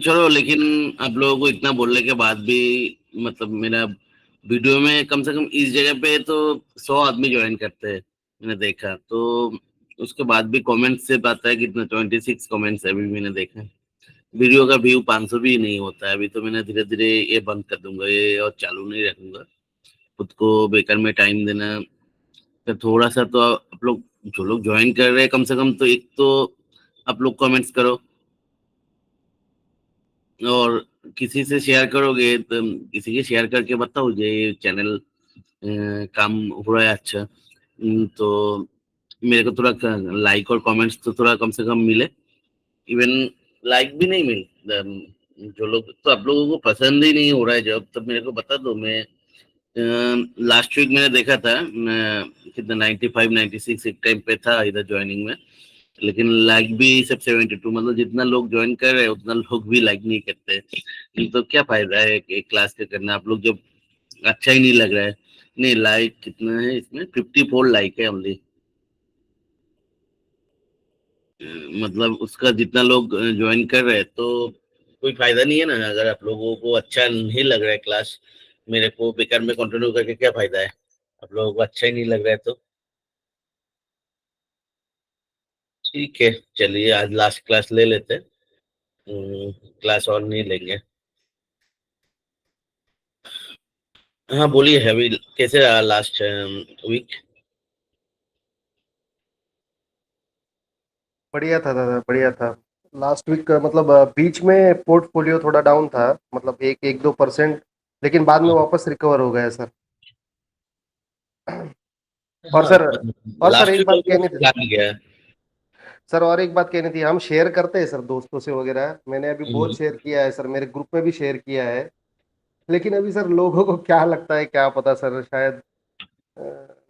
छोड़ो, लेकिन आप लोगों को इतना बोलने के बाद भी मतलब मेरा वीडियो में कम से कम इस जगह पे तो 100 आदमी ज्वाइन करते हैं, मैंने देखा। तो उसके बाद भी कमेंट्स से आता है कितना, 26 कमेंट्स अभी मैंने देखा। वीडियो का व्यू 500 भी नहीं होता है अभी। तो मैंने धीरे धीरे ये बंद कर दूंगा ये, और चालू नहीं रखूंगा। खुद को बेकार में टाइम देना, तो थोड़ा सा तो आप लोग जो लोग ज्वाइन कर रहे हैं कम से कम तो एक तो आप लोग कमेंट्स करो, और किसी से शेयर करोगे तो किसी के शेयर करके बताओ ये चैनल काम हो रहा है अच्छा। तो मेरे को थोड़ा लाइक और कमेंट्स तो थोड़ा कम से कम मिले। इवन लाइक भी नहीं जो लोग, तो आप लोगों को पसंद ही नहीं हो रहा है जब, तब मेरे को बता दो। मैं लास्ट वीक मैंने देखा था, कितना 95 96 एक टाइम पे था इधर ज्वाइनिंग में। लेकिन लाइक भी सब 72, मतलब जितना लोग ज्वाइन कर रहे हैं उतना लोग भी लाइक नहीं करते। तो क्या फायदा है एक क्लास का करना, आप लोग जब अच्छा ही नहीं लग रहा है। नहीं, लाइक कितना है इसमें, 54 लाइक है ओनली। मतलब उसका जितना लोग ज्वाइन कर रहे हैं तो कोई फायदा नहीं है ना। अगर आप लोगों को अच्छा नहीं लग रहा है क्लास, मेरे को बेकार में कंटिन्यू करके क्या फायदा है। आप लोगों को अच्छा ही नहीं लग रहा है तो ठीक है, चलिए आज लास्ट क्लास ले लेते हैं। क्लास और नहीं लेंगे। हाँ बोलिए, अभी कैसे रहा लास्ट वीक? बढ़िया था दादा, बढ़िया था। लास्ट वीक मतलब बीच में पोर्टफोलियो थोड़ा डाउन था, मतलब एक एक 2%। लेकिन बाद में वापस रिकवर हो गया सर। और हाँ, सर, और सर लास्ट एक वीक बात कहनी ऑलमोस्ट थी। फ्लैट गया। सर और एक बात कहनी थी, हम शेयर करते हैं सर दोस्तों से वगैरह, मैंने अभी बहुत हम्म, शेयर किया है सर, मेरे ग्रुप में भी शेयर किया है। लेकिन अभी सर लोगों को क्या लगता है क्या पता सर, शायद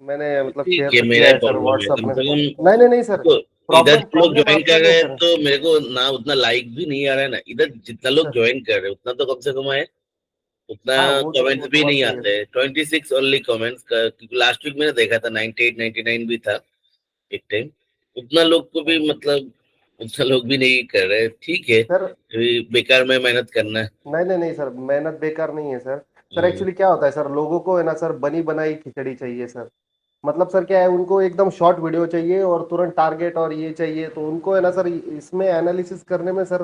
मैंने मतलब शेयर ठीक है, तो मेरा किया ही है सर प्रॉब्लम है व्हाट्सएप कम में। से कम। नहीं नहीं नहीं सर, तो इधर प्रॉब्लम जो लोग प्रॉब्लम ज्वाइन आपकी कर नहीं रहे है हैं सर। तो मेरे को ना उतना लाइक भी नहीं आ रहा है ना। इधर जितना लोग अच्छा। ज्वाइन कर रहे हैं उतना तो कम से कम है, उतना हाँ कमेंट्स वो तो भी बात नहीं सही है आते सर। हैं। 26 ओनली कमेंट्स का, क्योंकि लास्ट वीक मैंने देखा था 98 99 भी था एक टाइम। उतना लोग को भी हाँ। मतलब उतना लोग भी नहीं कर रहे। ठीक है, सर अभी बेकार में मेहनत करना है। नहीं नहीं नहीं सर, मेहनत बेकार नहीं है सर। सर हम्म, एक्चुअली क्या होता है सर, लोगों को है ना सर, बनी बनाई खिचड़ी चाहिए सर। मतलब सर क्या है, उनको एकदम शॉर्ट वीडियो चाहिए और तुरंत टारगेट और ये चाहिए, तो उनको है ना सर इसमें एनालिसिस करने में सर,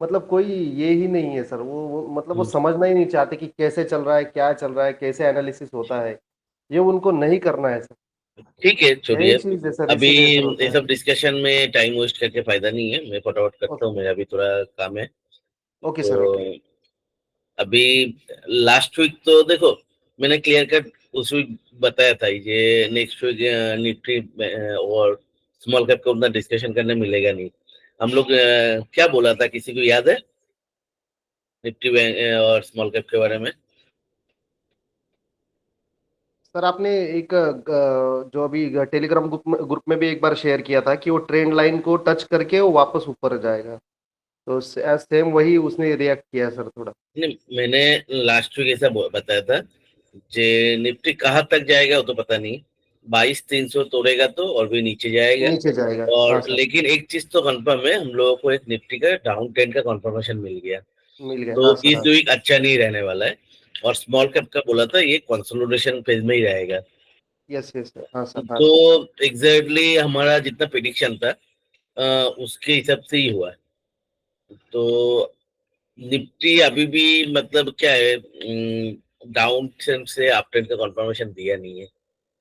मतलब कोई ये ही नहीं है सर। मतलब वो हम्म। समझना ही नहीं चाहते कि कैसे चल रहा है, क्या चल रहा है, कैसे एनालिसिस होता है। ये उनको नहीं करना है सर। ठीक है, यही छोड़िए। चीज है सर, अभी इसीलिए सर ये होता है। सब डिस्कशन में टाइम वेस्ट करके फायदा नहीं है। मैं फटाफट करता ओके। हूँ, मेरा भी थोड़ा काम है। ओके तो सर, ओके। अभी लास्ट वीक तो देखो, मैंने क्लियर कट उस वीक बताया था ये नेक्स्ट वीक निफ्टी और स्मॉल कैप का उतना डिस्कशन करने मिलेगा नहीं। हम लोग क्या बोला था, किसी को याद है? निफ्टी बैंक और स्मॉल कैप के बारे में। सर आपने एक जो अभी टेलीग्राम ग्रुप में भी एक बार शेयर किया था कि वो ट्रेंड लाइन को टच करके वो वापस ऊपर जाएगा। तो सेम वही उसने रिएक्ट किया सर थोड़ा। नहीं, मैंने लास्ट वीक ऐसा बताया था, जे निफ्टी कहाँ तक जाएगा वो तो पता नहीं। 22,300 तोड़ेगा तो और भी नीचे जाएगा। नीचे जाएगा, हाँ और सर। लेकिन एक चीज तो कंफर्म है, हम लोगों को एक निफ्टी का डाउन ट्रेंड का कंफर्मेशन मिल गया। मिल गया, हाँ तो सर, इस हाँ। वीक अच्छा नहीं रहने वाला है। और स्मॉल कैप का बोला था ये कंसोलिडेशन फेज में ही रहेगा। यस यस सर, हाँ सर, हाँ तो सर। एग्जैक्टली हमारा जितना प्रिडिक्शन था उसके हिसाब से ही हुआ। तो निफ्टी अभी भी मतलब क्या है, डाउन ट्रेंड से अप ट्रेंड का कंफर्मेशन दिया नहीं है।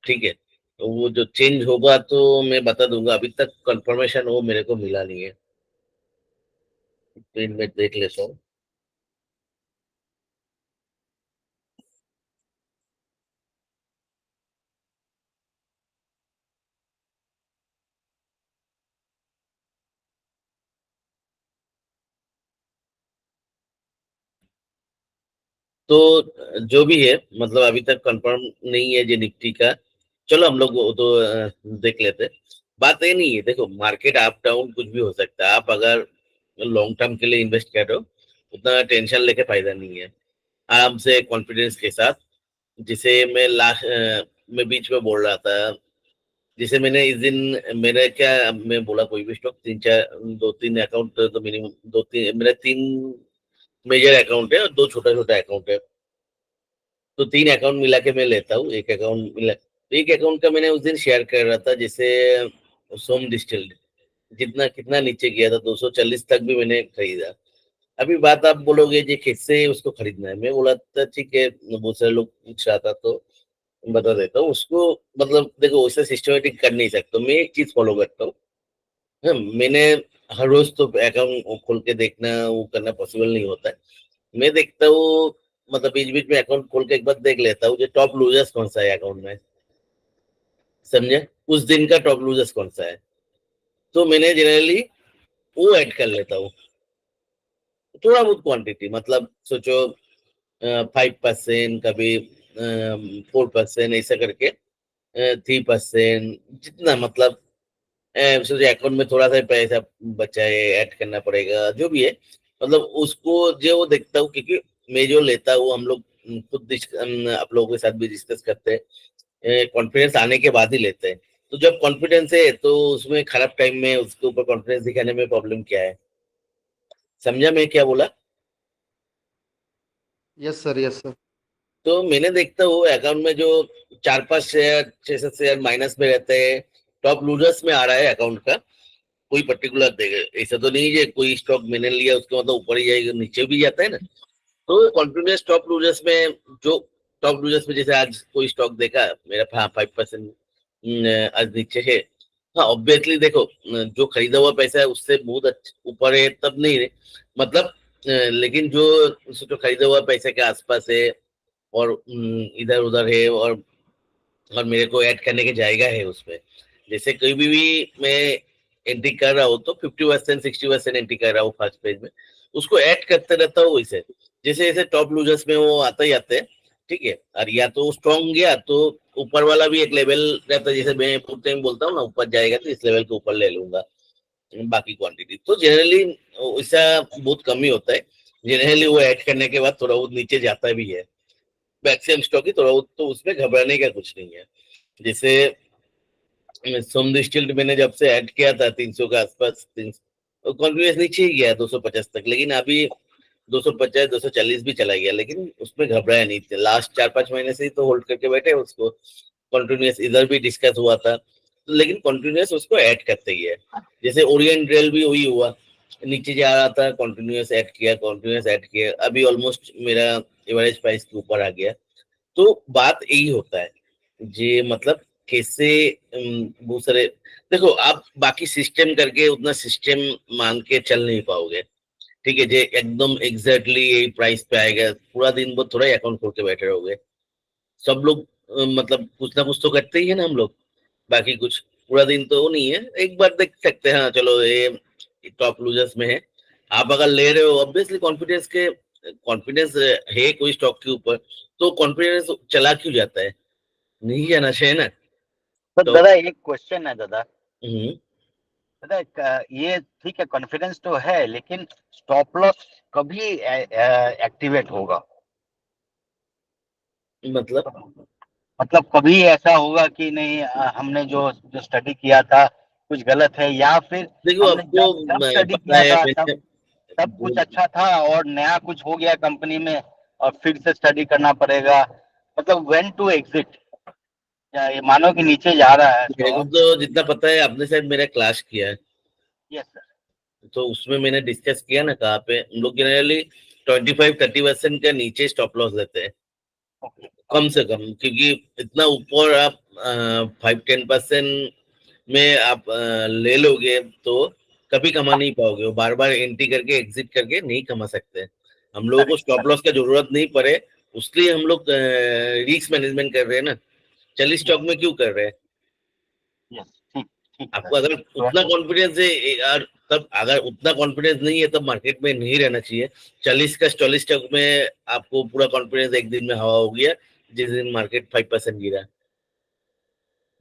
ठीक है, तो वो जो चेंज होगा तो मैं बता दूंगा। अभी तक कंफर्मेशन वो मेरे को मिला नहीं है। तो इनमें देख लेता हूँ। तो जो भी है, मतलब अभी तक कंफर्म नहीं है जो निफ्टी का। चलो हम लोग वो तो देख लेते हैं। बात ये नहीं है, देखो मार्केट अप डाउन कुछ भी हो सकता है। आप अगर लॉन्ग टर्म के लिए इन्वेस्ट कर रहे हो उतना टेंशन लेके फायदा नहीं है। आराम से कॉन्फिडेंस के साथ, जिसे मैं लास्ट मैं बीच में बोल रहा था, जिसे मैंने इस दिन, मेरा क्या, मैं बोला कोई भी स्टॉक तीन चार, दो तीन अकाउंट तो मिनिमम, दो तीन मेरा तीन मेजर अकाउंट है और 2 छोटा-छोटा अकाउंट है। तो 3 अकाउंट मिला के मैं लेता हूँ। एक अकाउंट मिला तो एक अकाउंट का मैंने उस दिन शेयर कर रहा था, जैसे सोम डिस्टिल्ड जितना कितना नीचे गया था, 240 तक भी मैंने खरीदा। अभी बात आप बोलोगे जी कैसे उसको खरीदना है? मैं बोला था ठीक है, बहुत सारे लोग पूछ रहा था तो बता देता हूँ। उसको मतलब देखो वैसे सिस्टमैटिक कर नहीं सकता। मैं एक चीज़ फॉलो करता हूँ। मैंने हर रोज़ तो अकाउंट खोल के देखना वो करना पॉसिबल नहीं होता है। मैं देखता हूँ मतलब बीच-बीच में अकाउंट खोल के एक बार देख लेता हूँ, जो टॉप लूज़र्स कौन-सा है अकाउंट में, समझे? उस दिन का टॉप लूज़र्स कौन-सा है। तो मैंने जनरली वो ऐड कर लेता हूँ। थोड़ा बहुत क्वांटिटी मतलब सोचो 5% कभी 4% ऐसा करके 3% जितना मतलब सोचिए अकाउंट में थोड़ा सा पैसा बचा है ऐड करना पड़ेगा जो भी है मतलब उसको जो वो देखता हूँ क्योंकि मैं जो लेता हूँ हम लोग खुद आप लोगों के साथ भी डिस्कस करते हैं कॉन्फिडेंस आने के बाद ही लेते हैं। तो जब कॉन्फिडेंस है तो उसमें खराब टाइम में उसके ऊपर कॉन्फिडेंस दिखाने में प्रॉब्लम क्या है? समझा मैं क्या बोला? Yes sir, yes sir. तो मैंने देखता हूँ अकाउंट में जो 4-5 शेयर 6-7 शेयर माइनस में रहते हैं, टॉप लूजर्स में आ रहा है अकाउंट का। कोई पर्टिकुलर देगा ऐसा तो नहीं है कोई स्टॉक मैंने लिया उसके मतलब ऊपर ही जाएगा नीचे भी जाता है ना। तो कॉन्टिन्यूस टॉप लूजर्स में जो टॉप लूजर्स में जैसे आज कोई स्टॉक देखा मेरा 5% आज नीचे है। हाँ ऑब्वियसली देखो जो खरीदा हुआ पैसा है उससे बहुत ऊपर है तब नहीं है मतलब लेकिन जो सोचो खरीदा हुआ पैसे के आसपास है और इधर उधर है और मेरे को ऐड करने की जाएगा है उसमें। जैसे कहीं भी मैं एंट्री कर रहा हूँ तो 50% 60% एंट्री कर रहा हूँ फर्स्ट पेज में। उसको ऐड करते रहता हूँ वैसे। जैसे जैसे टॉप लूजर्स में वो आता ही आते हैं, ठीक है? और या तो स्ट्रॉन्ग गया तो ऊपर वाला भी एक लेवल रहता है जैसे मैं पूरे टाइम बोलता हूँ ना ऊपर जाएगा तो इस लेवल के ऊपर ले लूंगा बाकी क्वांटिटी। तो जनरली ऐसा बहुत कम ही होता है। जनरली वो ऐड करने के बाद थोड़ा बहुत नीचे जाता भी है। मैक्सिमम स्टॉक ही थोड़ा बहुत तो उसमें घबराने का कुछ नहीं है। जैसे सोमदेश टिल्ट मैंने जब से ऐड किया था 300 के आसपास कॉन्टिन्यूस नीचे ही गया 250 तक लेकिन अभी 250 240 भी चला गया लेकिन उसमें घबराया नहीं थे। लास्ट 4-5 महीने से ही तो होल्ड करके बैठे उसको। कॉन्टिन्यूस इधर भी डिस्कस हुआ था लेकिन कॉन्टिन्यूस उसको ऐड करते ही है। जैसे ओरिएंट रेल भी वही हुआ, नीचे जा रहा था कॉन्टिन्यूस ऐड किया अभी ऑलमोस्ट मेरा एवरेज प्राइस के ऊपर आ गया। तो बात यही होता है जी मतलब कैसे बहुत सारे देखो आप बाकी सिस्टम करके उतना सिस्टम मान के चल नहीं पाओगे। ठीक है जे एकदम एग्जैक्टली यही प्राइस पे आएगा पूरा दिन वो थोड़ा अकाउंट खोल के बैठे रहोगे। सब लोग मतलब कुछ ना कुछ तो करते ही है ना हम लोग। बाकी कुछ पूरा दिन तो वो नहीं है एक बार देख सकते हैं हाँ चलो ये टॉप लूजर्स में है। आप अगर ले रहे हो ऑब्वियसली कॉन्फिडेंस है कोई स्टॉक के ऊपर तो कॉन्फिडेंस चला क्यों जाता है? नहीं जाना चाहिए ना। तो तो दादा एक क्वेश्चन है दादा। हम्म, ये ठीक है, कॉन्फिडेंस तो है, लेकिन स्टॉप लॉस कभी एक्टिवेट होगा? मतलब मतलब कभी ऐसा होगा कि नहीं, हमने जो जो स्टडी किया था कुछ गलत है, या फिर देखो हमने आपको जब जब स्टडी पता किया है था मैंने तब कुछ अच्छा था और नया कुछ हो गया कंपनी में और फिर से स्टडी करना पड़ेगा? मतलब व्हेन टू एग्जिट, ये मानो कि नीचे जा रहा है मेरे को स्टॉक। तो जितना पता है आपने शायद मेरा क्लास किया है यस सर। तो उसमें मैंने डिस्कस किया ना कहाँ पे हम लोग जनरली 25-30% का नीचे स्टॉप लॉस लेते हैं ओके। कम से कम क्योंकि इतना ऊपर आप 5-10% में आप ले लोगे तो कभी कमा नहीं पाओगे। वो बार बार एंट्री करके एग्जिट करके नहीं कमा सकते। हम लोगों को करेक्ट स्टॉप लॉस का जरूरत नहीं पड़े उसलिए हम लोग रिस्क मैनेजमेंट कर रहे हैं ना। चलिए करेक्ट। स्टॉक में क्यों कर रहे हैं? यस, ठीक ठीक है आपको सर। अगर तो उतना कॉन्फिडेंस है यार तब अगर उतना कॉन्फिडेंस नहीं है तब मार्केट में नहीं रहना चाहिए। 40 स्टॉक में आपको पूरा कॉन्फिडेंस एक दिन में हवा हो गया जिस दिन मार्केट 5% गिरा।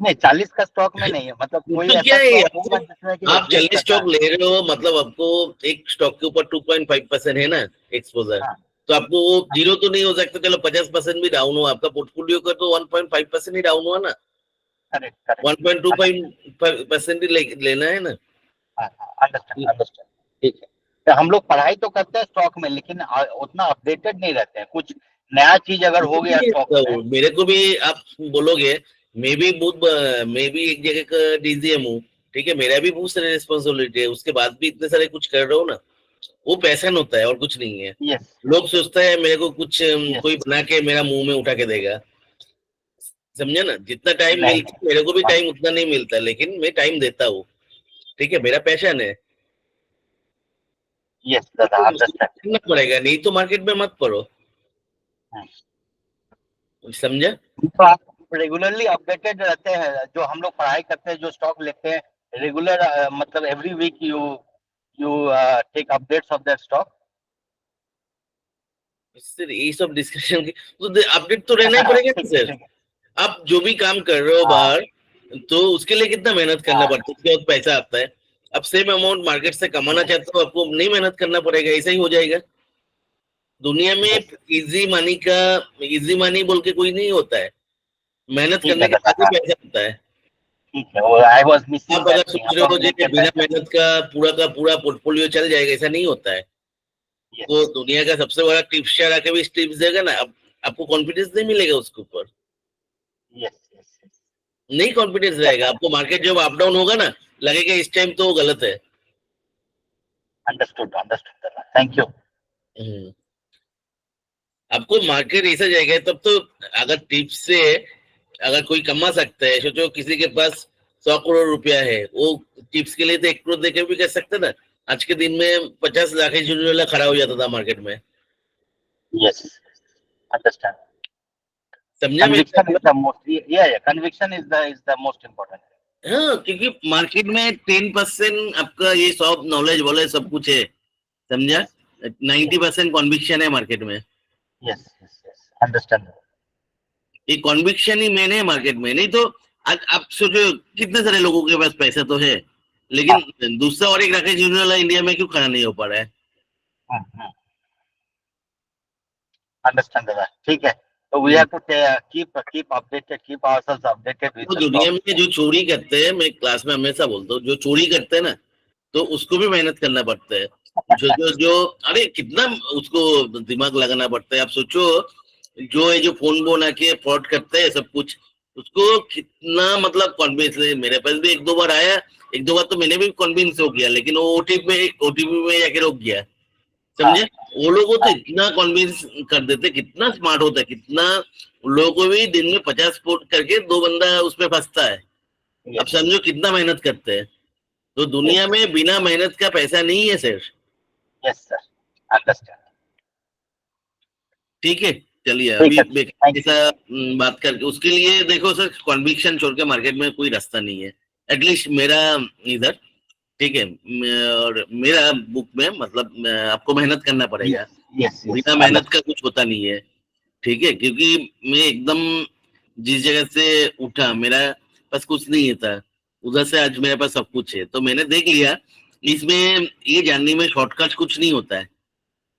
नहीं, 40 का स्टॉक में नहीं है, मतलब कोई तो क्या ऐसा है स्टॉक आपको होगा जिसमें कि आप एग्जिट 40 करना स्टॉक है। ले रहे हो मतलब आपको एक स्टॉक के ऊपर 2.5% है ना एक्सपोजर। हाँ तो आपको वो जीरो तो नहीं हो सकता चलो 50% भी डाउन हो आपका पोर्टफोलियो का तो 1.5% ही डाउन हुआ ना। Correct correct. 1.25% ही लेना है ना। Understand understand. ठीक है। तो हम लोग पढ़ाई तो करते हैं स्टॉक में, लेकिन उतना अपडेटेड नहीं रहते हैं। कुछ नया चीज अगर हो गया स्टॉक में, मेरे को भी आप बोलोगे, मैं भी एक जगह का डीजीएम हूँ, ठीक है, मेरा भी बहुत सारी रिस्पॉन्सिबिलिटी है, उसके बाद भी इतने सारे कुछ कर रहा हूँ ना, वो पैशन होता है और कुछ नहीं है। यस लोग सोचते हैं मेरे को कुछ Yes. कोई बना के मेरा मुंह में उठा के देगा, समझे ना। जितना टाइम नहीं। मिलता है मेरे को भी टाइम उतना नहीं मिलता, लेकिन मैं टाइम देता हूँ, ठीक है, मेरा पैशन है। यस दादा, अंडरस्टैंड। करना पड़ेगा, नहीं तो मार्केट में मत पड़ो, समझा। तो आप रेगुलरली अपडेटेड रहते हैं, जो हम लोग पढ़ाई करते हैं, जो स्टॉक लेते हैं रेगुलर, मतलब every week you you take updates of that stock. Sir ये सब डिस्कशन की तो अपडेट तो रहना ही पड़ेगा ना सर। आप जो भी काम कर रहे हो हाँ। बाहर, तो उसके लिए कितना मेहनत करना हाँ। पड़ता है, उसके बाद पैसा आता है। अब सेम अमाउंट मार्केट से कमाना चाहते हो, आपको नहीं मेहनत करना पड़ेगा, ऐसा ही हो जाएगा। दुनिया में इजी मनी बोल के कोई नहीं होता है, मेहनत ठीक करने है के दादा, बाद ही हाँ, पैसा आता है। ठीक है। वो आई वाज मिसिंग आप अगर दैट थिंग, सोच हम रहे हो लोग जो लेके बिना पैसे। मेहनत का पूरा पोर्टफोलियो चल जाएगा, ऐसा नहीं होता है। तो यस दुनिया का सबसे बड़ा टिप्स शेयर आके भी टिप्स देगा ना, अब आपको कॉन्फिडेंस नहीं मिलेगा उसके ऊपर, यस यस यस, नहीं कॉन्फिडेंस रहेगा आपको। मार्केट जब अप डाउन होगा ना, लगेगा इस टाइम तो गलत है। अंडरस्टूड अंडरस्टूड दादा, थैंक यू। हम्म। आपको मार्केट ऐसा जाएगा तब तो, अगर टिप्स से अगर कोई कमा सकता है, सोचो किसी के पास 100 करोड़ रुपया है, वो टिप्स के लिए तो 1 करोड़ देकर भी कर सकते ना। आज के दिन में 50 लाख वाला खड़ा हो जाता था मार्केट में, यस, अंडरस्टैंड। समझे मेरी कन्विक्शन इज बात? द मोस्ट, या conviction is the most important. हाँ, क्योंकि मार्केट में 10% आपका ये सब नॉलेज वॉलेज सब कुछ है, समझा। 90% कॉन्विक्शन है मार्केट में। Yes yes yes, understand. ये कॉन्विक्शन ही मेन है मार्केट में, नहीं तो आज आप सोचो कितने सारे लोगों के पास पैसा तो है, लेकिन दूसरा और एक राकेश जूनियर इंडिया में क्यों खड़ा नहीं हो पा रहा है? अंडरस्टैंड दादा, ठीक है। तो we have to keep updated, keep ourselves updated with तो द दुनिया स्टॉक। में जो चोरी करते हैं, मैं क्लास में हमेशा बोलता हूँ, जो चोरी करते हैं ना, तो उसको भी मेहनत करना पड़ता है। जो अरे कितना उसको दिमाग लगाना पड़ता है। आप सोचो, जो ये जो फोन बोन आके फ्रॉड करते हैं सब कुछ, उसको कितना मतलब कॉन्विंस, मेरे पास भी 1-2 बार आया, 1-2 बार तो मैंने भी कॉन्विंस हो गया, लेकिन वो ओटीपी में जाके रोक गया, समझे। वो लोगों को तो इतना कॉन्विंस कर देते, कितना स्मार्ट होता है, कितना लोगों को भी दिन में 50 पोर्ट करके 2 बंदा उसमें फंसता है। अब समझो कितना मेहनत करते हैं। तो दुनिया में बिना मेहनत का पैसा नहीं है सर। Yes sir, understand. ठीक है, चलिए ठीक अभी है, थैंक यू। ऐसा बात करके उसके लिए देखो सर, कॉन्विक्शन छोड़ के मार्केट में कोई रास्ता नहीं है, एटलीस्ट मेरा इधर, ठीक है। और मेरा बुक में मतलब आपको मेहनत करना पड़ेगा, यस यस, बिना मेहनत का कुछ होता नहीं है, ठीक है। क्योंकि मैं एकदम जिस जगह से उठा, मेरा पास कुछ नहीं था, उधर से आज मेरे पास सब कुछ है। तो मैंने देख लिया, इसमें ये जानने में शॉर्टकट कुछ नहीं होता है।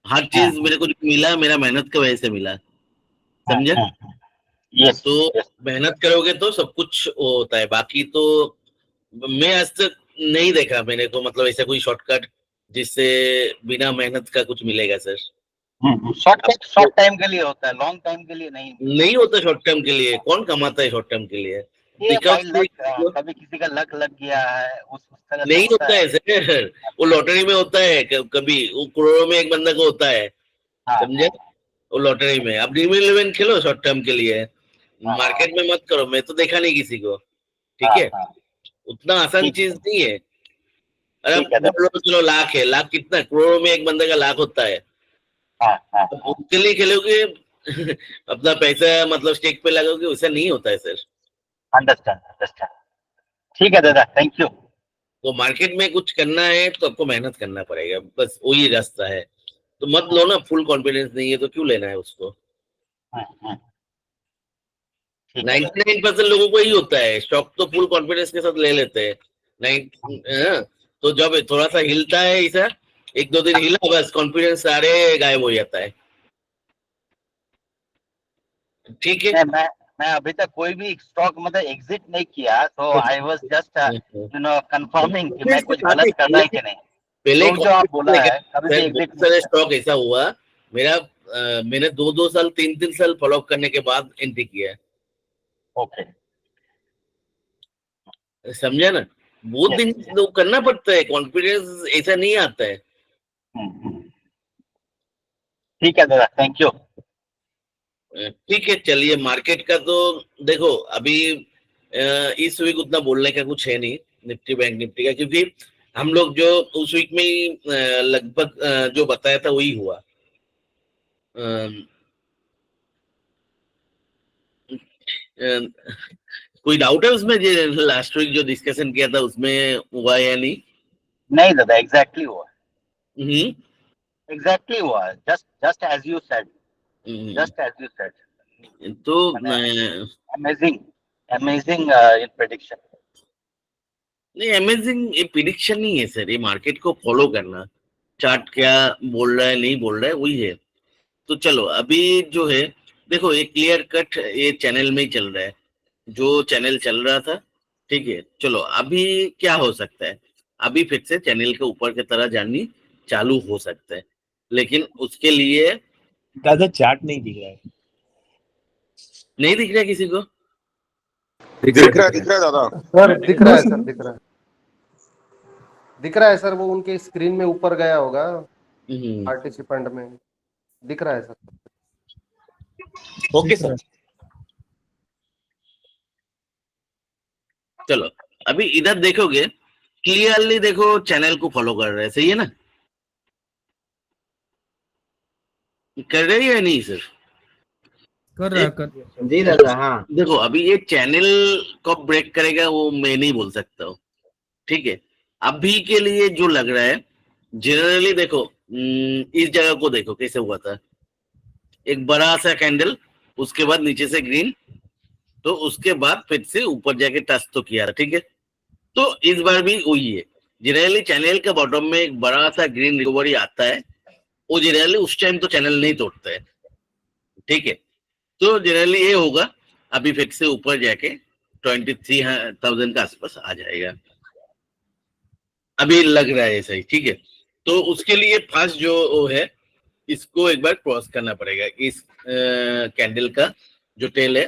हर चीज मेरे को जो मिला, मेरा मेहनत की वजह से मिला, समझे। यस तो यस, मेहनत करोगे तो सब कुछ वो होता है, बाकी तो मैं आज तक नहीं देखा मेरे को, मतलब ऐसा कोई शॉर्टकट जिससे बिना मेहनत का कुछ मिलेगा सर। शॉर्टकट शॉर्ट टाइम के लिए होता है, लॉन्ग टाइम के लिए नहीं। नहीं होता शॉर्ट टर्म के लिए, कौन कमाता है शॉर्ट टर्म के लिए? ये बाई बिकॉज लक, कभी किसी का लक लग गया है, उस तरह से नहीं होता होता है। है सर, वो लॉटरी में होता है, कभी वो करोड़ों में एक बंदा को होता है, हाँ समझे। वो लॉटरी में आप ड्रीम इलेवन खेलो शॉर्ट टर्म के लिए, हाँ मार्केट में मत करो, मैं तो देखा नहीं किसी को, ठीक हाँ है। हाँ, उतना आसान ठीक चीज नहीं है। अरे आप ठीक है बोल लो चलो लाख है, लाख कितना, करोड़ों में एक बंदे का लाख होता है। हाँ हाँ अब हाँ, उसके लिए खेलोगे अपना पैसा मतलब स्टेक पे लगाओगे, वैसा नहीं होता है सर। Understand understand. ठीक है दादा, थैंक यू। तो मार्केट में कुछ करना है तो आपको मेहनत करना पड़ेगा, बस वही रास्ता है। तो मत लो ना, फुल कॉन्फिडेंस नहीं है तो क्यों लेना है उसको। ठीक है दादा। 99% लोगों को ही होता है, स्टॉक तो फुल कॉन्फिडेंस के साथ ले लेते हैं। हाँ, तो जब थोड़ा सा हिलता है ऐसा, 1-2 दिन हिला, बस कॉन्फिडेंस सारे गायब हो जाता है, ठीक है। मैं अभी तक कोई भी स्टॉक मतलब एग्जिट नहीं किया, तो आई वाज जस्ट कंफर्मिंग कि मैं कुछ गलत कर रहा है कि नहीं। पहले जो आप बोला है अभी भी सर एग्जिट बहुत सारे स्टॉक ऐसा हुआ मेरा, मैंने 2-2 साल 3-3 साल फॉलो करने के बाद एंट्री किया है, ओके समझा ना। बहुत दिन तो करना पड़ता है, कॉन्फिडेंस ऐसा नहीं आता है। ठीक है दादा, थैंक यू। ठीक है, चलिए मार्केट का तो देखो अभी इस वीक उतना बोलने का कुछ है नहीं निफ्टी बैंक निफ्टी का, क्योंकि हम लोग जो उस वीक में ही लगभग जो बताया था वही हुआ। कोई डाउट है उसमें, जो लास्ट वीक जो डिस्कशन किया था उसमें हुआ या नहीं? नहीं दादा, एग्जैक्टली हुआ, हम्म एग्जैक्टली हुआ, just as you said, hmm. Just as you said. तो अमेजिंग, अमेजिंग इन प्रेडिक्शन। नहीं, अमेजिंग ये प्रिडिक्शन नहीं है सर, ये मार्केट को फॉलो करना, चार्ट क्या बोल रहा है नहीं बोल रहा है वही है। तो चलो अभी जो है देखो, ये क्लियर कट ये चैनल में ही चल रहा है, जो चैनल चल रहा था। ठीक है, चलो अभी क्या हो सकता है, अभी फिर से चैनल के ऊपर की तरह जानी चालू हो सकता है, लेकिन उसके लिए दादा चार्ट नहीं दिख रहा है। नहीं दिख रहा किसी को? दिख रहा है दादा। सर दिख रहा है, सर दिख रहा है, दिख रहा है सर, वो उनके स्क्रीन में ऊपर गया होगा पार्टिसिपेंट में, दिख रहा है सर। Okay sir. चलो अभी इधर देखोगे क्लियरली, देखो चैनल को फॉलो कर रहे हैं, सही है ना? कर रही है नहीं सर? कर रहा कर जी दादा हाँ। देखो अभी ये चैनल कब ब्रेक करेगा वो मैं नहीं बोल सकता हूँ, ठीक है। अभी के लिए जो लग रहा है जनरली, देखो इस जगह को देखो कैसे हुआ था, एक बड़ा सा कैंडल, उसके बाद नीचे से ग्रीन, तो उसके बाद फिर से ऊपर जाके टच तो किया, ठीक है। तो इस बार भी वही है, जनरली चैनल के बॉटम में एक बड़ा सा ग्रीन रिकवरी आता है, वो जनरली उस टाइम तो चैनल नहीं तोड़ता है, ठीक है। तो जनरली ये होगा, अभी फिर से ऊपर जाके 23,000 का आसपास आ जाएगा, अभी लग रहा है ऐसा ही, ठीक है। तो उसके लिए फास्ट जो वो है, इसको एक बार क्रॉस करना पड़ेगा, इस कैंडल का जो टेल है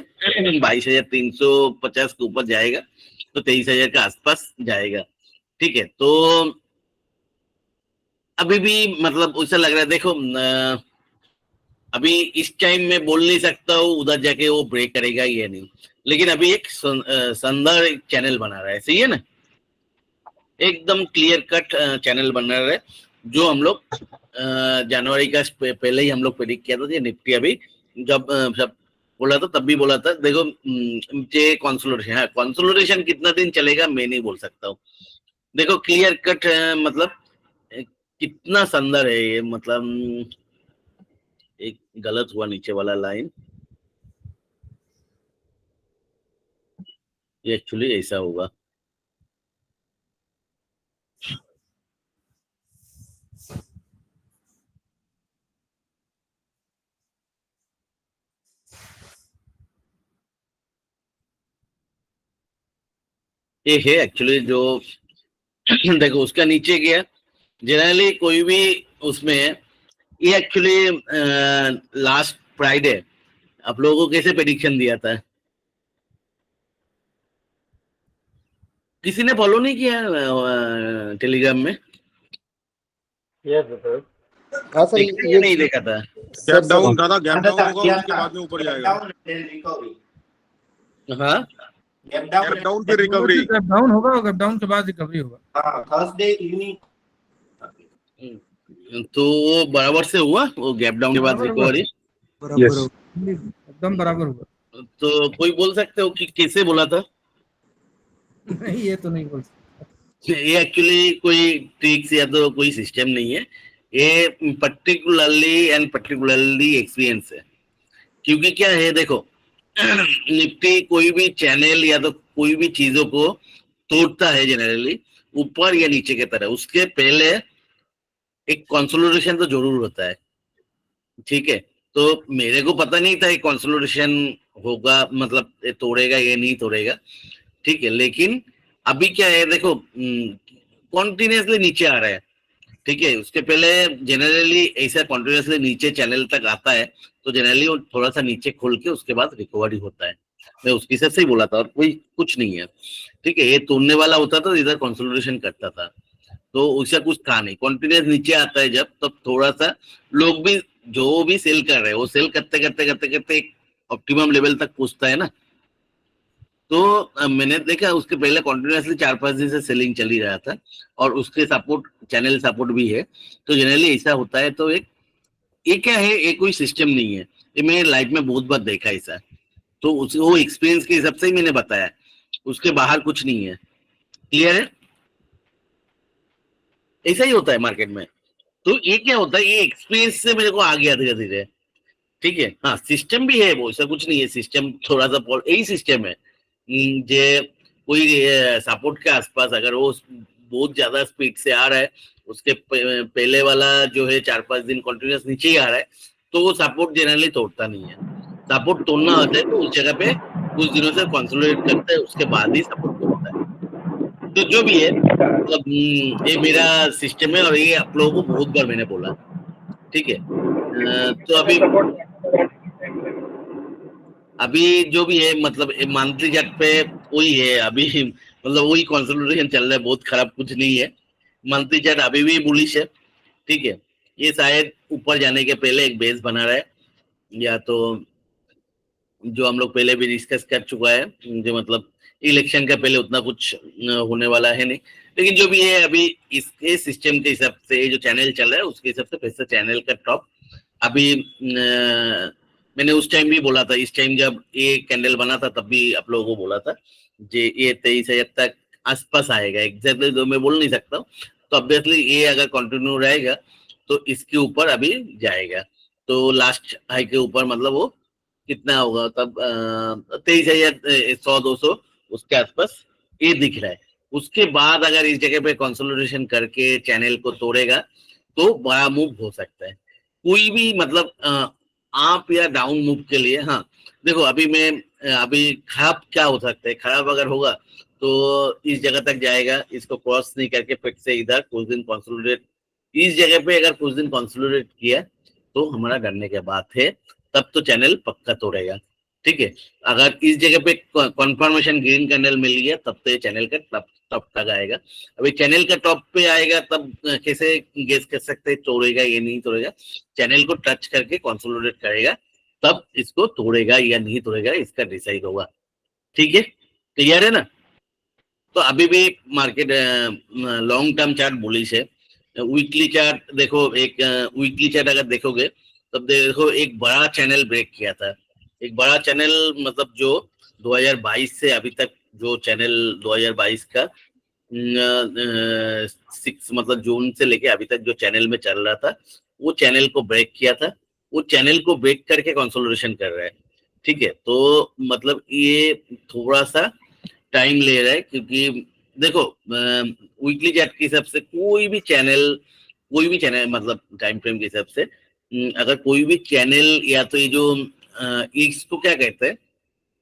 22,350 के ऊपर जाएगा तो 23,000 के आसपास जाएगा, ठीक है। तो अभी भी मतलब ऐसा लग रहा है, देखो अभी इस टाइम में बोल नहीं सकता हूँ उधर जाके वो ब्रेक करेगा ये नहीं, लेकिन अभी एक शानदार चैनल बना रहा है, सही है ना, एकदम क्लियर कट चैनल बना रहा है, जो हम लोग जनवरी का पहले ही हम लोग प्रेडिक्ट किया था। ये निफ्टी अभी जब बोला था तब भी बोला था, देखो ये कंसोलिडेशन, कंसोलिडेशन कितना दिन चलेगा मैं नहीं बोल सकता हूँ। देखो क्लियर कट मतलब कितना शानदार है ये, मतलब एक गलत हुआ नीचे वाला लाइन, ये एक्चुअली ऐसा होगा, ये है एक्चुअली जो देखो उसका नीचे गया, जनरली कोई भी उसमें ये एक्चुअली लास्ट फ्राइडे आप लोगों को कैसे प्रेडिक्शन दिया था, किसी ने फॉलो नहीं किया टेलीग्राम में? हाँ सर, ये नहीं देखा था। गैप डाउन दादा, गैप डाउन होगा उसके बाद में ऊपर जाएगा। हाँ गैप डाउन फिर रिकवरी। गैप डाउन होगा, गैप डाउन के बाद रिकवरी होगा। Thursday evening. तो वो बराबर से हुआ, वो गैप डाउन के बाद रिकवरी एकदम बराबर होगा। तो कोई बोल सकते हो कि कैसे बोला था? नहीं ये तो नहीं बोल सकते। ये एक्चुअली कोई ट्रिक्स या तो कोई सिस्टम नहीं है, ये पर्टिकुलरली एक्सपीरियंस है। क्योंकि क्या है देखो, निफ्टी कोई भी चैनल या तो कोई भी चीजों को तोड़ता है जनरली ऊपर या नीचे की तरह, उसके पहले एक कंसोलिडेशन तो जरूर होता है, ठीक है। तो मेरे को पता नहीं था कंसोलिडेशन होगा, मतलब ये तोड़ेगा ये नहीं तोड़ेगा, ठीक है। लेकिन अभी क्या है देखो, कॉन्टिन्यूसली नीचे आ रहा है, ठीक है। उसके पहले जनरली ऐसा कंटिन्यूअसली नीचे चैनल तक आता है तो जनरली वो थोड़ा सा नीचे खोल के उसके बाद रिकवरी होता है। मैं उसकी हिसाब से ही बोला था और कोई कुछ नहीं है, ठीक है। ये तोड़ने वाला होता था, इधर कंसोलिडेशन करता था, तो उसका कुछ था नहीं। कॉन्टिन्यूस नीचे आता है जब, तब थोड़ा सा लोग भी जो भी सेल कर रहे हैं वो सेल करते करते करते करते एक ऑप्टिमम लेवल तक पहुंचता है ना। तो मैंने देखा उसके पहले कॉन्टिन्यूसली 4-5 दिन से सेलिंग चल ही रहा था और उसके सपोर्ट चैनल सपोर्ट भी है। तो जनरली ऐसा होता है। तो एक ये क्या है, ये कोई सिस्टम नहीं है, ये मैंने लाइफ में बहुत बार देखा ऐसा। तो वो एक्सपीरियंस के हिसाब से ही मैंने बताया, उसके बाहर कुछ नहीं है। क्लियर है? ऐसा ही होता है मार्केट में। तो ये क्या होता है, ये एक्सपीरियंस से मेरे को आ गया धीरे धीरे, ठीक है। हाँ सिस्टम भी है, वो ऐसा कुछ नहीं है, सिस्टम थोड़ा सा यही सिस्टम है। जे कोई सपोर्ट के आसपास अगर वो बहुत ज्यादा स्पीड से आ रहा है, उसके पहले वाला जो है 4-5 दिन कंटिन्यूस नीचे ही आ रहा है, तो वो सपोर्ट जनरली तोड़ता नहीं है। सपोर्ट तोड़ना होता है तो उस जगह पे कुछ दिनों से कंसोलिडेट करता है, उसके बाद ही सपोर्ट तोड़ता है। तो जो भी है मतलब ये मेरा सिस्टम है और ये आप लोगों को बहुत बार मैंने बोला, ठीक है। तो अभी जो भी है मतलब मंथली चार्ट पे वही है अभी, मतलब वही कंसोलिडेशन चल रहा है, बहुत खराब कुछ नहीं है। मंथली चार्ट अभी भी बुलिश है, ठीक है। ये शायद ऊपर जाने के पहले एक बेस बना रहा है, या तो जो हम लोग पहले भी डिस्कस कर चुका है, जो मतलब इलेक्शन का पहले उतना कुछ होने वाला है नहीं। लेकिन जो भी है अभी इसके सिस्टम के हिसाब से जो चैनल चल रहा है उसके हिसाब से पैसा चैनल का टॉप अभी मैंने उस टाइम भी बोला था, इस टाइम जब ये कैंडल बना था तब भी आप लोगों को बोला था जे ये 23,000 तक आसपास आएगा। एग्जैक्टली तो मैं बोल नहीं सकता हूँ। तो ऑब्वियसली ये अगर कंटिन्यू रहेगा तो इसके ऊपर अभी जाएगा। तो लास्ट हाई के ऊपर मतलब वो कितना होगा तब 23,100-200 उसके आसपास ये दिख रहा है। उसके बाद अगर इस जगह पे कंसोलिडेशन करके चैनल को तोड़ेगा तो बड़ा मूव हो सकता है। कोई भी मतलब अप या डाउन मूव के लिए, हाँ देखो अभी खराब क्या हो सकता है, खराब अगर होगा तो इस जगह तक जाएगा, इसको क्रॉस नहीं करके फिर से इधर कुछ दिन कंसोलिडेट, इस जगह पे अगर कुछ दिन कंसोलिडेट किया तो हमारा डरने के बात है, तब तो चैनल पक्का तोड़ेगा, ठीक है। अगर इस जगह पे कंफर्मेशन ग्रीन कैंडल मिल गया तब तो ये चैनल का टॉप तक आएगा। अभी चैनल का टॉप पे आएगा तब कैसे गेस कर सकते हैं तोड़ेगा ये नहीं तोड़ेगा। चैनल को टच करके कंसोलिडेट करेगा तब इसको तोड़ेगा या नहीं तोड़ेगा इसका डिसाइड होगा, ठीक है। क्लियर है ना? तो अभी भी market long term chart bullish है। वीकली चार्ट देखो, एक वीकली चार्ट अगर देखोगे तब देखो एक बड़ा चैनल ब्रेक किया था, एक बड़ा चैनल मतलब जो 2022 से अभी तक जो चैनल 2022 का 6 मतलब जून से लेके अभी तक जो चैनल में चल रहा था वो चैनल को ब्रेक किया था। वो चैनल को ब्रेक करके कंसोलिडेशन कर रहा है, ठीक है। तो मतलब ये थोड़ा सा टाइम ले रहा है क्योंकि देखो वीकली चार्ट के हिसाब से कोई भी चैनल मतलब टाइम फ्रेम के हिसाब से अगर कोई भी चैनल या तो ये जो इसको क्या कहते हैं,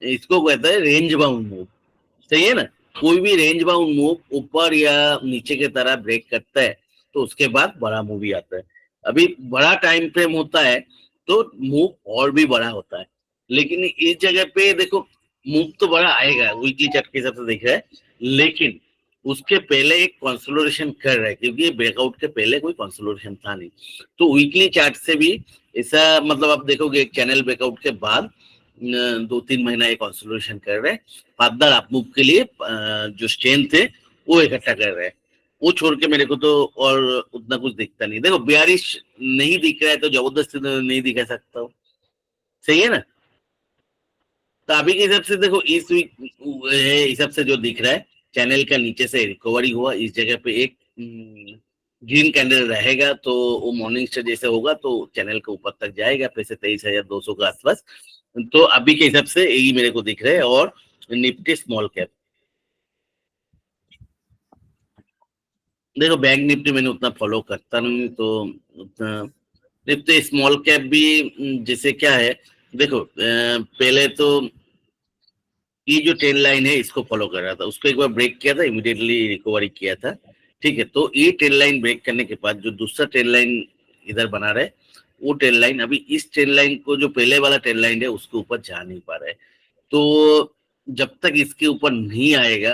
इसको कहता है रेंज बाउंड मूव, सही है ना। कोई भी रेंज बाउंड मूव ऊपर या नीचे की तरह ब्रेक करता है तो उसके बाद बड़ा मूव ही आता है। अभी बड़ा टाइम फ्रेम होता है तो मूव और भी बड़ा होता है, लेकिन इस जगह पे देखो मूव तो बड़ा आएगा वीकली चार्ट के हिसाब से दिख रहा है, लेकिन उसके पहले एक कंसोलिडेशन कर रहा है क्योंकि ब्रेकआउट के पहले कोई कंसोलिडेशन था नहीं। तो वीकली चार्ट से भी ऐसा मतलब आप देखोगे एक चैनल ब्रेकआउट के बाद 2-3 महीना एक कंसोलिडेशन कर रहे हैं, फादर अप मूव के लिए जो स्ट्रेंथ है वो इकट्ठा कर रहे हैं। वो छोड़ के मेरे को तो और उतना कुछ दिखता नहीं। देखो बेयरिश नहीं दिख रहा है तो जबरदस्ती तो नहीं दिखा सकता हूँ, सही है ना। तो अभी के हिसाब से देखो इस वीक हिसाब से जो दिख रहा है चैनल का नीचे से रिकवरी हुआ, इस जगह पे एक ग्रीन कैंडल रहेगा तो वो मॉर्निंग स्टार जैसे होगा तो चैनल के ऊपर तक जाएगा फिर से 23,200 के आसपास। तो अभी के हिसाब से यही मेरे को दिख रहा है। और निफ्टी स्मॉल कैप देखो, बैंक निफ्टी मैंने उतना फॉलो करता नहीं तो उतना, निफ्टी स्मॉल कैप भी जैसे क्या है देखो पहले तो ये जो ट्रेंड लाइन है इसको फॉलो कर रहा था, उसको एक बार ब्रेक किया था, इमीडिएटली रिकवरी किया था, ठीक है, तो ये ट्रेन लाइन ब्रेक करने के बाद जो दूसरा ट्रेन लाइन इधर बना रहे, वो ट्रेन लाइन अभी इस ट्रेन लाइन को, जो पहले वाला ट्रेन लाइन है उसके ऊपर जा नहीं पा रहा है। तो जब तक इसके ऊपर नहीं आएगा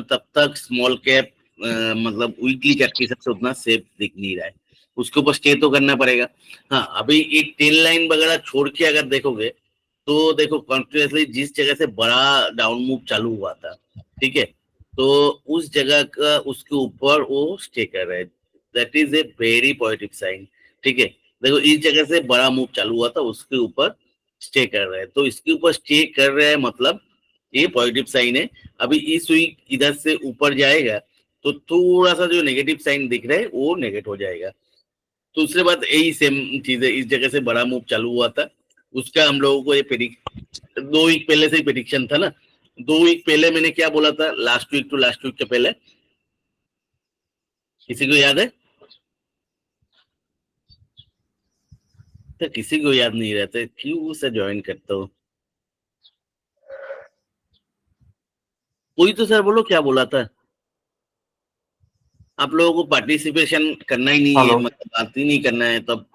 तब तक स्मॉल कैप मतलब वीकली चार्ट के हिसाब से उतना सेफ दिख नहीं रहा है, उसके ऊपर स्टे तो करना पड़ेगा। हाँ, अभी एक ट्रेन लाइन वगैरह छोड़ के अगर देखोगे तो देखो कंटिन्यूसली जिस जगह से बड़ा डाउन मूव चालू हुआ था, ठीक है, तो उस जगह का उसके ऊपर वो स्टे कर रहा है, that is a very positive sign. ठीक है, देखो इस जगह से बड़ा मूव चालू हुआ था, उसके ऊपर स्टे कर रहा है, तो इसके ऊपर स्टे कर रहा है मतलब ये पॉजिटिव साइन है। अभी इस वीक इधर से ऊपर जाएगा तो थोड़ा सा जो नेगेटिव साइन दिख रहा है वो नेगेट हो जाएगा। तो दूसरी बात यही सेम चीज है, इस जगह से बड़ा मूव चालू हुआ था, उसका हम लोगों को ये 2 वीक पहले से ही प्रेडिक्शन था ना। 2 वीक पहले मैंने क्या बोला था, last week to last week के पहले, किसी को याद है? तो किसी को याद नहीं रहता, क्यों उसे ज्वाइन करते हो? कोई तो सर बोलो क्या बोला था? आप लोगों को पार्टिसिपेशन करना ही नहीं है, मतलब बात ही नहीं करना है, तब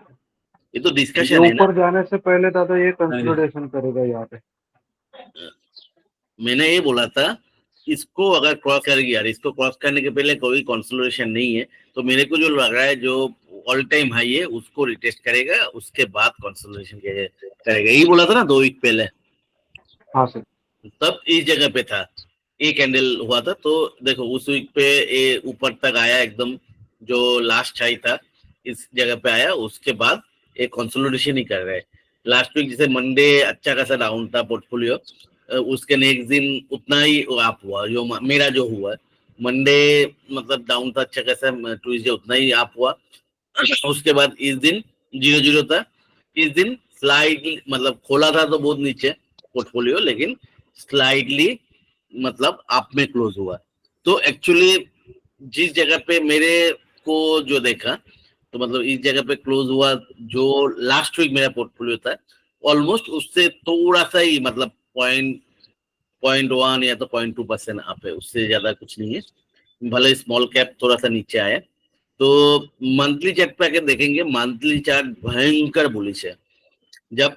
ये तो डिस्कशन है ना। ऊपर जाने से पहले दादा ये कंसोलिडेशन करेगा यहाँ पे। मैंने ये बोला था इसको अगर क्रॉस करेगी यार, इसको क्रॉस करने के पहले कोई कंसोलिडेशन नहीं है, तो मेरे को जो लग रहा है जो ऑल टाइम हाई है उसको रिटेस्ट करेगा, उसके बाद कंसोलिडेशन करेगा, यही बोला था ना 2 वीक पहले। हाँ सर, तब इस जगह पे था, एक कैंडल हुआ था, तो देखो उस वीक पे ये ऊपर तक आया एकदम, जो लास्ट हाई था इस जगह पे आया, उसके बाद एक कंसोलिडेशन ही कर रहा है। लास्ट वीक जैसे मंडे अच्छा खासा डाउन था पोर्टफोलियो, उसके नेक्स्ट दिन उतना ही अप हुआ, जो मेरा जो हुआ मंडे मतलब डाउन था अच्छा खासा, ट्यूसडे उतना ही अप हुआ। उसके बाद इस दिन 0-0 था, इस दिन स्लाइडली मतलब खोला था तो बहुत नीचे पोर्टफोलियो, लेकिन स्लाइडली मतलब आप में क्लोज हुआ। तो एक्चुअली जिस जगह पे मेरे को जो देखा, तो मतलब इस जगह पे क्लोज हुआ, जो लास्ट वीक मेरा पोर्टफोलियो था ऑलमोस्ट उससे थोड़ा सा ही मतलब 0.1 या तो 0.2% अप है, उससे ज्यादा कुछ नहीं है, भले स्मॉल कैप थोड़ा सा नीचे आया। तो मंथली चार्ट पे आके देखेंगे, मंथली चार्ट भयंकर बुलिश है। जब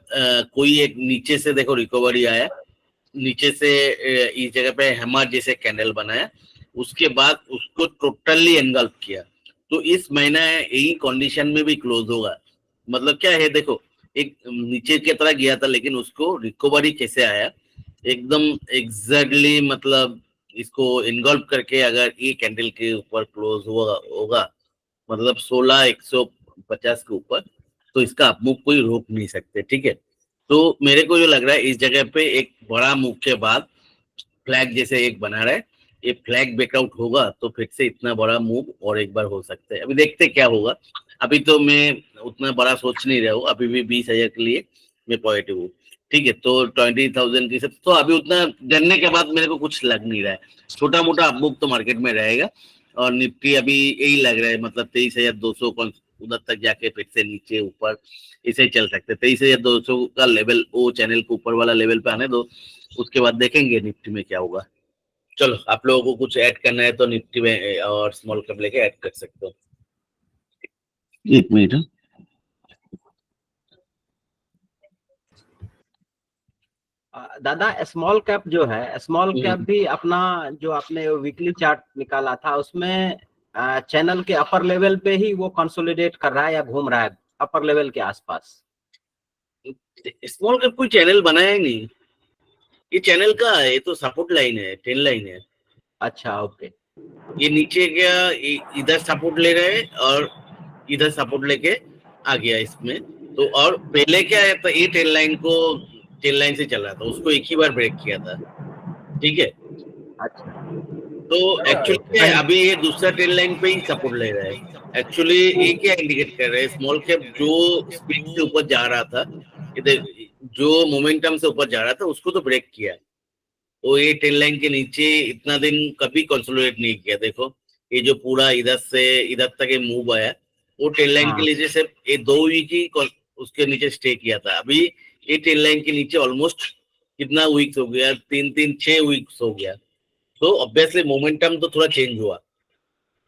कोई एक नीचे से देखो रिकवरी आया, नीचे से इस जगह पे हैमर जैसे कैंडल बनाया, उसके बाद उसको टोटली एनगल्फ किया, तो इस महीना यही कंडीशन में भी क्लोज होगा। मतलब क्या है देखो, एक नीचे की तरह गया था लेकिन उसको रिकवरी कैसे आया एकदम एग्जैक्टली, मतलब इसको इन्गल्फ करके अगर ये कैंडल के ऊपर क्लोज होगा मतलब 16,150 के ऊपर, तो इसका अपमूव कोई रोक नहीं सकते। ठीक है, तो मेरे को जो लग रहा है इस जगह पे एक बड़ा मूव के बाद फ्लैग जैसे एक बना रहा है, ये फ्लैग ब्रेकआउट होगा तो फिर से इतना बड़ा मूव और एक बार हो सकता है। अभी देखते क्या होगा, अभी तो मैं उतना बड़ा सोच नहीं रहा हूँ, अभी भी 20,000 के लिए मैं पॉजिटिव हूँ। ठीक है, तो 20,000 की सब, तो अभी उतना जानने के बाद मेरे को कुछ लग नहीं रहा है, छोटा मोटा अपमूव तो मार्केट में रहेगा। और निफ्टी अभी यही लग रहा है मतलब 23,200 उधर तक जाके फिर से नीचे ऊपर इसे चल सकते, 23,200 का लेवल, वो चैनल के ऊपर वाला लेवल पे आने दो, उसके बाद देखेंगे निफ्टी में क्या होगा। चलो, आप लोगों को कुछ ऐड करना है तो निफ्टी में और स्मॉल कैप लेके ऐड कर सकते हो। 1 मिनट। दादा स्मॉल कैप जो है, स्मॉल कैप भी अपना जो आपने वीकली चार्ट निकाला था उसमें चैनल के अपर लेवल पे ही वो कंसोलिडेट कर रहा है या घूम रहा है अपर लेवल के आसपास? स्मॉल कैप कोई चैनल बनाया ही नहीं, ये चैनल का है, ये तो सपोर्ट लाइन है, ट्रेन लाइन है। अच्छा, ओके। ये नीचे गया, इधर सपोर्ट ले रहे और इधर सपोर्ट लेके आ गया इसमें, तो और पहले क्या है, तो ये ट्रेन लाइन को ट्रेन लाइन से चल रहा था, उसको एक ही बार ब्रेक किया था। ठीक है, अच्छा, तो एक्चुअली अभी ये दूसरा ट्रेन लाइन पे ही सपोर्ट ले रहा है। एक्चुअली ये क्या इंडिकेट कर रहा है, स्मॉल कैप जो स्पीड से ऊपर जा रहा था, जो मोमेंटम से ऊपर जा रहा था उसको तो ब्रेक किया, वो ये ट्रेन लाइन के नीचे इतना दिन कभी कंसोलिडेट नहीं किया। देखो ये जो पूरा इधर से इधर तक ये मूव आया, वो ट्रेन लाइन के नीचे सिर्फ ये 2 वीक ही उसके नीचे स्टे किया था। अभी ये ट्रेन लाइन के नीचे ऑलमोस्ट कितना वीक्स हो गया, 3-6 वीक्स हो गया, तो ऑब्वियसली मोमेंटम तो थोड़ा चेंज हुआ।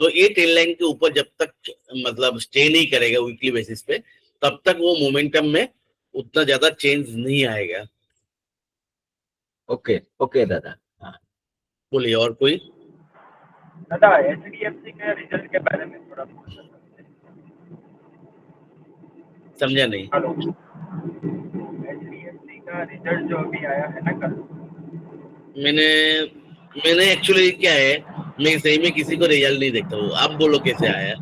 तो ये ट्रेंड लाइन के ऊपर जब तक मतलब स्टे नहीं करेगा वीकली बेसिस पे, तब तक वो मोमेंटम में उतना ज्यादा चेंज नहीं आएगा। ओके ओके दादा। हाँ। बोलिए और कोई। दादा एचडीएफसी के रिजल्ट के बारे में थोड़ा समझा नहीं। हेलो, एचडीएफसी का रिजल्ट जो अभी आया है ना कल, मैंने एक्चुअली क्या है, मैं सही में किसी को रिजल्ट नहीं देखता हूँ। आप बोलो कैसे आया।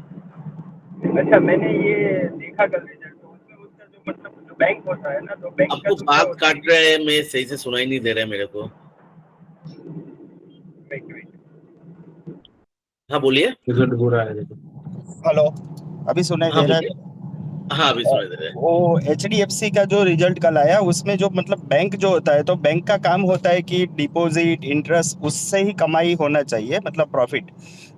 अच्छा मैंने ये देखा कल रिजल्ट, तो उसमें उसका जो मतलब जो बैंक होता है ना, तो बैंक का आपको जो बात काट रहा है, मैं सही से सुनाई नहीं दे रहा है मेरे को। हाँ बोलिए। रिजल्ट हो रहा है देखो। हेलो, अभी सुनाई हाँ दे रहा बोलिए। है? हाँ अभी सुनाई दे रहा है। वो एचडीएफसी का जो रिजल्ट कल आया उसमें जो मतलब बैंक जो होता है, तो बैंक का काम होता है कि डिपॉजिट इंटरेस्ट उससे ही कमाई होना चाहिए, मतलब प्रॉफिट।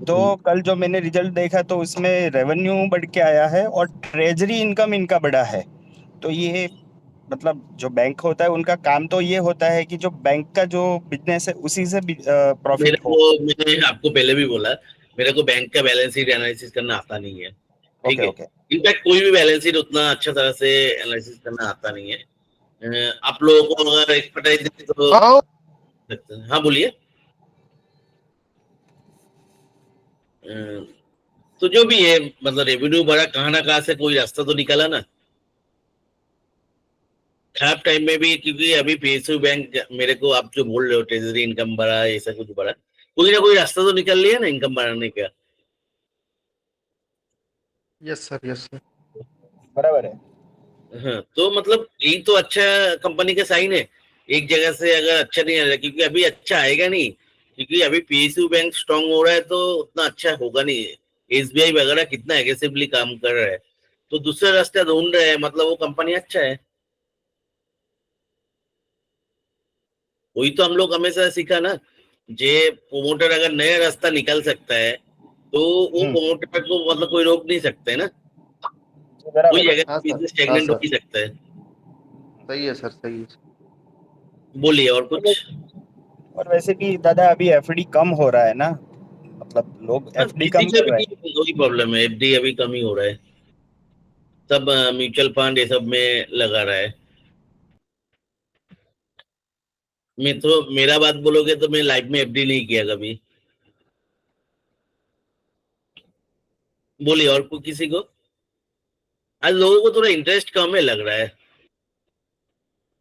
तो कल जो मैंने रिजल्ट देखा तो उसमें रेवेन्यू बढ़ के आया है और ट्रेजरी इनकम इनका बढ़ा है। तो ये मतलब जो बैंक होता है उनका काम तो ये होता है कि जो बैंक का जो बिजनेस है उसी से प्रॉफिट हो। मैंने आपको पहले भी बोला, मेरे को बैंक का बैलेंस शीट एनालिसिस करना आता नहीं है। ठीक ओके है। ओके। इनफैक्ट कोई भी बैलेंस शीट उतना अच्छा तरह से एनालिसिस करना आता नहीं है। आप लोगों को अगर एक्सपर्टाइज देते तो सकते हैं। हाँ बोलिए। तो जो भी है मतलब रेवेन्यू बढ़ा, कहाँ ना कहाँ से कोई रास्ता तो निकाला ना। खराब टाइम में भी, क्योंकि अभी पीएसयू बैंक मेरे को आप जो बोल रहे हो ट्रेजरी इनकम बढ़ा ऐसा कुछ बढ़ा, कोई ना कोई रास्ता तो निकल लिया ना इनकम बढ़ाने का। Yes sir, yes sir. बराबर है। हाँ तो मतलब यही तो अच्छा कंपनी का साइन है। एक जगह से अगर अच्छा नहीं आ रहा, क्योंकि अभी अच्छा आएगा नहीं, क्योंकि अभी पीएसयू बैंक स्ट्रांग हो रहा है तो उतना अच्छा होगा नहीं। एसबीआई वगैरह कितना एग्रेसिवली काम कर रहा है, तो दूसरा रास्ता ढूंढ रहे हैं, मतलब वो कंपनी अच्छा है। वही तो हम लोग हमेशा सीखा ना, जे प्रोमोटर अगर नया रास्ता निकल सकता है तो वो प्रोमोटर को मतलब कोई रोक नहीं सकता है ना। कोई बराबर है। जगह हाँ सर, बिजनेस हाँ स्टेगनेंट हो सर, ही सकता है। सही है सर, सही है। बोलिए और कुछ। और वैसे भी दादा अभी एफडी कम हो रहा है ना, मतलब लोग हाँ, एफडी किसी कम का कर रहे भी वही प्रॉब्लम है, एफडी अभी कम ही हो रहा है। सब म्यूचुअल फंड ये सब में लगा रहा है। मैं तो, मेरा बात बोलोगे तो मैं लाइफ में एफडी नहीं किया कभी। बोलिए और कोई किसी को। आज लोगों को थोड़ा इंटरेस्ट कम है लग रहा है।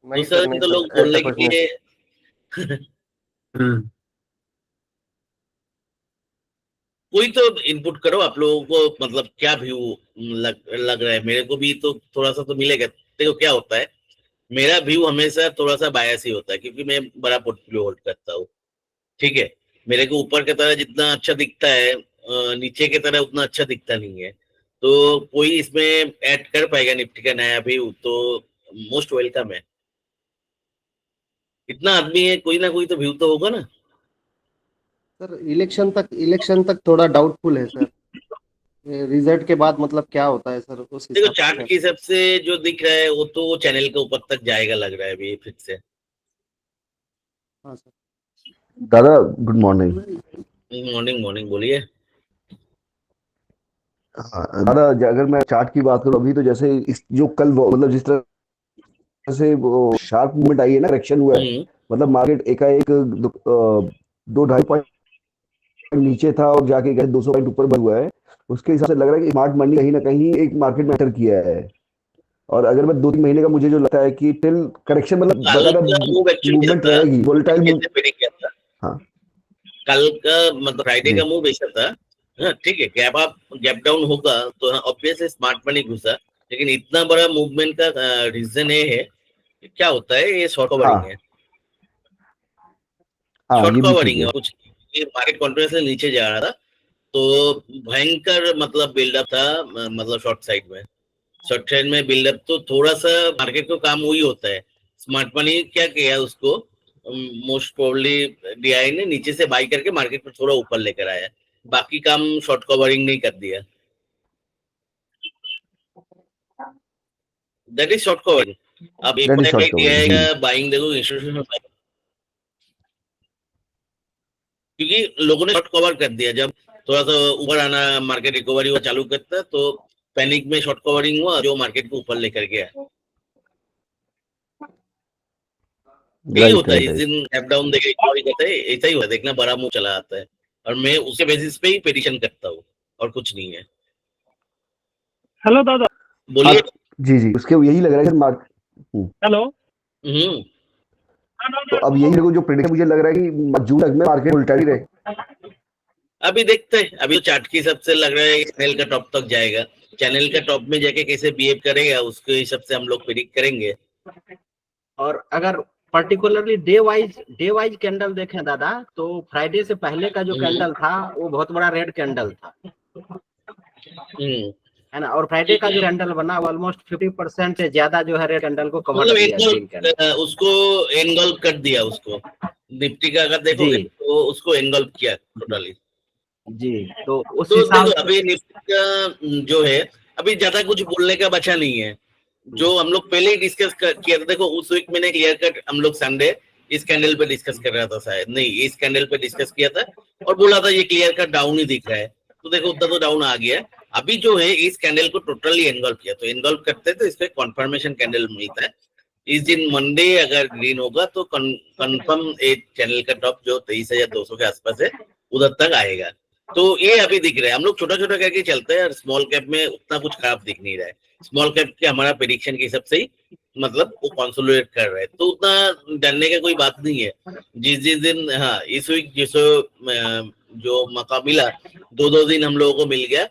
नहीं दूसरा सर, दिन नहीं तो सर, लोग बोल ऐसा रहे कुछ कि नहीं। ये हम्म। कोई तो इनपुट करो आप लोगों को, मतलब क्या व्यू लग रहा है। मेरे को भी तो थोड़ा सा तो मिलेगा। देखो क्या होता है, मेरा व्यू हमेशा थोड़ा सा बायस ही होता है, क्योंकि मैं बड़ा पोर्टफोलियो होल्ड करता हूँ। ठीक है। मेरे को ऊपर की तरह जितना अच्छा दिखता है, नीचे की तरह उतना अच्छा दिखता नहीं है। तो कोई इसमें ऐड कर पाएगा निफ्टी का नया व्यू तो मोस्ट वेलकम है। इतना आदमी है, कोई ना कोई तो व्यू तो होगा ना। सर इलेक्शन तक थोड़ा डाउटफुल है सर। रिजल्ट के बाद मतलब क्या होता है सर, उस देखो हिसाब चार्ट से। के हिसाब से जो दिख रहा है वो तो चैनल के ऊपर तक जाएगा लग रहा है अभी फिर से। हाँ सर। दादा गुड मॉर्निंग। मॉर्निंग मॉर्निंग बोलिए। हाँ दादा, अगर मैं चार्ट की बात करूं अभी तो जैसे इस जो कल मतलब जिस तरह से वो शार्प मूवमेंट आई है ना, करेक्शन हुआ है, हम्म। मतलब मार्केट एकाएक 2-2.5 पॉइंट नीचे था और जाके 200 पॉइंट ऊपर बढ़ हुआ है। उसके हिसाब से लग रहा है कि स्मार्ट मनी कहीं ना कहीं एक मार्केट में एंटर किया है। और अगर मैं 2-3 महीने का, मुझे जो लगता है कि टिल करेक्शन मतलब कल बकायदा का मूव एक्चुअली मूवमेंट था, रहेगी, वोलेटाइल कैसे प्रेडिक्ट किया था। हाँ कल का मतलब फ्राइडे जी का मूव ऐसा था। हाँ ठीक है, गैप डाउन होगा तो ऑब्वियसली स्मार्ट मनी घुसा, लेकिन इतना बड़ा मूवमेंट का रीजन ये है कि क्या होता है, ये शॉर्ट कवरिंग है। हाँ हाँ, शॉर्ट ये भी ठीक कवरिंग है है। और कुछ। मार्केट कॉन्फिडेंस से नीचे जा रहा था तो भयंकर मतलब बिल्डअप था, मतलब शॉर्ट साइड में। शॉर्ट साइड में बिल्डअप तो थोड़ा सा मार्केट को काम वही होता है। स्मार्ट मनी क्या किया उसको, मोस्ट प्रोबेबली डीआई ने नीचे से बाई करके मार्केट में थोड़ा ऊपर लेकर आया। बाकी काम शॉर्ट कवरिंग नहीं कर दिया। That is short covering. अब that is FII short covering DII जी। का बाइंग देखो, इंस्टीट्यूशनल बाइंग, क्योंकि लोगों ने शॉर्ट कवर कर दिया। जब थोड़ा सा ऊपर आना, मार्केट रिकवरी हुआ चालू करता है, तो पैनिक में शॉर्ट कवरिंग हुआ जो मार्केट को ऊपर लेकर गया। यही राइट होता है, राइट इस राइट दिन अप डाउन देखे रिकवरी करता है, ऐसा ही होता है, देखना बड़ा मुंह चला आता है, और मैं उसके बेसिस पे ही पेडिशन करता हूँ और कुछ नहीं है। हेलो दादा। बोलिए। जी जी, उसके यही लग रहा है सर हेलो। हम्म तो अब यही लोगों जो प्रेडिक्शन मुझे लग रहा है कि जून तक में मार्केट उल्टा ही रहे। अभी देखते हैं, अभी तो चार्ट के हिसाब से लग रहा है चैनल का टॉप तक जाएगा, चैनल का टॉप में जाके कैसे बिहेव करेगा उसके हिसाब से हम लोग प्रेडिक्ट करेंगे। और अगर पर्टिकुलरली डे वाइज कैंडल देखें दादा, तो फ्राइडे से पहले का जो कैंडल था वो बहुत बड़ा रेड कैंडल था, है ना। और फ्राइडे का जो कैंडल बना वो ऑलमोस्ट 50% से ज्यादा जो है रेड कैंडल को कवर मतलब किया ग्रीन कैंडल। उसको एनगल्फ कर दिया उसको, निफ्टी का अगर देखोगे जी तो उसको एनगल्फ किया टोटली। जी, तो उस तो हिसाब देखो से अभी निफ्टी का जो है, अभी ज्यादा कुछ बोलने का बचा नहीं है, जो हम लोग पहले ही डिस्कस किया था। देखो उस वीक मैंने क्लियर कट, हम लोग संडे इस कैंडल पे डिस्कस कर रहा था, शायद नहीं इस कैंडल पे डिस्कस किया था, और बोला था ये क्लियर कट डाउन ही दिख रहा है, तो देखो उतना तो डाउन आ गया। अभी जो है इस कैंडल को टोटली एनगल्फ किया, तो एनगल्फ करते हैं तो इस पे कॉन्फर्मेशन कैंडल मिलता है। इस दिन मंडे अगर ग्रीन होगा तो कंफर्म एक चैनल का टॉप जो 23,200 के आसपास है उधर तक आएगा। तो ये अभी दिख रहा है, हम लोग छोटा छोटा करके चलते हैं, और स्मॉल कैप में उतना कुछ खराब दिख नहीं रहा है। स्मॉल कैप के हमारा प्रेडिक्शन के हिसाब से ही मतलब वो कंसोलिडेट कर रहा है, तो उतना डरने का कोई बात नहीं है। जिस जिस दिन, हाँ इस वीक जो मौका मिला, दो दिन हम लोगों को मिल गया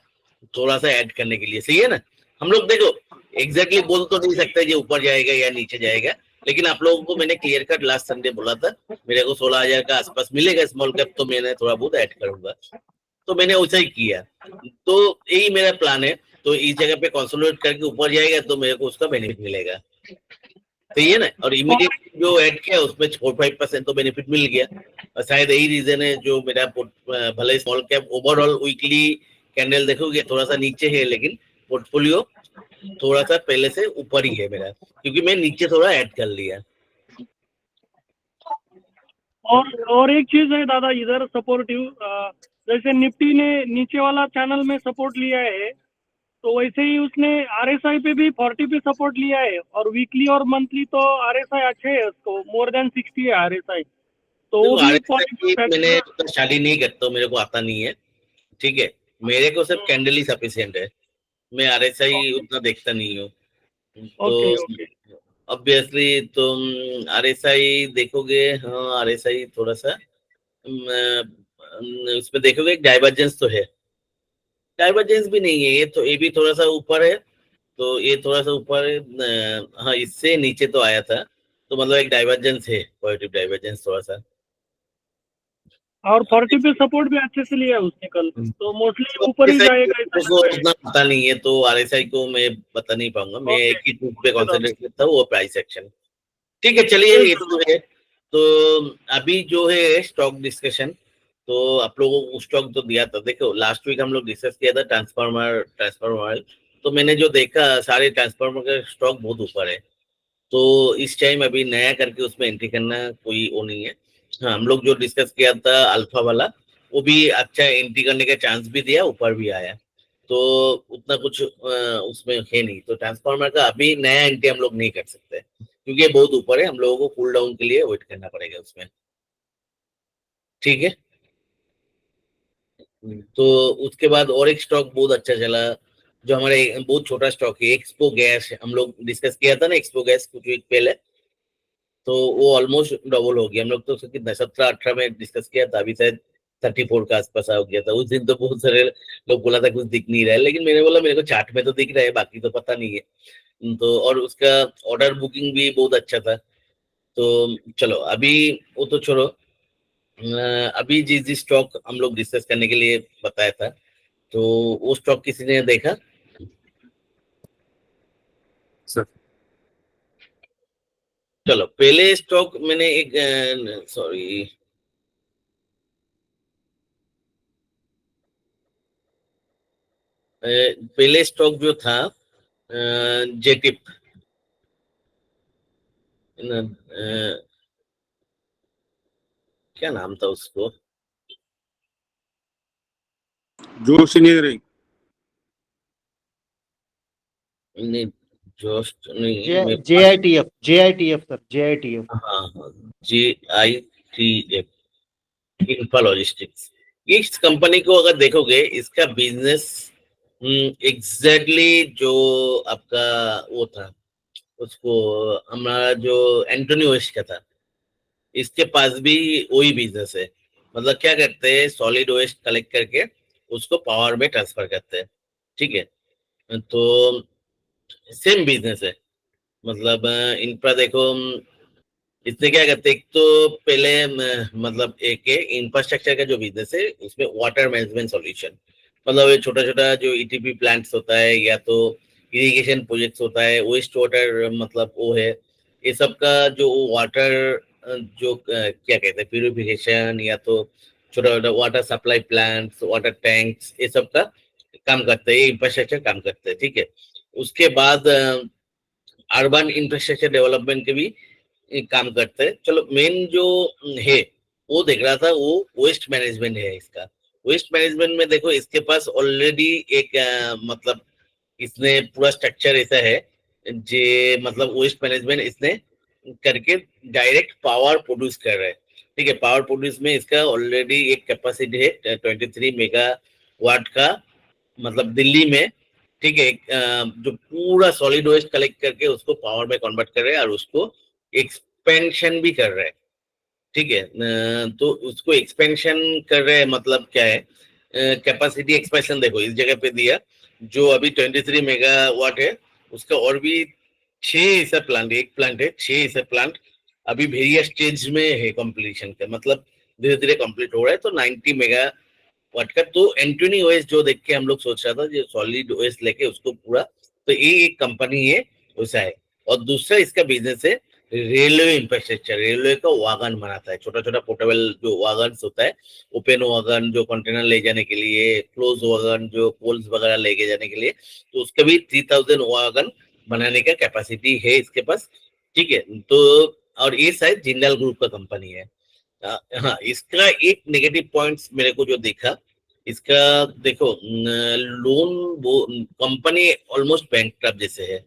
थोड़ा सा ऐड करने के लिए, सही है ना। हम लोग देखो एग्जैक्टली बोल तो नहीं सकते ये ऊपर जाएगा या नीचे जाएगा, लेकिन आप लोगों को मैंने क्लियर कट लास्ट संडे बोला था मेरे को 16,000 का आसपास मिलेगा स्मॉल कैप, तो मैंने थोड़ा बहुत ऐड करूंगा, तो मैंने वैसा ही किया। तो यही मेरा प्लान है, तो इस जगह पे कंसोलिडेट करके ऊपर जाएगा तो मेरे को उसका बेनिफिट मिलेगा, सही है ना। और इमीडिएट जो ऐड किया उसमें 4-5% तो बेनिफिट मिल गया, और शायद यही रीजन है जो मेरा भले small cap overall weekly candle देखोगे थोड़ा सा नीचे है, लेकिन पोर्टफोलियो थोड़ा सा पहले से ऊपर ही है मेरा, क्योंकि मैं नीचे थोड़ा ऐड कर लिया। और एक चीज है दादा इधर सपोर्टिव, जैसे निफ्टी ने नीचे वाला चैनल में सपोर्ट लिया है, तो वैसे ही उसने आरएसआई पे भी 40 पे सपोर्ट लिया है, और वीकली और मंथली तो आरएसआई अच्छे है, उसको मोर देन 60 है आरएसआई, तो वो देखो भी एक आरएसआई पॉजिटिव मैंने फैक्टर। उतना स्टडी नहीं करता हूँ, मेरे को आता नहीं है, ठीक है। मेरे को सिर्फ कैंडल ही सफिशियंट है, मैं आरएसआई उतना देखता नहीं हूँ। ओके तो ओके। ऑब्वियसली तुम आरएसआई देखोगे, हाँ आरएसआई थोड़ा सा उसमें देखोगे एक डाइवर्जेंस तो है, डाइवर्जेंस भी नहीं है, ये भी थोड़ा सा ऊपर है, तो ये थोड़ा सा ऊपर है, हाँ इससे नीचे तो आया था, तो मतलब एक डाइवर्जेंस है, पॉजिटिव डाइवर्जेंस थोड़ा सा। और 40 पे सपोर्ट भी अच्छे से लिया है उसने कल, तो मोस्टली ऊपर ही जाएगा ऐसा को लग रहा है। उतना पता नहीं है, तो आरएसआई को मैं बता नहीं पाऊंगा, मैं ओके एक ही चीज पे ओके दादा। कॉन्सेंट्रेट करता हूँ, वो प्राइस एक्शन। ठीक है चलिए, यस ये दादा। तो है। तो अभी जो है स्टॉक डिस्कशन, तो आप लोगों को स्टॉक तो दिया था, देखो लास्ट वीक हम लोग डिस्कस किया था ट्रांसफार्मर, तो मैंने जो देखा सारे ट्रांसफार्मर का स्टॉक बहुत ऊपर है, तो इस टाइम अभी नया करके उसमें एंट्री करना कोई वो नहीं है। हाँ हम लोग जो डिस्कस किया था अल्फा वाला, वो भी अच्छा एंट्री करने का चांस भी दिया, ऊपर भी आया, तो उतना कुछ उसमें है नहीं, तो ट्रांसफार्मर का अभी नया एंट्री हम लोग नहीं कर सकते, क्योंकि ये बहुत ऊपर है, हम लोगों को कूल डाउन के लिए वेट करना पड़ेगा उसमें, ठीक है। तो उसके बाद और एक स्टॉक बहुत अच्छा चला, जो हमारे बहुत छोटा स्टॉक है, एक्सपो गैस, हम लोग डिस्कस किया था ना एक्सपो गैस कुछ वीक पहले, तो वो ऑलमोस्ट डबल हो गया, हम लोग तो उसको कितना 17-18 में डिस्कस किया था, अभी शायद 34 का आसपास आ गया था। उस दिन तो बहुत सारे लोग बोला था कुछ दिख नहीं रहा है, लेकिन मैंने बोला मेरे को चार्ट में तो दिख रहा है, बाकी तो पता नहीं है। तो और उसका ऑर्डर बुकिंग भी बहुत अच्छा था, तो चलो अभी वो तो छोड़ो। अभी जिस जिस स्टॉक हम लोग डिस्कस करने के लिए बताया था, तो वो स्टॉक किसी ने देखा? सर चलो पहले स्टॉक मैंने एक, सॉरी पहले स्टॉक जो था जेटिप, क्या नाम था उसको, जोश इंजीनियरिंग। नहीं, जोश नहीं, JITF सर, JITF। हाँ, GITF, इंफा लॉजिस्टिक्स। इस कंपनी को अगर देखोगे, इसका बिजनेस एग्जैक्टली जो आपका वो था, उसको हमारा जो एंटोनी वेस्ट का था, इसके पास भी वही बिजनेस है। मतलब क्या करते हैं, सॉलिड वेस्ट कलेक्ट करके उसको पावर में ट्रांसफर करते हैं। ठीक है, तो सेम बिजनेस है। मतलब इनका देखो, इसने क्या करते हैं, एक तो पहले मतलब एक इंफ्रास्ट्रक्चर का जो बिजनेस है, उसमें वाटर मैनेजमेंट सॉल्यूशन, मतलब ये छोटा छोटा जो ईटीपी प्लांट्स होता है या तो इरिगेशन प्रोजेक्ट्स होता है, वेस्ट वाटर मतलब वो है, ये सब का जो वाटर जो क्या कहते हैं, प्यूरिफिकेशन या तो छोटा छोटा water supply plants, water tanks, ये सब का काम करते हैं, इंफ्रास्ट्रक्चर काम करते हैं। ठीक है, उसके बाद अर्बन इंफ्रास्ट्रक्चर डेवलपमेंट के भी काम करते हैं। चलो, मेन जो है वो देख रहा था, वो वेस्ट मैनेजमेंट है इसका। वेस्ट मैनेजमेंट में देखो, इसके पास ऑलरेडी एक मतलब इसने पूरा स्ट्रक्चर ऐसा है, जे मतलब वेस्ट मैनेजमेंट इसने करके डायरेक्ट पावर प्रोड्यूस कर रहा है। ठीक है, पावर प्रोड्यूस में इसका ऑलरेडी एक कैपेसिटी है 23 मेगावाट का, मतलब दिल्ली में। ठीक है, जो पूरा सॉलिड वेस्ट कलेक्ट करके उसको पावर में कन्वर्ट कर रहे हैं और उसको एक्सपेंशन भी कर रहे हैं। ठीक है, तो उसको एक्सपेंशन कर रहे हैं, मतलब क्या है, कैपेसिटी एक्सपेंशन देखो इस जगह पे दिया, जो अभी 23 मेगावाट है, उसका और भी 6 ऐसा प्लांट, एक प्लांट है, 6 ऐसा प्लांट अभी वेरियस स्टेज में है कंप्लीशन का, मतलब धीरे धीरे कंप्लीट हो रहा है। तो 90 मेगावाट का, तो एंटोनी ओएस जो देख के हम लोग सोच रहा था, जो सॉलिड ओएस लेके उसको पूरा, तो ये एक कंपनी है वैसा है। और दूसरा इसका बिजनेस है रेलवे इंफ्रास्ट्रक्चर, रेलवे का वागन बनाता है, छोटा छोटा पोर्टेबल जो वागन होता है, ओपन वागन जो कंटेनर ले जाने के लिए, क्लोज वागन जो पोल्स वगैरह लेके जाने के लिए, तो उसका भी 3000 वागन बनाने का कैपेसिटी है इसके पास। ठीक है, तो और ये शायद जिंदाल ग्रुप का कंपनी है। हाँ, इसका एक नेगेटिव पॉइंट्स मेरे को जो देखा, इसका देखो लोन, वो कंपनी ऑलमोस्ट बैंकक्रप्ट जैसे है।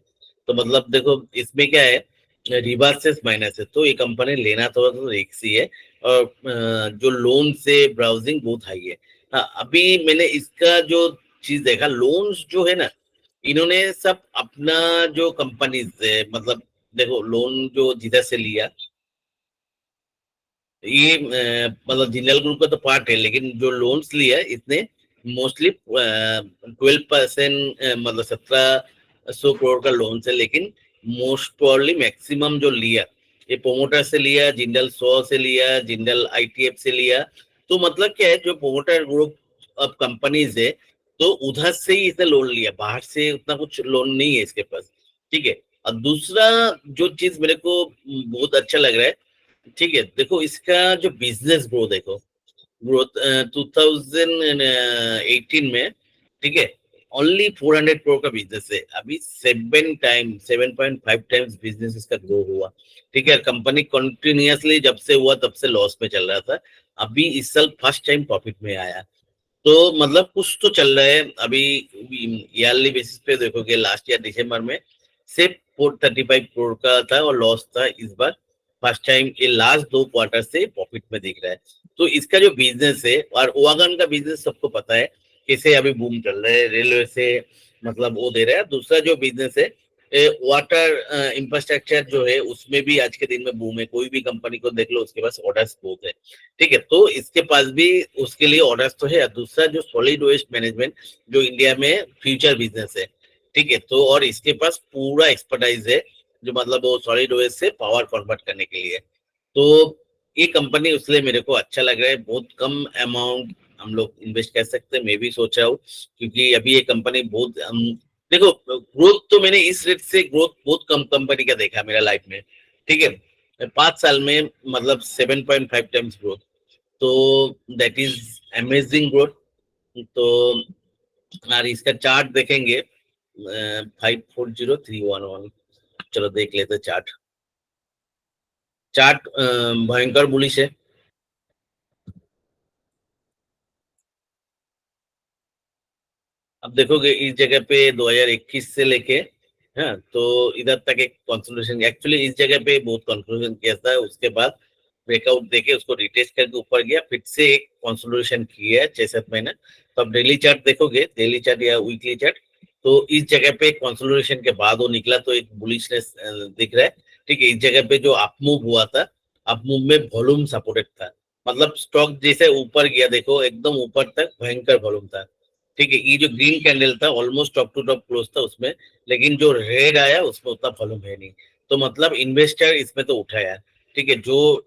तो मतलब देखो इसमें क्या है, रिवर्सेस माइनस है, तो ये कंपनी लेना थोड़ा तो रिस्की है। और जो लोन से ब्राउजिंग बहुत हाई है। हाँ, अभी मैंने इसका जो चीज देखा, लोन्स जो है ना, इन्होंने सब अपना जो कंपनी से, मतलब देखो लोन जो जिधर से लिया, ये मतलब जिंदल ग्रुप का तो पार्ट है, लेकिन जो लोन्स लिया इसने मोस्टली 12%, मतलब 1700 करोड़ का लोन है, लेकिन मोस्ट प्रोबेबली मैक्सिमम जो लिया, ये प्रोमोटर से लिया, जिंदल 100 से लिया, जिंदल ITF से लिया। तो मतलब क्या है, जो प्रोमोटर ग्रुप ऑफ कंपनीज है, तो उधर से ही इसने लोन लिया, बाहर से उतना कुछ लोन नहीं है इसके पास। ठीक है, और दूसरा जो चीज मेरे को बहुत अच्छा लग रहा है, ठीक है, देखो इसका जो बिजनेस ग्रोथ देखो, ग्रोथ 2018 में, ठीक है, ओनली 400 करोड़ का बिजनेस है, अभी 7.5 टाइम्स बिजनेस इसका ग्रो हुआ। ठीक है, कंपनी कंटिन्यूअसली जब से हुआ तब से लॉस में चल रहा था, अभी इस साल फर्स्ट टाइम प्रॉफिट में आया। तो मतलब कुछ तो चल रहा है। अभी ईयरली बेसिस पे देखोगे, लास्ट ईयर दिसंबर में सिर्फ 435 करोड़ का था और लॉस था, इस बार फर्स्ट टाइम ये लास्ट 2 क्वार्टर से प्रॉफिट में दिख रहा है। तो इसका जो बिजनेस है, और वागन का बिजनेस सबको पता है कैसे अभी बूम चल रहा है, रेलवे से मतलब वो दे रहा है। दूसरा जो बिजनेस है वाटर इंफ्रास्ट्रक्चर जो है, उसमें भी आज के दिन में बूम है, कोई भी कंपनी को देख लो उसके पास ऑर्डर्स बहुत है। ठीक है, तो इसके पास भी उसके लिए ऑर्डर्स तो है। दूसरा जो सॉलिड वेस्ट मैनेजमेंट जो इंडिया में फ्यूचर बिजनेस है, ठीक है, तो और इसके पास पूरा एक्सपर्टाइज है, जो मतलब वो सॉलिड वेस्ट से पावर कन्वर्ट करने के लिए। तो ये कंपनी उसलिए मेरे को अच्छा लग रहा है, बहुत कम अमाउंट हम लोग इन्वेस्ट कर सकते हैं, मैं भी सोच रहा हूँ, क्योंकि अभी ये कंपनी बहुत देखो ग्रोथ तो मैंने इस रेट से ग्रोथ बहुत कम कंपनी का देखा मेरा लाइफ में। ठीक है, 5 साल में मतलब 7.5 टाइम्स ग्रोथ, तो दैट इज अमेजिंग ग्रोथ। तो और इसका चार्ट देखेंगे 540311, चलो देख लेते चार्ट। चार्ट भयंकर बुलिश है। अब देखोगे इस जगह पे 2021 से लेके, हाँ, तो इधर तक एक कंसोलिडेशन, एक्चुअली इस जगह पे बहुत कंसोलिडेशन किया था, उसके बाद ब्रेकआउट देके उसको रिटेस्ट करके ऊपर गया, फिर से एक कंसोलिडेशन किया है 6-7 महीने। तो अब डेली चार्ट देखोगे, डेली चार्ट या वीकली चार्ट, तो इस जगह पे कंसोलिडेशन के बाद वो निकला तो एक बुलिशनेस दिख रहा है। ठीक है, इस जगह पे जो अप मूव हुआ था, अप मूव में वॉल्यूम सपोर्टेड था, मतलब स्टॉक जैसे ऊपर गया देखो एकदम ऊपर तक भयंकर वॉल्यूम था। ठीक है, ये जो ग्रीन कैंडल था almost top to top close था उसमें, लेकिन जो रेड आया उसमें उतना वॉल्यूम है नहीं, तो मतलब इन्वेस्टर इसमें तो उठाया। ठीक है, जो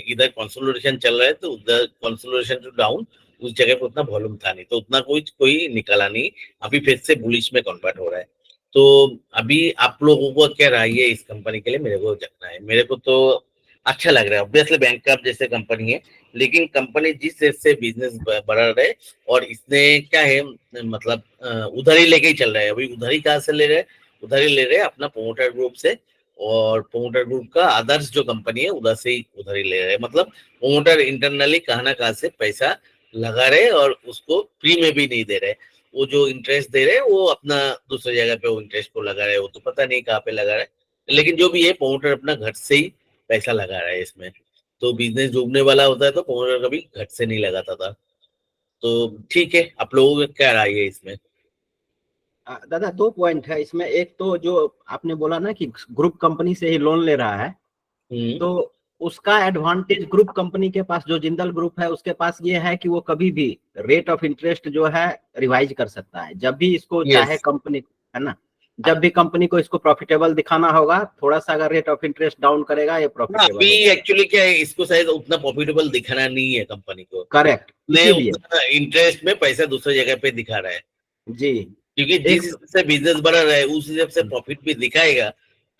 इधर कंसोलिडेशन चल रहा है तो उधर कंसोलिडेशन टू डाउन, उस जगह पे उतना वॉल्यूम था नहीं, तो उतना कोई निकाला नहीं, अभी फिर से बुलिश में कन्वर्ट हो रहा है। तो अभी आप लोगों को क्या राय है इस कंपनी के लिए? मेरे को जानना है, मेरे को तो अच्छा लग रहा है। ऑब्वियसली बैंक ऑफ जैसे कंपनी है, लेकिन कंपनी जिस रेट से बिजनेस बढ़ा रहे, और इसने क्या है मतलब उधर ही लेके ही चल रहा है। अभी उधर ही कहाँ से ले रहे हैं? उधर ही ले रहे हैं अपना प्रोमोटर ग्रुप से, और प्रोमोटर ग्रुप का आदर्श जो कंपनी है उधर से ही उधर ही ले रहे हैं। मतलब प्रोमोटर इंटरनली कहाँ ना कहाँ से पैसा लगा रहे और उसको फ्री में भी नहीं दे रहे, वो जो इंटरेस्ट दे रहे हैं वो अपना दूसरी जगह पे वो इंटरेस्ट को लगा रहे हैं, वो तो पता नहीं कहाँ पे लगा रहे हैं, लेकिन जो भी है प्रोमोटर अपना घर से ही पैसा लगा रहा है इसमें। तो बिजनेस डूबने वाला होता है तो प्रोमोटर कभी घट से नहीं लगाता था। तो ठीक है, आप लोगों का क्या राय है इसमें? दादा 2 पॉइंट है इसमें। एक तो जो आपने बोला ना कि ग्रुप कंपनी से ही लोन ले रहा है, तो उसका एडवांटेज ग्रुप कंपनी के पास, जो जिंदल ग्रुप है उसके पास ये है कि वो कभी भी रेट ऑफ इंटरेस्ट जो है रिवाइज कर सकता है जब भी इसको चाहे कंपनी, है ना, जब भी कंपनी को इसको प्रॉफिटेबल दिखाना होगा, थोड़ा सा अगर रेट ऑफ इंटरेस्ट डाउन करेगा ये प्रॉफिटेबल। अभी एक्चुअली क्या है, इसको शायद उतना प्रॉफिटेबल दिखाना नहीं है कंपनी को। करेक्ट, इंटरेस्ट में पैसा दूसरी जगह पे दिखा रहा है जी, क्योंकि जिस हिसाब से बिजनेस बढ़ा रहा है उस हिसाब से प्रॉफिट भी दिखाएगा,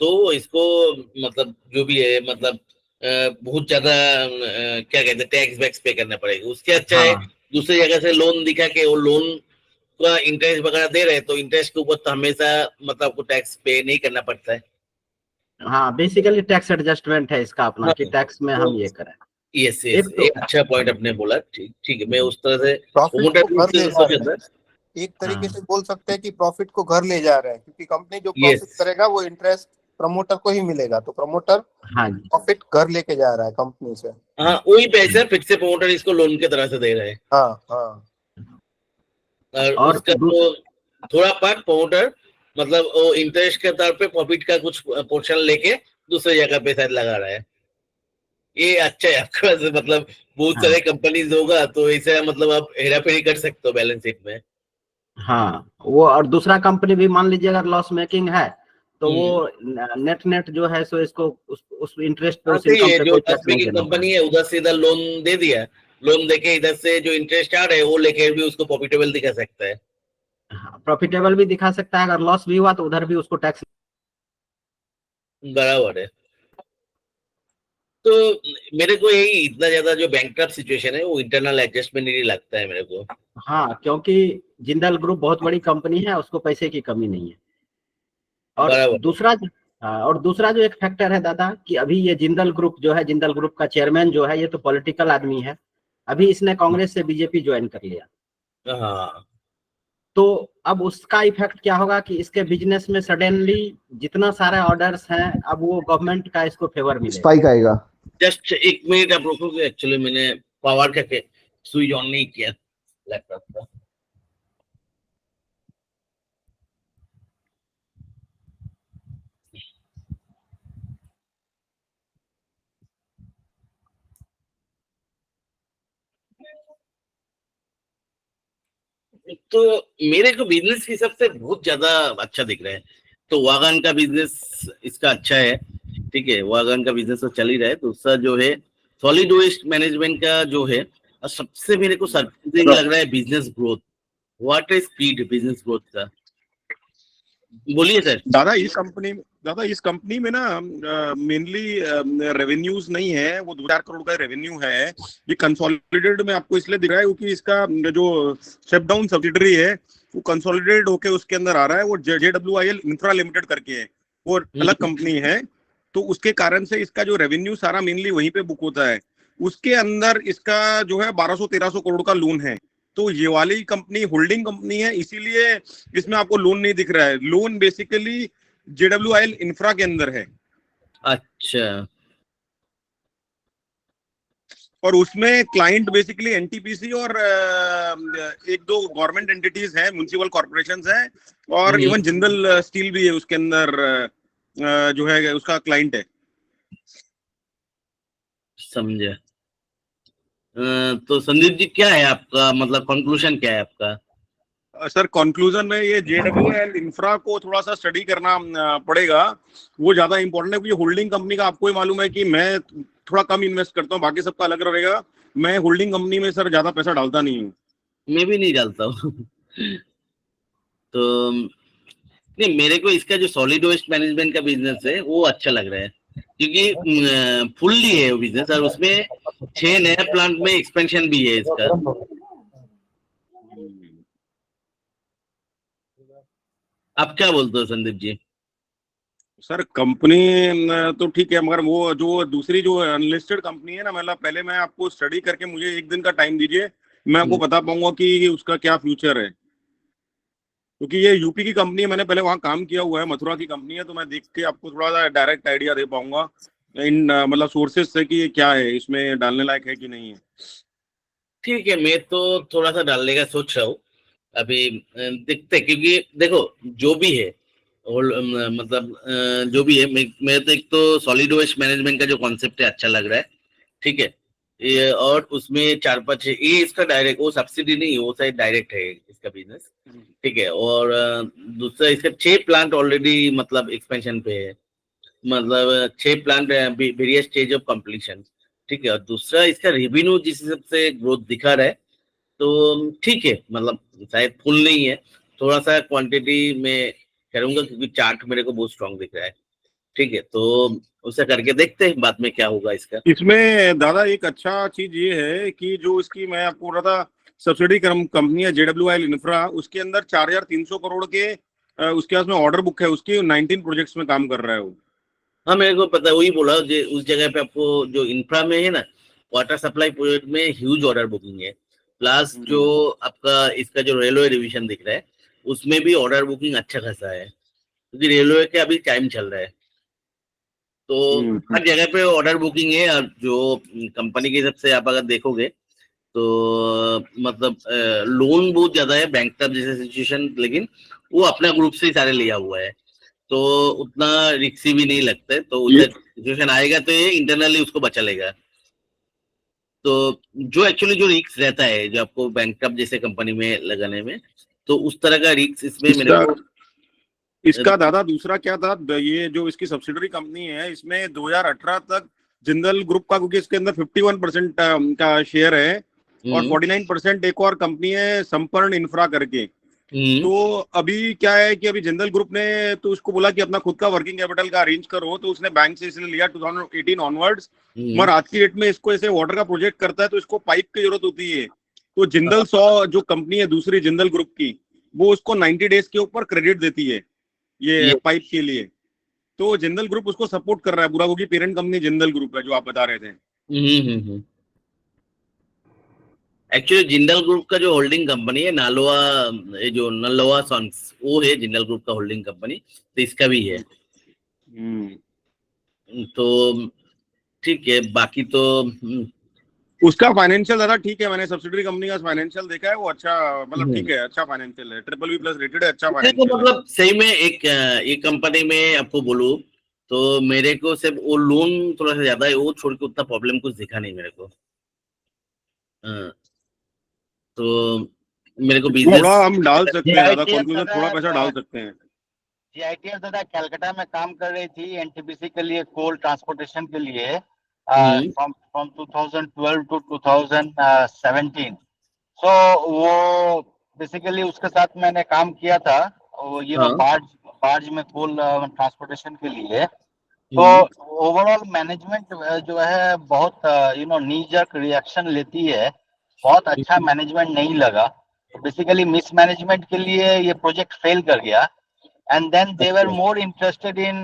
तो इसको मतलब जो भी है मतलब बहुत ज्यादा क्या कहते हैं टैक्स वैक्स पे करना पड़ेगा। उसके अच्छा है दूसरी जगह से लोन दिखा के, वो लोन का इंटरेस्ट वगैरह दे रहे हैं, तो इंटरेस्ट के ऊपर तो हमेशा मतलब आपको टैक्स पे नहीं करना पड़ता है। हाँ, बेसिकली टैक्स एडजस्टमेंट है इसका अपना, कि टैक्स में हम ये करें। यस, एक अच्छा पॉइंट आपने बोला। ठीक है, मैं उस तरह से एक तरीके से बोल सकते हैं कि प्रॉफिट को घर ले जा रहा है, क्योंकि कंपनी जो प्रॉफिट करेगा वो इंटरेस्ट प्रमोटर को ही मिलेगा, तो प्रमोटर प्रॉफिट घर लेके जा रहा है कंपनी से। हाँ, वही पैसा फिर से प्रमोटर इसको लोन की तरह से दे रहे हैं। हाँ। और उसका तो थोड़ा पार्ट प्रमोटर मतलब वो इंटरेस्ट के तौर पे प्रॉफिट का कुछ पोर्शन लेके दूसरी जगह पे शायद लगा रहा है। ये अच्छा है आपके पास, मतलब बहुत सारे कंपनीज होगा तो ऐसे मतलब आप हेरा फेरी कर सकते हो बैलेंस शीट में। हाँ, वो और दूसरा कंपनी भी मान लीजिए अगर लॉस मेकिंग है तो वो नेट जो है सो इसको उस इंटरेस्ट पे उस इनकम पे कोई टैक्स नहीं देना। कंपनी है उधर से इधर लोन दे दिया, लोन देके इधर से जो इंटरेस्ट आ रहा है वो लेके भी उसको प्रॉफिटेबल दिखा सकता है। हाँ, प्रॉफिटेबल भी दिखा सकता है, अगर लॉस भी हुआ तो उधर भी उसको टैक्स बराबर है। तो मेरे को यही इतना ज्यादा जो बैंकक्रप्ट सिचुएशन है वो इंटरनल एडजस्टमेंट ही लगता है मेरे को। हाँ, क्योंकि जिंदल ग्रुप बहुत बड़ी कंपनी है, उसको पैसे की कमी नहीं है। और दूसरा जो एक फैक्टर है दादा कि अभी ये जिंदल ग्रुप जो है, जिंदल ग्रुप का चेयरमैन जो है ये तो पॉलिटिकल आदमी है, अभी इसने कांग्रेस से बीजेपी ज्वाइन कर लिया। हाँ, तो अब उसका इफेक्ट क्या होगा कि इसके बिजनेस में सडनली जितना सारे ऑर्डर्स हैं अब वो गवर्नमेंट का इसको फेवर मिलेगा, स्पाइक आएगा। जस्ट एक मिनट आप रोको, एक्चुअली मैंने पावर का स्विच ऑन नहीं किया लैपटॉप का। तो मेरे को बिजनेस के हिसाब से बहुत ज्यादा अच्छा दिख रहा है। तो वागन का बिजनेस इसका अच्छा है, ठीक है, वागन का बिजनेस तो चल ही रहा है। दूसरा जो है सॉलिड वेस्ट मैनेजमेंट का जो है, और सबसे मेरे को सरप्राइजिंग लग रहा है business growth. What is speed business growth का? बोलिए सर। दादा इस कंपनी में ना मेनली रेवेन्यूज नहीं है, वो 2,000 करोड़ का रेवेन्यू है। ये कंसोलिडेटेड में आपको इसलिए दिख रहा है क्योंकि इसका जो स्टेप डाउन सब्सिडरी है वो कंसोलिडेटेड होके उसके अंदर आ रहा है। वो JWIL इंफ्रा लिमिटेड करके है, वो अलग कंपनी है, तो उसके कारण से इसका जो रेवेन्यू सारा मेनली वहीं पे बुक होता है। उसके अंदर इसका जो है 1200-1300 करोड़ का लोन है, तो ये वाली कंपनी होल्डिंग कंपनी है, इसीलिए इसमें आपको लोन नहीं दिख रहा है। लोन बेसिकली JWIL इंफ्रा के अंदर है, अच्छा और उसमें क्लाइंट बेसिकली NTPC और एक दो गवर्नमेंट एंटिटीज हैं, म्युनिसिपल कॉर्पोरेशंस हैं, और इवन जिंदल स्टील भी है उसके अंदर, जो है उसका क्लाइंट है। समझे। तो संदीप जी क्या है आपका मतलब कंक्लूजन क्या है आपका? सर कंक्लूजन में ये JWIL इंफ्रा को थोड़ा सा स्टडी करना पड़ेगा, वो ज्यादा इंपॉर्टेंट है, क्योंकि होल्डिंग कंपनी का आपको ही मालूम है कि मैं थोड़ा कम इन्वेस्ट करता हूँ, बाकी सबका अलग रहेगा। मैं होल्डिंग कंपनी में सर ज्यादा पैसा डालता नहीं हूँ। मैं भी नहीं डालता हूँ। तो नहीं, मेरे को इसका जो सॉलिड वेस्ट मैनेजमेंट का बिजनेस है वो अच्छा लग रहा है, क्योंकि फुल्ली है वो बिजनेस, और उसमें 6 नए प्लांट में एक्सपेंशन भी है इसका। आप क्या बोलते हो संदीप जी? सर कंपनी तो ठीक है, मगर वो जो दूसरी जो अनलिस्टेड कंपनी है ना, मतलब पहले मैं आपको स्टडी करके, मुझे एक दिन का टाइम दीजिए, मैं आपको बता पाऊंगा कि उसका क्या फ्यूचर है। क्योंकि ये यूपी की कंपनी है, मैंने पहले वहाँ काम किया हुआ है, मथुरा की कंपनी है, तो मैं देख के आपको थोड़ा सा डायरेक्ट आइडिया दे पाऊंगा इन मतलब सोर्सेज से कि क्या है इसमें डालने लायक है कि नहीं है। ठीक है, मैं तो थोड़ा सा डालने का सोच रहा हूँ अभी, देखते, क्योंकि देखो जो भी है और मतलब जो भी है, मैं तो एक तो सॉलिड वेस्ट मैनेजमेंट का जो कॉन्सेप्ट है अच्छा लग रहा है, ठीक है। ये और उसमें 4-5 ये इसका डायरेक्ट, वो सब्सिडी नहीं है, वो शायद डायरेक्ट है इसका बिजनेस, ठीक है। और दूसरा इसका 6 प्लांट ऑलरेडी मतलब एक्सपेंशन पे है, मतलब 6 plant various stage of completion, ठीक है। और दूसरा इसका रेवेन्यू जिस हिसाब से ग्रोथ दिखा रहा है तो ठीक है, मतलब शायद फुल नहीं है, थोड़ा सा क्वांटिटी में करूंगा, क्योंकि चार्ट मेरे को बहुत स्ट्रांग दिख रहा है, ठीक है। तो उसे करके देखते हैं बाद में क्या होगा इसका। इसमें दादा एक अच्छा चीज ये है कि जो इसकी मैं आपको बोल रहा था सब्सिडी कंपनी है JWIL इंफ्रा, उसके अंदर 4300 करोड़ के उसके पास में ऑर्डर बुक है, उसकी 19 प्रोजेक्ट्स में काम कर रहा है वो। हाँ मेरे को पता है, वही बोला उस जगह पे आपको जो इंफ्रा में है ना, वाटर सप्लाई प्रोजेक्ट में ह्यूज ऑर्डर बुकिंग है, प्लस जो आपका इसका जो रेलवे डिवीजन दिख रहा है उसमें भी ऑर्डर बुकिंग अच्छा खासा है, क्योंकि रेलवे के अभी टाइम चल रहा है, तो हर जगह पे ऑर्डर बुकिंग है। और जो कंपनी के हिसाब से आप अगर देखोगे तो मतलब लोन बहुत ज्यादा है, बैंक का जैसे सिचुएशन, लेकिन वो अपना ग्रुप से ही सारे लिया हुआ है, तो उतना रिक्सी भी नहीं लगता है। तो उधर सिचुएशन आएगा तो ये इंटरनली उसको बचा लेगा। तो जो एक्चुअली जो रिक्स रहता है जो आपको बैंक जैसे कंपनी में लगाने में, तो उस तरह का रिक्स इसमें मेरे को इसका दादा दूसरा क्या था, ये जो इसकी सब्सिडरी कंपनी है, इसमें 2018 तक जिंदल ग्रुप का, क्योंकि इसके अंदर 51% का शेयर है, और 49% एक और कंपनी है संपर्ण इंफ्रा करके। तो अभी क्या है कि अभी जिंदल ग्रुप ने तो उसको बोला कि अपना खुद का वर्किंग कैपिटल का अरेंज करो, तो उसने बैंक से इसलिए लिया 2018 ऑनवर्ड्स। मगर आज की डेट में इसको ऐसे वाटर का प्रोजेक्ट करता है तो इसको पाइप की जरूरत होती है, तो जिंदल 100 जो कंपनी है दूसरी जिंदल ग्रुप की, वो उसको 90 डेज के ऊपर क्रेडिट देती है ये पाइप के लिए। तो जिंदल ग्रुप उसको सपोर्ट कर रहा है पूरा, क्योंकि पेरेंट कंपनी जिंदल ग्रुप है जो आप बता रहे थे। एक्चुअली जिंदल ग्रुप का जो होल्डिंग कंपनी है नालोआ, ये जो नलोआ सॉन्स, वो है जिंदल ग्रुप का होल्डिंग कंपनी, तो इसका भी है। तो ठीक है, बाकी तो उसका फाइनेंशियल दादा ठीक है, मैंने सब्सिडरी कंपनी का फाइनेंशियल देखा है, वो अच्छा मतलब ठीक है, अच्छा फाइनेंशियल है, BBB+ रेटेड है, अच्छा फाइनेंशियल है। मतलब सही में एक कंपनी में आपको बोलूं तो मेरे को सिर्फ वो लोन थोड़ा सा ज्यादा है, वो छोड़ के उतना प्रॉब्लम कुछ दिखा नहीं मेरे को। तो मेरे को बिजनेस थोड़ा हम डाल सकते हैं दादा, कंक्लूजन थोड़ा पैसा डाल सकते हैं। GITF दादा कलकत्ता में काम कर रही थी NTPC के लिए, कोल ट्रांसपोर्टेशन के लिए, from 2012 to 2017। सो वो बेसिकली उसके साथ मैंने काम किया था, वो बार्ज में कोल ट्रांसपोर्टेशन के लिए। तो ओवरऑल मैनेजमेंट जो है बहुत नी जर्क रिएक्शन लेती है, बहुत अच्छा मैनेजमेंट नहीं लगा। बेसिकली मिस मैनेजमेंट के लिए ये प्रोजेक्ट फेल कर गया, and then they were more interested in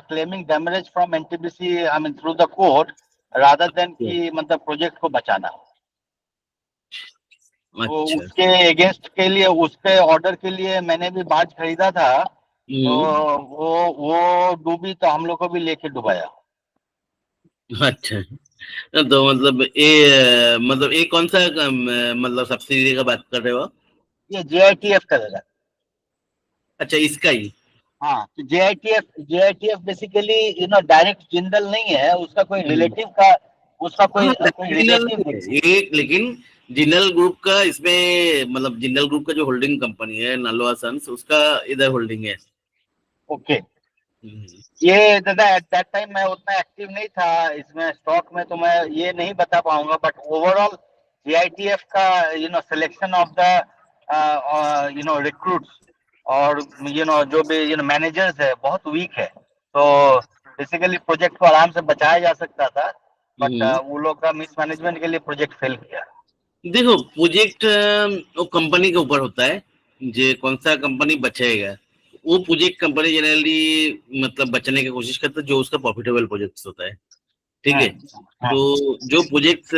claiming damage from NTPC, I mean through the court, rather than कि मतलब प्रोजेक्ट को बचाना। तो अच्छा। उसके अगेंस्ट के लिए, उसके ऑर्डर के लिए मैंने भी बाज खरीदा था। तो वो डूबी तो हम लोग को भी लेके डुबाया। अच्छा, तो मतलब ये कौन सा मतलब सब्सिडी का बात कर रहे हो? ये JITF का दादा। अच्छा, इसका ही। हाँ, तो JITF बेसिकली डायरेक्ट जिंदल नहीं है, उसका कोई रिलेटिव का, उसका कोई हाँ, कोई जिंदल रिलेटिव नहीं है। है एक, लेकिन जिंदल ग्रुप का इसमें मतलब जिंदल ग्रुप का जो होल्डिंग कंपनी है नलोआ सन्स, उसका इधर होल्डिंग है। ओके। हम्म, ये दादा एट दैट टाइम मैं उतना एक्टिव नहीं था इसमें स्टॉक में, तो मैं ये नहीं बता पाऊंगा, बट ओवरऑल JITF का सिलेक्शन ऑफ द रिक्रूट्स और जो भी मैनेजर्स है बहुत वीक है। तो बेसिकली प्रोजेक्ट को आराम से बचाया जा सकता था, बट हम्म। वो लोग का मिसमैनेजमेंट के लिए प्रोजेक्ट फेल किया। देखो, प्रोजेक्ट वो कंपनी के ऊपर होता है, जे कौन सा कंपनी बचेगा। वो प्रोजेक्ट कंपनी जनरली मतलब बचने की कोशिश करता है जो उसका प्रॉफिटेबल प्रोजेक्ट होता है, ठीक है। हाँ, तो जो प्रोजेक्ट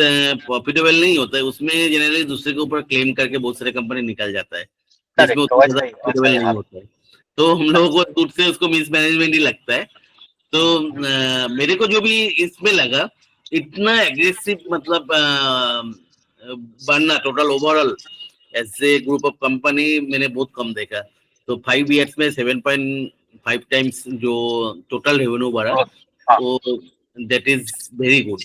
प्रॉफिटेबल नहीं होता है उसमें जनरली दूसरे के ऊपर क्लेम करके बहुत सारे कंपनी निकल जाता है, जिसमें करेक्ट, उतना ज्यादा वैसा प्रॉफिटेबल ही नहीं हाल। होता है। तो हम लोगों को दूर से उसको मिसमैनेजमेंट ही लगता है। तो मेरे को जो भी इसमें लगा, इतना एग्रेसिव मतलब बनना टोटल ओवरऑल ऐसे ग्रुप ऑफ कंपनी मैंने बहुत कम देखा। तो 5 years में 7.5 टाइम्स जो टोटल रेवेन्यू बढ़ा, हाँ, वो दैट इज वेरी गुड।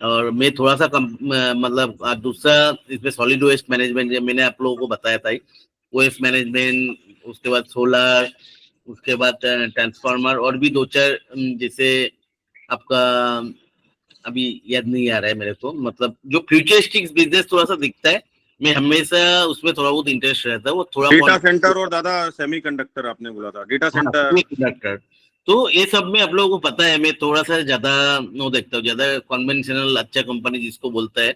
और मैं थोड़ा सा मतलब दूसरा इसमें सॉलिड वेस्ट मैनेजमेंट मैंने आप लोगों को बताया था, वेस्ट मैनेजमेंट, उसके बाद सोलर, उसके बाद ट्रांसफार्मर, और भी दो चार जैसे आपका अभी याद नहीं आ रहा है मेरे को, मतलब जो फ्यूचरिस्टिक बिजनेस थोड़ा सा दिखता है, मैं हमेशा उसमें थोड़ा बहुत इंटरेस्ट रहता है। वो थोड़ा डेटा सेंटर और दादा सेमीकंडक्टर आपने बोला था, डेटा सेंटर। कंडक्टर, तो ये सब में आप लोगों को पता है मैं थोड़ा सा ज्यादा वो देखता हूँ, ज्यादा कन्वेंशनल अच्छा कंपनी जिसको बोलता है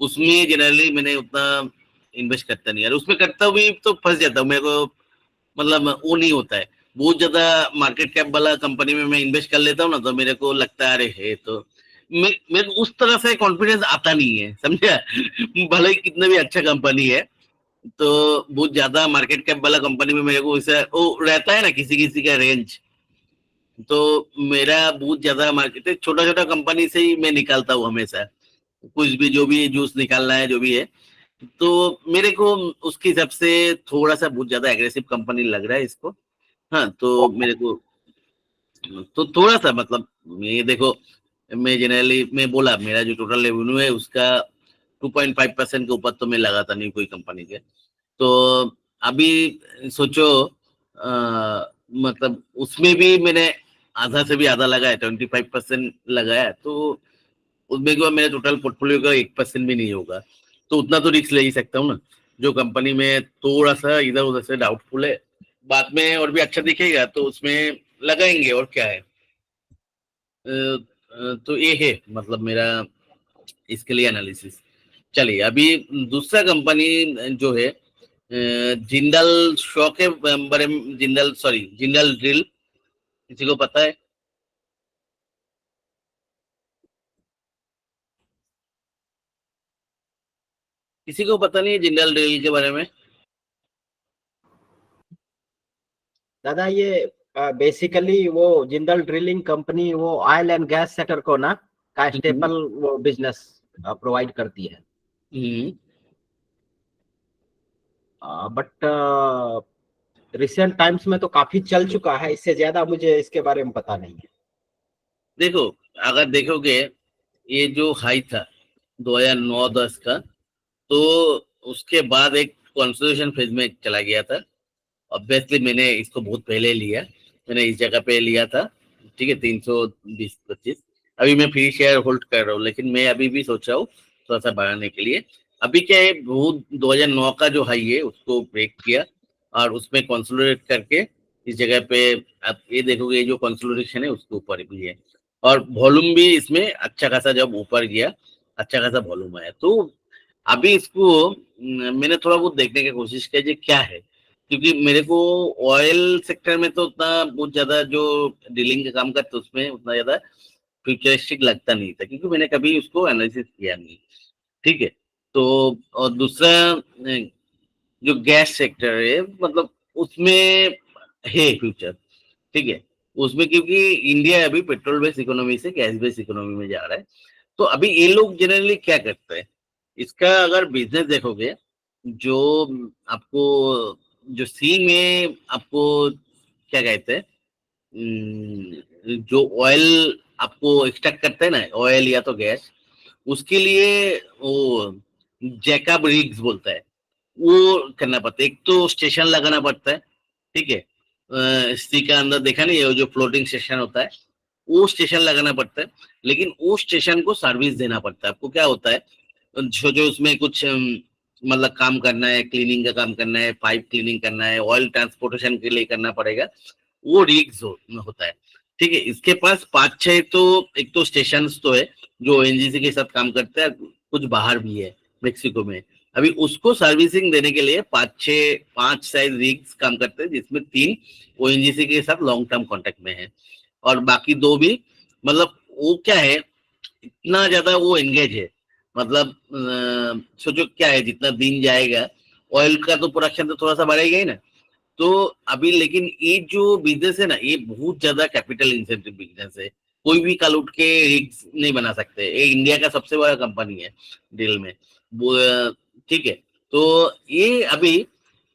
उसमें जनरली मैंने उतना इन्वेस्ट करता नहीं यार। उसमें करता भी तो फंस जाता हूँ, मेरे को मतलब वो नहीं होता है। बहुत ज्यादा मार्केट कैप वाला कंपनी में मैं इन्वेस्ट कर लेता हूँ ना, तो मेरे को लगता है अरे है तो मेरे को उस तरह से कॉन्फिडेंस आता नहीं है, समझा। भले ही कितना भी अच्छा कंपनी है, तो बहुत ज्यादा मार्केट कैप वाला कंपनी में मेरे को वैसा वो रहता है ना किसी किसी का रेंज। तो मेरा बहुत ज्यादा मार्केट छोटा छोटा कंपनी से ही मैं निकालता हूँ हमेशा, कुछ भी जो भी जूस निकालना है जो भी है। तो मेरे को उसके हिसाब से थोड़ा सा बहुत ज्यादा एग्रेसिव कंपनी लग रहा है इसको। हाँ, तो मेरे को तो थोड़ा सा मतलब ये देखो, मैं जनरली मैं बोला मेरा जो टोटल रेवेन्यू है उसका 2.5% के ऊपर तो मैं लगाता नहीं कोई कंपनी के। तो अभी सोचो मतलब उसमें भी मैंने आधा से भी आधा लगाया, 25% लगाया, तो उसमें के बाद मेरे टोटल पोर्टफोलियो का 1% भी नहीं होगा। तो उतना तो रिस्क ले ही सकता हूँ ना। जो कंपनी में थोड़ा सा इधर उधर से डाउटफुल है, बाद में और भी अच्छा दिखेगा तो उसमें लगाएंगे, और क्या है। तो ये है मतलब मेरा इसके लिए एनालिसिस। चलिए, अभी दूसरा कंपनी जो है जिंदल शॉ के बारे में, जिंदल सॉरी जिंदल ड्रिल, किसी को पता है? किसी को पता नहीं है जिंदल ड्रिल के बारे में? दादा ये बेसिकली वो जिंदल ड्रिलिंग कंपनी वो ऑयल एंड गैस सेक्टर को ना का स्टेपल वो बिजनेस प्रोवाइड करती है। बट रिसेंट टाइम्स में तो काफी चल चुका है, इससे ज्यादा मुझे इसके बारे में पता नहीं है। देखो, अगर देखोगे ये जो हाई था 2009-10 का, तो उसके बाद एक कंसोलिडेशन फेज में चला गया था। ऑब्वियसली मैंने इसको बहुत पहले लिया, मैंने इस जगह पे लिया था, ठीक है, 320-25। अभी मैं फ्री शेयर होल्ड कर रहा हूँ, लेकिन मैं अभी भी सोच रहा हूँ थोड़ा सा बढ़ाने के लिए। अभी क्या है, बहुत 2009 का जो हाई है उसको ब्रेक किया और उसमें कंसोलिडेट करके इस जगह पे आप ये देखोगे, ये जो कंसोलिडेशन है उसके ऊपर भी है, और वॉल्यूम भी इसमें अच्छा खासा जब ऊपर गया, अच्छा खासा वॉल्यूम आया। तो अभी इसको मैंने थोड़ा बहुत देखने की कोशिश की जो क्या है, क्योंकि मेरे को ऑयल सेक्टर में तो उतना बहुत ज्यादा जो डीलिंग का काम करते उसमें उतना ज्यादा फ्यूचरिस्टिक लगता नहीं था, क्योंकि मैंने कभी उसको एनालिसिस किया नहीं, ठीक है। तो और दूसरा जो गैस सेक्टर है मतलब उसमें है फ्यूचर, ठीक है। उसमें क्योंकि इंडिया अभी पेट्रोल बेस्ड इकोनॉमी से गैस बेस्ड इकोनॉमी में जा रहा है, तो अभी ये लोग जनरली क्या करते हैं, इसका अगर बिजनेस देखोगे, जो आपको जो सी में आपको क्या कहते हैं, जो ऑयल आपको एक्सट्रैक्ट करते हैं ना, ऑयल या तो गैस, उसके लिए वो जैकअप रिग्स बोलता है, वो करना पड़ता है। एक तो स्टेशन लगाना पड़ता है, ठीक है। सी का अंदर देखा नहीं, ये जो फ्लोटिंग स्टेशन होता है वो स्टेशन लगाना पड़ता है, लेकिन वो स्टेशन को सर्विस देना पड़ता है। आपको क्या होता है, जो उसमें कुछ मतलब काम करना है, क्लीनिंग का काम करना है, पाइप क्लीनिंग करना है, ऑयल ट्रांसपोर्टेशन के लिए करना पड़ेगा, वो रिग्स होता है, ठीक है। इसके पास 5-6 तो एक तो स्टेशन तो है जो ओएनजीसी के साथ काम करते हैं, कुछ बाहर भी है मेक्सिको में। अभी उसको सर्विसिंग देने के लिए 5 साइज रिग्स काम करते हैं, जिसमें 3 ओएनजीसी के साथ लॉन्ग टर्म कॉन्टेक्ट में है, और बाकी 2 भी मतलब वो क्या है, इतना ज्यादा वो एंगेज है, मतलब सोचो क्या है, जितना दिन जाएगा ऑयल का तो प्रोडक्शन तो थोड़ा सा बढ़ेगा ही ना। तो अभी लेकिन ये जो बिजनेस है ना, ये बहुत ज्यादा कैपिटल इंसेंटिव बिजनेस है, कोई भी कल उठ के रिग्स नहीं बना सकते। ये इंडिया का सबसे बड़ा कंपनी है डील में वो, ठीक है। तो ये अभी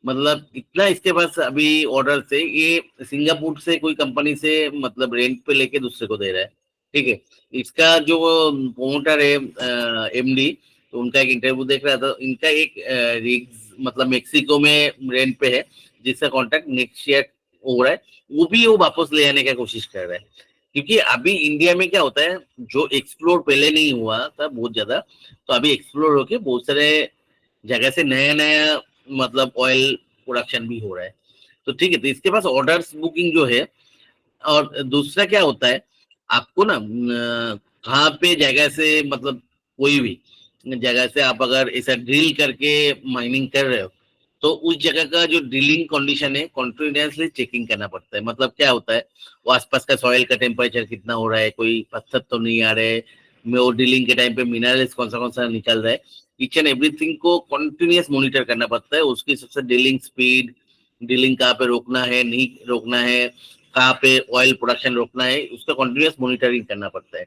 मतलब इतना इसके पास अभी ऑर्डर से, ये सिंगापुर से कोई कंपनी से मतलब रेंट पे लेके दूसरे को दे रहा है, ठीक है। इसका जो प्रोमोटर है एमडी, तो उनका एक इंटरव्यू देख रहा था, इनका एक रिग्स मतलब मेक्सिको में रेंट पे है, जिसका कॉन्ट्रैक्ट नेक्स्ट ईयर हो रहा है, वो भी वो वापस ले आने का कोशिश कर रहा है। क्योंकि अभी इंडिया में क्या होता है, जो एक्सप्लोर पहले नहीं हुआ था बहुत ज्यादा, तो अभी एक्सप्लोर होके बहुत सारे जगह से नया नया मतलब ऑयल प्रोडक्शन भी हो रहा है, तो ठीक है। तो इसके पास ऑर्डर्स बुकिंग जो है, और दूसरा क्या होता है, आपको ना कहाँ पे जगह से मतलब कोई भी जगह से आप अगर ऐसा ड्रिल करके माइनिंग कर रहे हो, तो उस जगह का जो ड्रिलिंग कंडीशन है कॉन्टिन्यूसली चेकिंग करना पड़ता है। मतलब क्या होता है, वो आसपास का सॉइल का टेम्परेचर कितना हो रहा है, कोई पत्थर तो नहीं आ रहे, में वो ड्रिलिंग के टाइम पे मिनरल्स कौन सा निकल रहा है, ईच एंड एवरीथिंग को कॉन्टिन्यूस मॉनिटर करना पड़ता है। उसके हिसाब से ड्रिलिंग स्पीड, ड्रिलिंग कहाँ पे रोकना है, नहीं रोकना है, कहाँ पे ऑयल प्रोडक्शन रोकना है, उसका कॉन्टिन्यूस मॉनिटरिंग करना पड़ता है।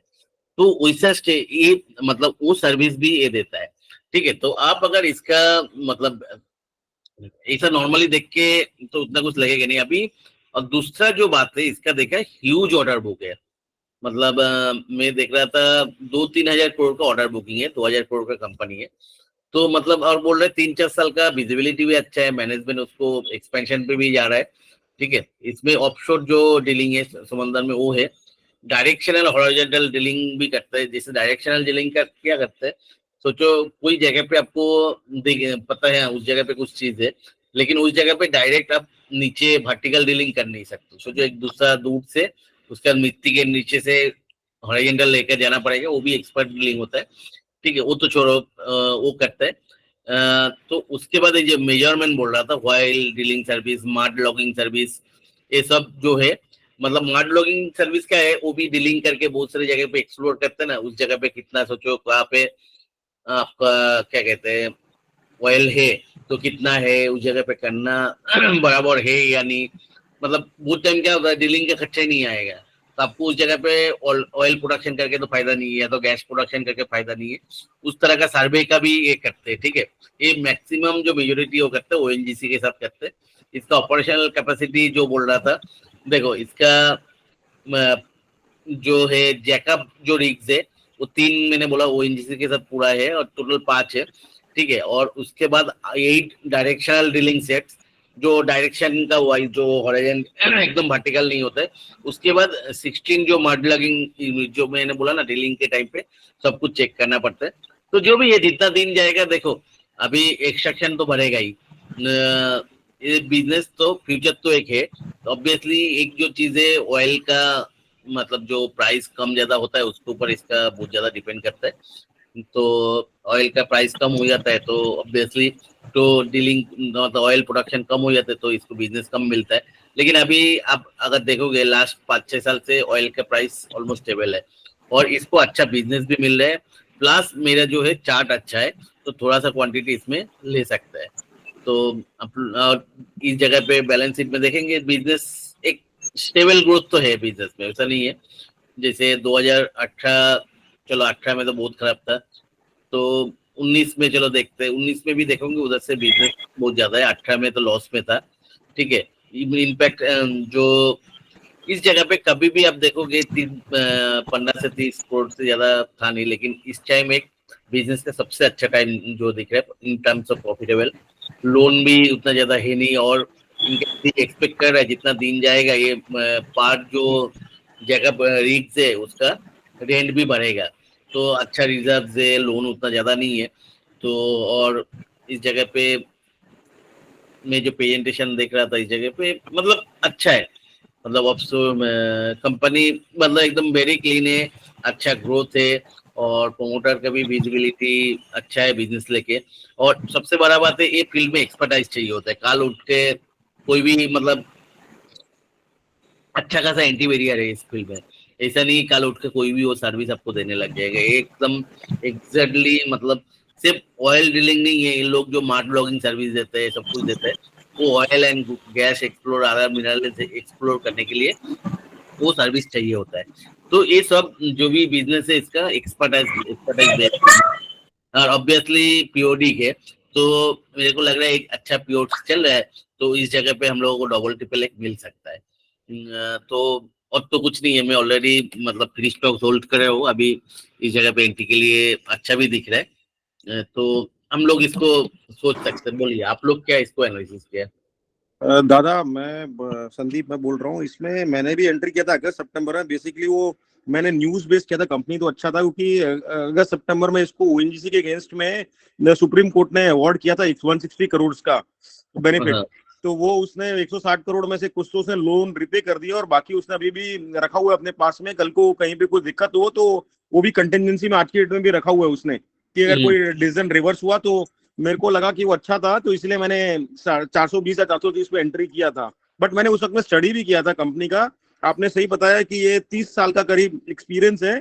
तो वैसा ये मतलब वो सर्विस भी ये देता है, ठीक है। तो आप अगर इसका मतलब ऐसा नॉर्मली देख के तो उतना कुछ लगेगा नहीं अभी। और दूसरा जो बात है, इसका देखा ह्यूज ऑर्डर बुक है, मतलब मैं देख रहा था 2-3 हजार करोड़ का ऑर्डर बुकिंग है, 2000 करोड़ का कंपनी है। तो मतलब और बोल रहे 3-4 साल का विजिबिलिटी भी अच्छा है, मैनेजमेंट उसको एक्सपेंशन पे भी जा रहा है, ठीक है। इसमें ऑफशोर जो डीलिंग है समंदर में वो है, डायरेक्शनल हॉरिजॉन्टल डीलिंग भी करता है। जैसे डायरेक्शनल डीलिंग का क्या करता है, सोचो कोई जगह पे आपको पता है उस जगह पे कुछ चीज है, लेकिन उस जगह पे डायरेक्ट आप नीचे वर्टिकल डीलिंग कर नहीं सकते। सोचो एक दूसरा दूर से उसका मिट्टी के नीचे से हॉरिजॉन्टल लेकर जाना पड़ेगा, वो भी एक्सपर्ट डीलिंग होता है, ठीक है। वो तो छोड़ो, वो करता है। तो उसके बाद ये जो मेजरमेंट बोल रहा था, while dealing service, mud logging service, ये सब जो है, मतलब मड लॉगिंग सर्विस क्या है, वो भी डीलिंग करके बहुत सारी जगह पे एक्सप्लोर करते हैं ना, उस जगह पे कितना, सोचो कहाँ पे आपका क्या कहते हैं ऑयल है, तो कितना है उस जगह पे करना बराबर है या नहीं। मतलब बहुत टाइम क्या होता है, डीलिंग का खर्चा ही नहीं आएगा, तो आपको उस जगह पे ऑयल प्रोडक्शन करके तो फायदा नहीं है, या तो गैस प्रोडक्शन करके फायदा नहीं है। उस तरह का सर्वे का भी ये करते हैं, ठीक है। ये मैक्सिमम जो मेजोरिटी वो करते हैं ओएनजीसी के साथ करते हैं। इसका ऑपरेशनल कैपेसिटी जो बोल रहा था, देखो इसका जो है जैकअप जो रिग्स है वो 3 मैंने बोला ओएनजीसी के साथ पूरा है, और टोटल 5 है, ठीक है। और उसके बाद 8 डायरेक्शनल ड्रिलिंग सेट्स, जो डायरेक्शन का वाइज जो हॉरिजॉन्टल एकदम वर्टिकल नहीं होता है। उसके बाद 16 जो मड लगिंग, जो मैंने बोला ना ड्रिलिंग के टाइम पे सब कुछ चेक करना पड़ता है। तो जो भी है जितना दिन जाएगा, देखो अभी एक्सट्रैक्शन तो बढ़ेगा ही, ये बिजनेस तो फ्यूचर तो एक है। ऑब्वियसली एक जो चीज है ऑयल का, मतलब जो प्राइस कम ज्यादा होता है उसके ऊपर इसका बहुत ज्यादा डिपेंड करता है। तो ऑयल का प्राइस कम हो जाता है तो ऑब्वियसली तो डीलिंग मतलब ऑयल प्रोडक्शन कम हो जाता है, तो इसको बिजनेस कम मिलता है। लेकिन अभी आप अगर देखोगे लास्ट 5-6 साल से ऑयल का प्राइस ऑलमोस्ट स्टेबल है, और इसको अच्छा बिजनेस भी मिल रहा है। प्लस मेरा जो है चार्ट अच्छा है, तो थोड़ा सा क्वांटिटी इसमें ले सकता है। तो और इस जगह पे बैलेंस शीट में देखेंगे बिजनेस एक स्टेबल ग्रोथ तो है बिजनेस में, ऐसा नहीं है जैसे 2018, चलो 18 में तो बहुत खराब था, तो 19 में चलो देखते हैं, 19 में भी देखोगे उधर से बिजनेस बहुत ज्यादा है, 18 में तो लॉस में था, ठीक है। इनफैक्ट जो इस जगह पे कभी भी आप देखोगे 15 से 30 करोड़ से ज्यादा था नहीं, लेकिन इस टाइम एक बिजनेस का सबसे अच्छा टाइम जो दिख रहा है in terms of profitable. Loan भी उतना ज्यादा है नहीं, और इनके एक्सपेक्ट कर रहा है जितना दिन जाएगा ये पार्ट जो जगह रिग्स है उसका रेंट भी बढ़ेगा, तो अच्छा रिजर्व है, लोन उतना ज्यादा नहीं है। तो और इस जगह पे मैं जो प्रेजेंटेशन देख रहा था इस जगह पे मतलब अच्छा है, मतलब अफसोस कंपनी मतलब एकदम वेरी क्लीन है, अच्छा ग्रोथ है, और प्रोमोटर का भी विजिबिलिटी अच्छा है बिजनेस लेके। और सबसे बड़ा बात है ये फील्ड में एक्सपर्टाइज चाहिए होता है, काल उठ के कोई भी मतलब अच्छा खासा एंटीवेरियर है इस फील्ड में, ऐसा नहीं काल उठ के कोई भी वो सर्विस आपको देने लग जाएगा एकदम एग्जैक्टली। मतलब सिर्फ ऑयल ड्रिलिंग नहीं है, इन लोग जो मार्ट ब्लॉगिंग सर्विस देते हैं, सब कुछ देते हैं, वो oil and gas explore other mineral explore करने के लिए वो सर्विस चाहिए होता है। तो ये सब जो भी बिजनेस है इसका एक्सपर्टाइज बेस्ड है, और ऑब्वियसली पीओडी के, तो मेरे को लग रहा है एक अच्छा पीओड चल रहा है, तो इस जगह पे हम लोगों को डबल ट्रिपल एक मिल सकता है। तो और तो कुछ नहीं है, मैं ऑलरेडी मतलब फ्री स्टॉक होल्ड कर रहा हूँ अभी, इस जगह पे एंट्री के लिए अच्छा भी दिख रहा है, तो हम लोग इसको सोच सकते हैं। बोलिए आप लोग क्या इसको एनालिसिस किया? दादा मैं संदीप मैं बोल रहा हूँ, इसमें मैंने भी एंट्री किया था अगस्त सितंबर में। बेसिकली वो मैंने न्यूज बेस किया था, कंपनी तो अच्छा था क्योंकि अगस्त सितंबर में इसको ओएनजीसी के अगेंस्ट में सुप्रीम कोर्ट ने अवार्ड किया था 160 करोड़ का बेनिफिट। हाँ। तो वो उसने 160 करोड़ में से कुछ तो उसने लोन रिपे कर दिया, और बाकी उसने अभी भी रखा हुआ है अपने पास में, कल को कहीं पे कुछ दिक्कत हो तो वो भी कंटिजेंसी में आज की डेट में भी रखा हुआ है उसने, कि अगर कोई डिसीजन रिवर्स हुआ तो। मेरे को लगा कि वो अच्छा था, तो इसलिए मैंने 420 या 430 पे एंट्री किया था। बट मैंने उस वक्त में स्टडी भी किया था कंपनी का। आपने सही बताया कि ये 30 साल का करीब एक्सपीरियंस है।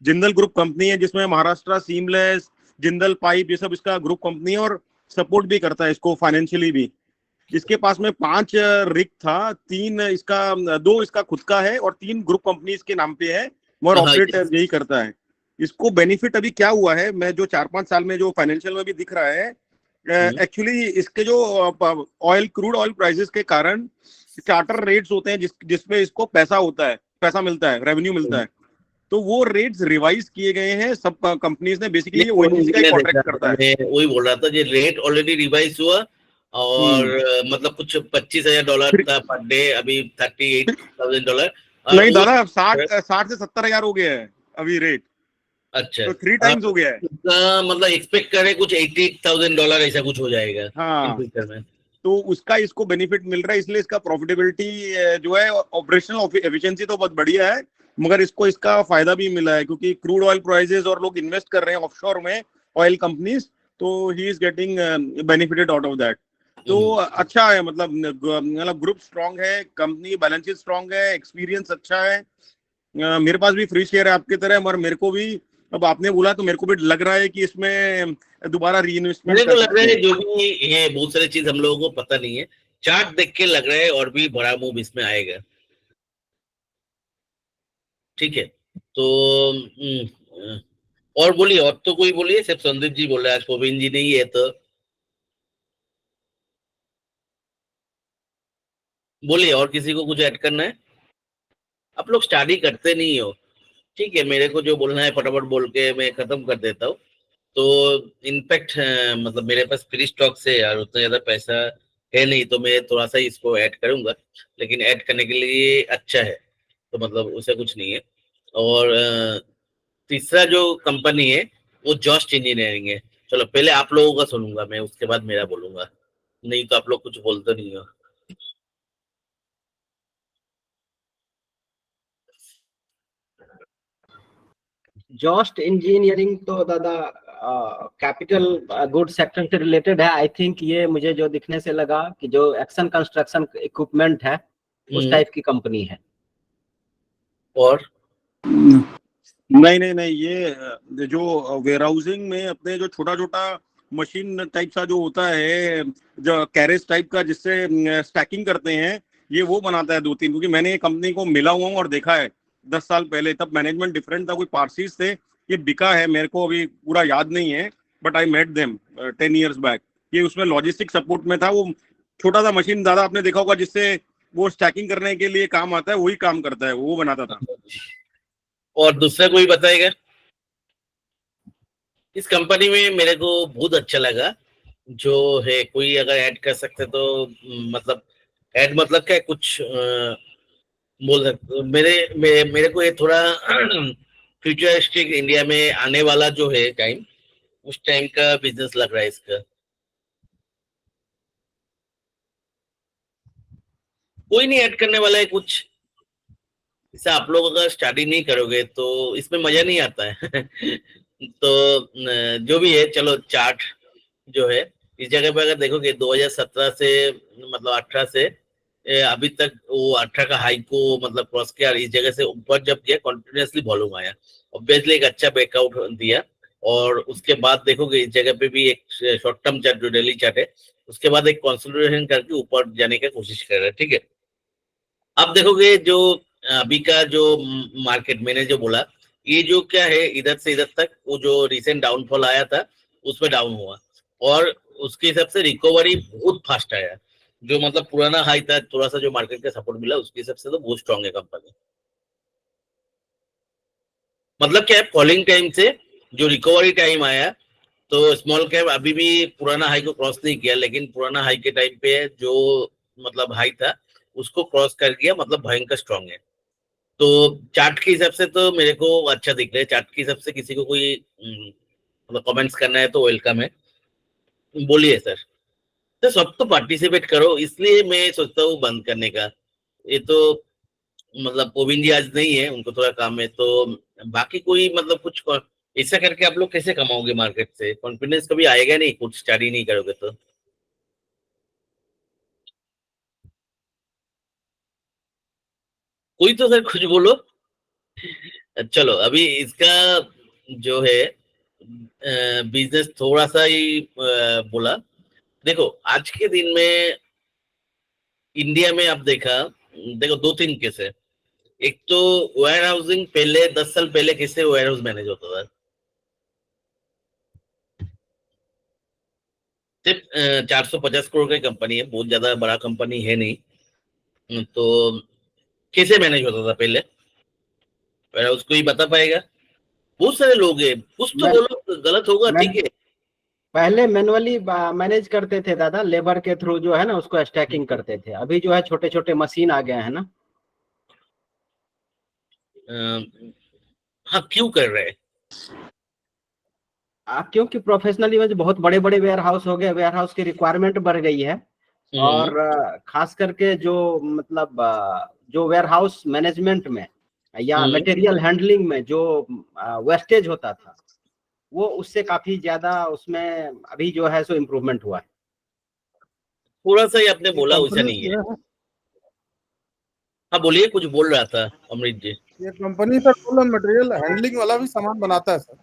जिंदल ग्रुप कंपनी है जिसमें महाराष्ट्र सीमलेस, जिंदल पाइप, ये सब इसका ग्रुप कंपनी है, और सपोर्ट भी करता है इसको फाइनेंशियली भी। इसके पास में 5 रिग था, 3 इसका, 2 इसका खुद का है और 3 ग्रुप कंपनी इसके नाम पे है, और ऑपरेट यही करता है। इसको बेनिफिट अभी क्या हुआ है, मैं जो 4-5 साल में जो फाइनेंशियल में भी दिख रहा है, एक्चुअली इसके जो ऑयल क्रूड ऑयल प्राइसेस के कारण चार्टर रेट्स होते हैं जिसमें इसको पैसा होता है, पैसा मिलता है, रेवेन्यू मिलता है, तो वो रेट्स रिवाइज किए गए हैं सब कंपनीज ने। बेसिकली ये ओएनजीसी का कॉन्ट्रैक्ट करता है। मैं वही बोल रहा था, ये रेट ऑलरेडी रिवाइज हुआ, और मतलब कुछ $25,000 था पर डे, अभी $38,000। नहीं दादा, 60 से 70 हजार हो गया है अभी रेट। अच्छा, तो 3 टाइम्स हो गया है। मतलब एक्सपेक्ट करें कुछ $80,000 ऐसा कुछ हो जाएगा हाँ, फ्यूचर में। तो उसका इसको बेनिफिट मिल रहा है, इसलिए इसका प्रॉफिटेबिलिटी जो है, ऑपरेशनल एफिशिएंसी तो बहुत बढ़िया है, मगर इसको इसका फायदा भी मिला है क्योंकि क्रूड ऑयल प्राइसेस और लोग इन्वेस्ट कर रहे हैं ऑफशोर में, ऑयल कंपनीज, तो he is getting benefited out of that. तो अच्छा है, मतलब ग्रुप स्ट्रांग है, कंपनी बैलेंस शीट स्ट्रांग है, एक्सपीरियंस अच्छा है। मेरे पास भी फ्री शेयर है आपकी तरह, मगर मेरे को भी, अब आपने बोला तो मेरे को भी लग रहा है कि इसमें दोबारा री इन्वेस्टमेंट मेरे को लग रहा है जो भी है, बहुत सारी चीज हम लोगों को पता नहीं है, चार्ट देख के लग रहा है और भी बड़ा मूव इसमें आएगा। ठीक है, तो और बोलिए, और तो कोई बोलिए, सिर्फ संदीप जी बोल रहे हैं, आज गोविंद जी नहीं है, तो बोलिए और किसी को कुछ ऐड करना है? आप लोग स्टडी करते नहीं हो, ठीक है, मेरे को जो बोलना है फटाफट बोल के मैं खत्म कर देता हूँ। तो इनफैक्ट मतलब मेरे पास फ्री स्टॉक से यार उतना ज्यादा पैसा है नहीं, तो मैं थोड़ा सा इसको ऐड करूंगा, लेकिन ऐड करने के लिए अच्छा है, तो मतलब उसे कुछ नहीं है। और तीसरा जो कंपनी है वो जॉस्ट इंजीनियरिंग है। चलो पहले आप लोगों का सुनूंगा मैं, उसके बाद मेरा बोलूंगा, नहीं तो आप लोग कुछ बोलते नहीं हो। जॉस्ट इंजीनियरिंग तो दादा कैपिटल गुड सेक्टर से रिलेटेड है। आई थिंक ये मुझे जो दिखने से लगा कि जो एक्शन कंस्ट्रक्शन इक्विपमेंट है उस टाइप की कंपनी है। और नहीं नहीं नहीं, ये जो वेयर हाउसिंग में अपने जो छोटा छोटा मशीन टाइप सा जो होता है, जो कैरेज टाइप का जिससे स्टैकिंग करते हैं, ये वो बनाता है 2-3। क्योंकि मैंने ये कंपनी को मिला हुआ हूँ और देखा है 10 साल पहले, तब मैनेजमेंट डिफरेंट था, कोई पारसीज थे। ये बिका है, मेरे को अभी पूरा याद नहीं है, but I met them 10 years back. ये उसमें लॉजिस्टिक सपोर्ट में था। वो छोटा सा मशीन दादा आपने देखा होगा, जिससे वो स्टैकिंग करने के लिए काम आता है, वही काम करता है, वो बनाता था। और दूसरा कोई बताएगा? इस कंपनी में मेरे को बहुत अच्छा लगा जो है, कोई अगर ऐड कर सकते तो मतलब ऐड मतलब क्या, कुछ बोल सकते मेरे को ये थोड़ा फ्यूचरिस्टिक इंडिया में आने वाला जो है टाइम, उस टाइम का बिजनेस लग रहा है इसका। कोई नहीं ऐड करने वाला है कुछ। इसे आप लोग अगर स्टडी नहीं करोगे तो इसमें मजा नहीं आता है। तो जो भी है, चलो चार्ट जो है इस जगह पे अगर देखोगे 2017 से मतलब 18 से अभी तक, वो 18 का हाई को मतलब क्रॉस किया, इस जगह से ऊपर जब गया कंटिन्यूअसली वॉल्यूम आया, ऑब्वियसली एक अच्छा ब्रेकआउट दिया। और उसके बाद देखोगे इस जगह पे भी एक शॉर्ट टर्म चार्ट जो डेली चार्ट है, उसके बाद एक कंसोलिडेशन करके ऊपर जाने की कोशिश कर रहा है, ठीक है। अब देखोगे जो अभी का जो मार्केट मैंने जो बोला, ये जो क्या है, इधर से इधर तक वो जो रिसेंट डाउनफॉल आया था उसमें डाउन हुआ, और उसके हिसाब से रिकवरी बहुत फास्ट आया। जो मतलब पुराना हाई था, थोड़ा सा जो मार्केट का सपोर्ट मिला, उसके हिसाब से तो बहुत स्ट्रांग है कंपनी। मतलब क्या है, फॉलिंग टाइम से जो रिकवरी टाइम आया, तो स्मॉल कैप अभी भी पुराना हाई को क्रॉस नहीं किया, लेकिन पुराना हाई के टाइम पे जो मतलब हाई था उसको क्रॉस कर गया, मतलब भयंकर स्ट्रांग है। तो चार्ट के हिसाब से तो मेरे को अच्छा दिख रहा है। चार्ट के हिसाब से किसी को कोई मतलब कमेंट्स करना है तो वेलकम है, बोलिए सर। तो सब तो पार्टिसिपेट करो, इसलिए मैं सोचता हूँ बंद करने का। ये तो मतलब गोविंद जी आज नहीं है, उनको थोड़ा काम है, तो बाकी कोई मतलब कुछ ऐसा करके आप लोग कैसे कमाओगे मार्केट से? कॉन्फिडेंस कभी आएगा नहीं, कुछ स्टडी नहीं करोगे तो। कोई तो सर कुछ बोलो। चलो अभी इसका जो है बिजनेस थोड़ा सा ही बोला। देखो आज के दिन में इंडिया में आप देखो 2-3 केस है। एक तो वेयर हाउसिंग, पहले 10 साल पहले कैसे वेयर हाउस मैनेज होता था, सिर्फ 450 करोड़ की कंपनी है, बहुत ज्यादा बड़ा कंपनी है नहीं। तो कैसे मैनेज होता था पहले वेयर हाउस, कोई बता पाएगा? बहुत सारे लोग हैं, कुछ तो बोलो, गलत होगा ठीक है। पहले मैनुअली मैनेज करते थे दादा, लेबर के थ्रू जो है ना उसको स्टैकिंग करते थे। अभी जो है छोटे छोटे मशीन आ गए हैं ना। हाँ, क्यों कर रहे हैं? क्योंकि प्रोफेशनली में बहुत बड़े बड़े वेयर हाउस हो गए, वेयर हाउस की रिक्वायरमेंट बढ़ गई है। और खास करके जो मतलब जो वेयर हाउस मैनेजमेंट में या मटेरियल हैंडलिंग में जो वेस्टेज होता था, वो उससे काफी ज्यादा उसमें अभी जो है सो इम्प्रूवमेंट हुआ है। थोड़ा सा ही आपने बोला वैसा नहीं है। हाँ बोलिए, कुछ बोल रहा था अमृत जी। ये company sir tool and material handling वाला भी सामान बनाता है सर।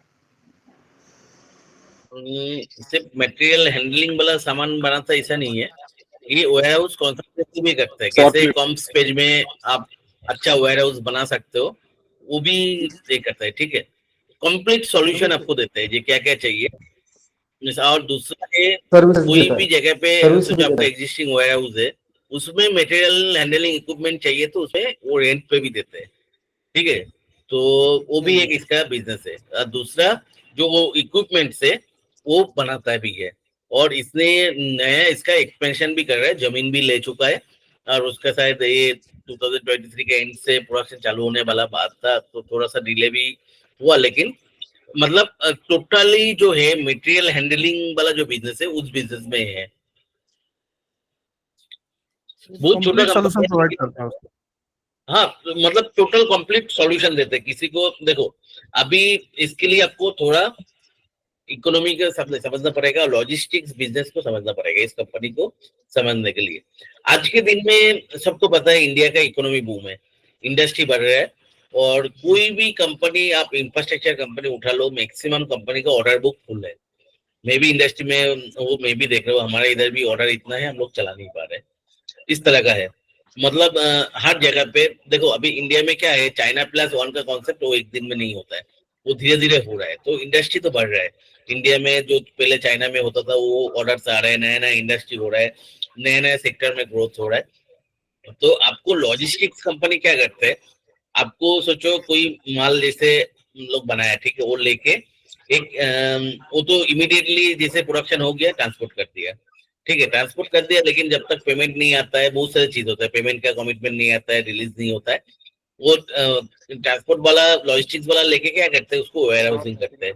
सिर्फ मटेरियल हैंडलिंग वाला सामान बनाता ऐसा नहीं है, ये वेयर हाउस कॉन्सेप्ट भी करता है। कैसे कम स्पेस में आप अच्छा वेयर हाउस बना सकते हो, वो भी ये करता है, ठीक है। कंप्लीट सॉल्यूशन आपको देता है, ये क्या क्या चाहिए। और दूसरा है, कोई भी जगह पे जो आपका एग्जिस्टिंग वेयर हाउस है उसमें मटेरियल हैंडलिंग इक्विपमेंट चाहिए तो उसमें वो रेंट पे भी देते हैं, ठीक है। तो वो भी एक इसका बिजनेस है। और दूसरा जो वो इक्विपमेंट से वो बनाता है भी है, और इसने नया इसका एक्सपेंशन भी कर रहा है, जमीन भी ले चुका है। और उसका शायद ये 2023 के एंड से प्रोडक्शन चालू होने वाला बात था, तो थोड़ा सा डिले भी हुआ, लेकिन मतलब टोटली जो है मटेरियल हैंडलिंग वाला जो बिजनेस है उस बिजनेस में है। बहुत छोटा सॉल्यूशन प्रोवाइड करता है उसको। हाँ, मतलब टोटल कंप्लीट सॉल्यूशन देते हैं किसी को। देखो अभी इसके लिए आपको थोड़ा इकोनॉमी का समझना पड़ेगा, लॉजिस्टिक्स बिजनेस को समझना पड़ेगा इस कंपनी को समझने के लिए। आज के दिन में सबको पता है इंडिया का इकोनॉमी बूम है, इंडस्ट्री बढ़ रहा है, और कोई भी कंपनी, आप इंफ्रास्ट्रक्चर कंपनी उठा लो, मैक्सिमम कंपनी का ऑर्डर बुक फुल है। मैं भी इंडस्ट्री में वो मैं भी देख रहा हूँ, हमारे इधर भी ऑर्डर इतना है, हम लोग चला नहीं पा रहे, इस तरह का है। मतलब हर जगह पे देखो, अभी इंडिया में क्या है, चाइना प्लस वन का कॉन्सेप्ट वो एक दिन में नहीं होता है, वो धीरे धीरे हो रहा है। तो इंडस्ट्री तो बढ़ रहा है इंडिया में, जो पहले चाइना में होता था वो ऑर्डर्स आ रहे हैं, नया नया इंडस्ट्री हो रहा है, नए नए सेक्टर में ग्रोथ हो रहा है। तो आपको लॉजिस्टिक्स कंपनी क्या करते हैं, आपको सोचो कोई माल जैसे लोग बनाया, ठीक है, वो लेके एक वो तो इमीडिएटली जैसे प्रोडक्शन हो गया ट्रांसपोर्ट कर दिया, ठीक है, ट्रांसपोर्ट कर दिया, लेकिन जब तक पेमेंट नहीं आता है, बहुत सारी चीज होता है, पेमेंट का कमिटमेंट नहीं आता है, रिलीज नहीं होता है, वो ट्रांसपोर्ट वाला लॉजिस्टिक्स वाला लेके क्या करते हैं, उसको वेयर हाउसिंग करते हैं।